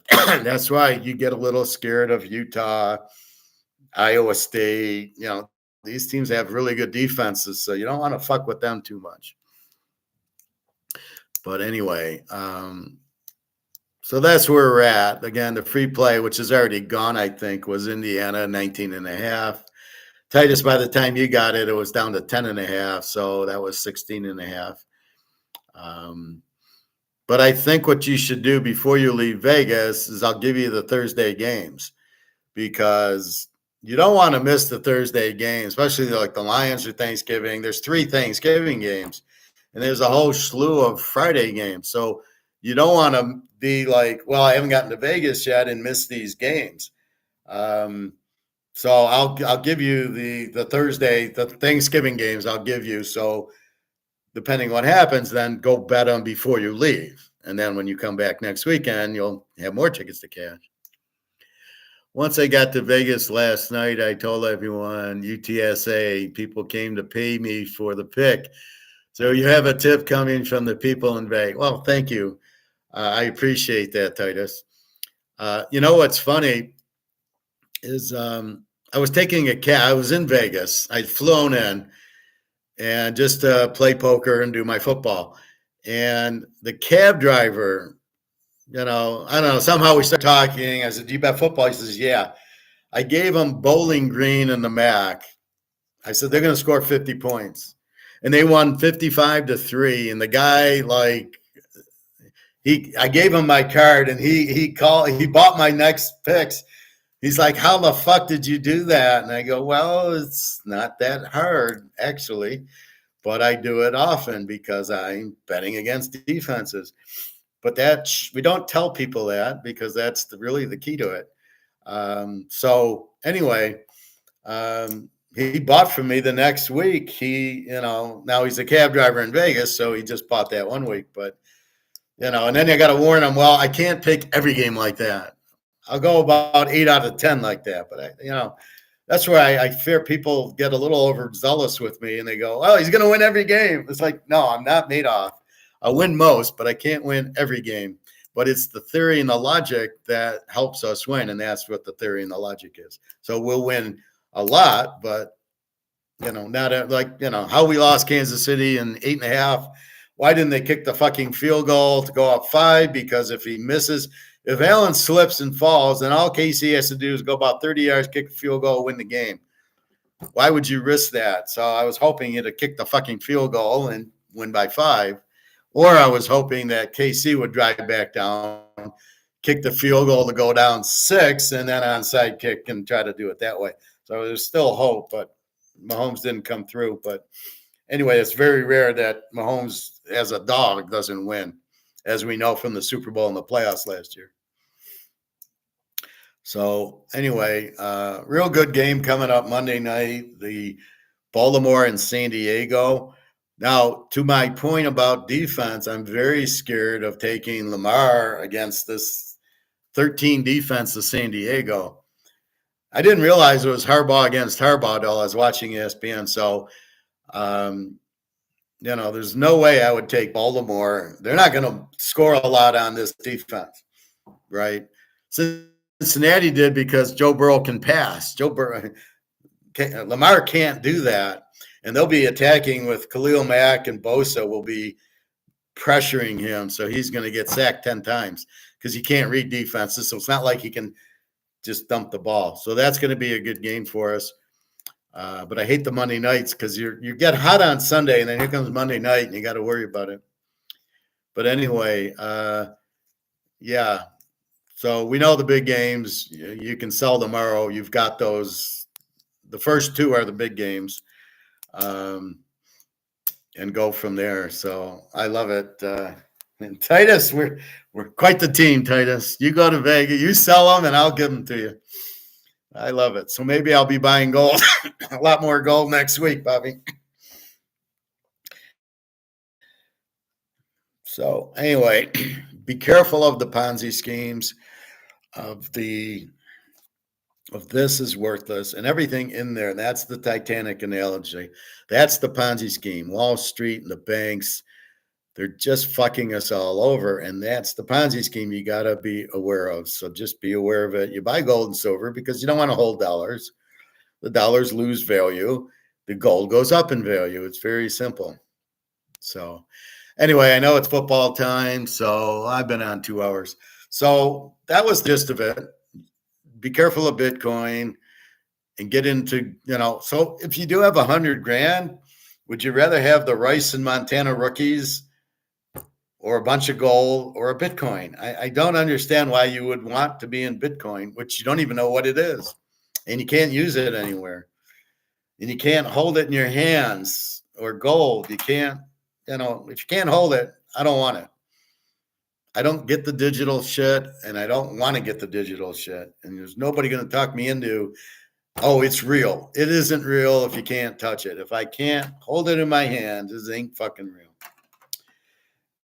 That's why you get a little scared of Utah, Iowa State. These teams have really good defenses, so you don't want to fuck with them too much. But anyway, so that's where we're at. Again, the free play, which is already gone, I think, was Indiana, 19.5. Titus, by the time you got it, it was down to 10.5. So that was 16.5. But I think what you should do before you leave Vegas is I'll give you the Thursday games because you don't want to miss the Thursday games, especially like the Lions or Thanksgiving. There's 3 Thanksgiving games, and there's a whole slew of Friday games. So you don't want to be like, well, I haven't gotten to Vegas yet and miss these games. So I'll give you the Thursday, the Thanksgiving games. I'll give you. So depending what happens, then go bet them before you leave, and then when you come back next weekend, you'll have more tickets to cash. Once I got to Vegas last night, I told everyone, UTSA, people came to pay me for the pick. So you have a tip coming from the people in Vegas. Well, thank you. I appreciate that, Titus. What's funny is I was taking a cab. I was in Vegas. I'd flown in and just to play poker and do my football. And the cab driver, I don't know, somehow we started talking. I said, do you bet football? He says, yeah. I gave him Bowling Green and the MAC. I said, they're going to score 50 points. And they won 55-3. And the guy, I gave him my card and he bought my next picks. He's like, how the fuck did you do that? And I go, well, it's not that hard, actually. But I do it often because I'm betting against defenses. But we don't tell people that because that's really the key to it. So anyway, he bought from me the next week. Now he's a cab driver in Vegas, so he just bought that one week. But, and then I got to warn him, well, I can't pick every game like that. I'll go about 8 out of 10 like that. But, that's where I fear people get a little overzealous with me and they go, oh, he's going to win every game. It's like, no, I'm not Madoff. I win most, but I can't win every game. But it's the theory and the logic that helps us win, and that's what the theory and the logic is. So we'll win a lot, but, not how we lost Kansas City in 8.5. Why didn't they kick the fucking field goal to go up 5? Because if he misses, if Allen slips and falls, then all KC has to do is go about 30 yards, kick a field goal, win the game. Why would you risk that? So I was hoping you to kick the fucking field goal and win by 5. Or I was hoping that KC would drive back down, kick the field goal to go down 6, and then onside kick and try to do it that way. So there's still hope, but Mahomes didn't come through. But anyway, it's very rare that Mahomes, as a dog, doesn't win, as we know from the Super Bowl and the playoffs last year. So anyway, real good game coming up Monday night, the Baltimore and San Diego. Now, to my point about defense, I'm very scared of taking Lamar against this 13 defense of San Diego. I didn't realize it was Harbaugh against Harbaugh, though. I was watching ESPN. So, there's no way I would take Baltimore. They're not going to score a lot on this defense, right? Cincinnati did because Joe Burrow can pass. Lamar can't do that, and they'll be attacking with Khalil Mack, and Bosa will be pressuring him, so he's going to get sacked 10 times because he can't read defenses. So it's not like he can just dump the ball. So that's going to be a good game for us. But I hate the Monday nights because you get hot on Sunday, and then here comes Monday night, and you got to worry about it. But anyway, yeah. So we know the big games. You can sell tomorrow. You've got those. The first two are the big games, and go from there. So I love it. And Titus, we're quite the team, Titus. You go to Vegas, you sell them, and I'll give them to you. I love it. So maybe I'll be buying gold, a lot more gold next week, Bobby. So anyway, be careful of the Ponzi schemes, of this is worthless, and everything in there. That's the Titanic analogy. That's the Ponzi scheme. Wall Street and the banks, they're just fucking us all over, and that's the Ponzi scheme you got to be aware of. So just be aware of it. You buy gold and silver because you don't want to hold dollars. The dollars lose value. The gold goes up in value. It's very simple. So anyway, I know it's football time, so I've been on 2 hours. So that was the gist of it. Be careful of Bitcoin and get into, so if you do have $100,000, would you rather have the Rice and Montana rookies or a bunch of gold or a Bitcoin? I don't understand why you would want to be in Bitcoin, which you don't even know what it is, and you can't use it anywhere, and you can't hold it in your hands, or gold. You can't, if you can't hold it, I don't want it. I don't get the digital shit, and I don't want to get the digital shit. And there's nobody going to talk me into, oh, it's real. It isn't real if you can't touch it. If I can't hold it in my hands, it ain't fucking real.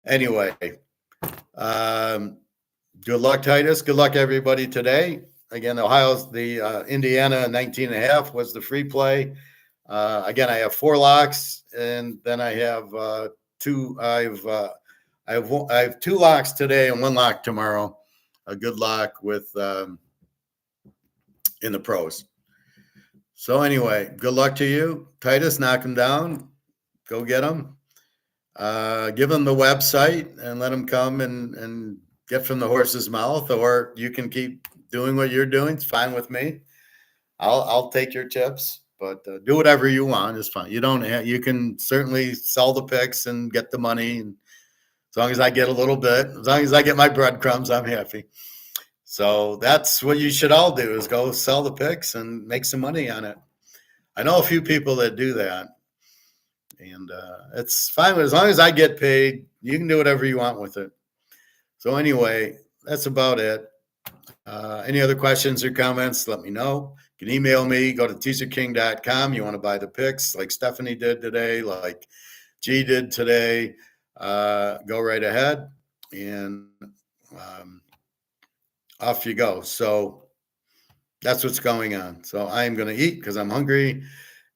Anyway, good luck, Titus. Good luck, everybody, today. Again, the Indiana 19.5 was the free play. Again, I have 4 locks, and then I have two. I have 2 locks today and 1 lock tomorrow. A good lock with in the pros. So anyway, good luck to you, Titus. Knock him down. Go get him. Give them the website and let them come and get from the horse's mouth, or you can keep doing what you're doing. It's fine with me. I'll take your tips, but do whatever you want. It's fine. You can certainly sell the picks and get the money. And as long as I get a little bit, as long as I get my breadcrumbs, I'm happy. So that's what you should all do, is go sell the picks and make some money on it. I know a few people that do that. And it's fine. As long as I get paid, you can do whatever you want with it. So anyway, that's about it. Any other questions or comments, let me know. You can email me. Go to teaserking.com. You want to buy the picks like Stephanie did today, like G did today. Go right ahead, and off you go. So that's what's going on. So I am going to eat because I'm hungry.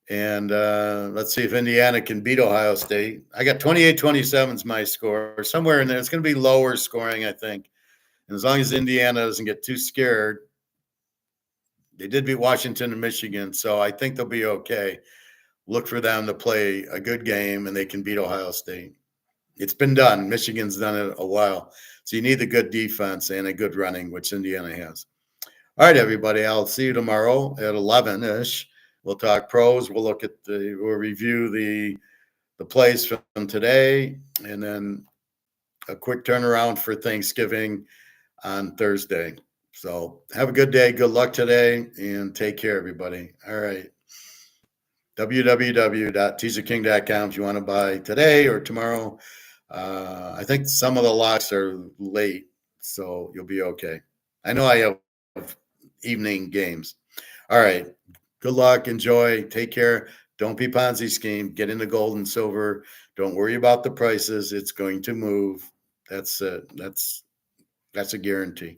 And let's see if Indiana can beat Ohio State. I got 28-27 is my score. Somewhere in there, it's going to be lower scoring, I think. And as long as Indiana doesn't get too scared, they did beat Washington and Michigan, so I think they'll be okay. Look for them to play a good game, and they can beat Ohio State. It's been done. Michigan's done it a while. So you need a good defense and a good running, which Indiana has. All right, everybody. I'll see you tomorrow at 11-ish. We'll talk pros. We'll review the plays from today, and then a quick turnaround for Thanksgiving on Thursday. So have a good day. Good luck today, and take care, everybody. All right. www.teaserking.com if you want to buy today or tomorrow. I think some of the locks are late, so you'll be okay. I know I have evening games. All right. Good luck. Enjoy. Take care. Don't be Ponzi scheme. Get into gold and silver. Don't worry about the prices. It's going to move. That's it. That's a guarantee.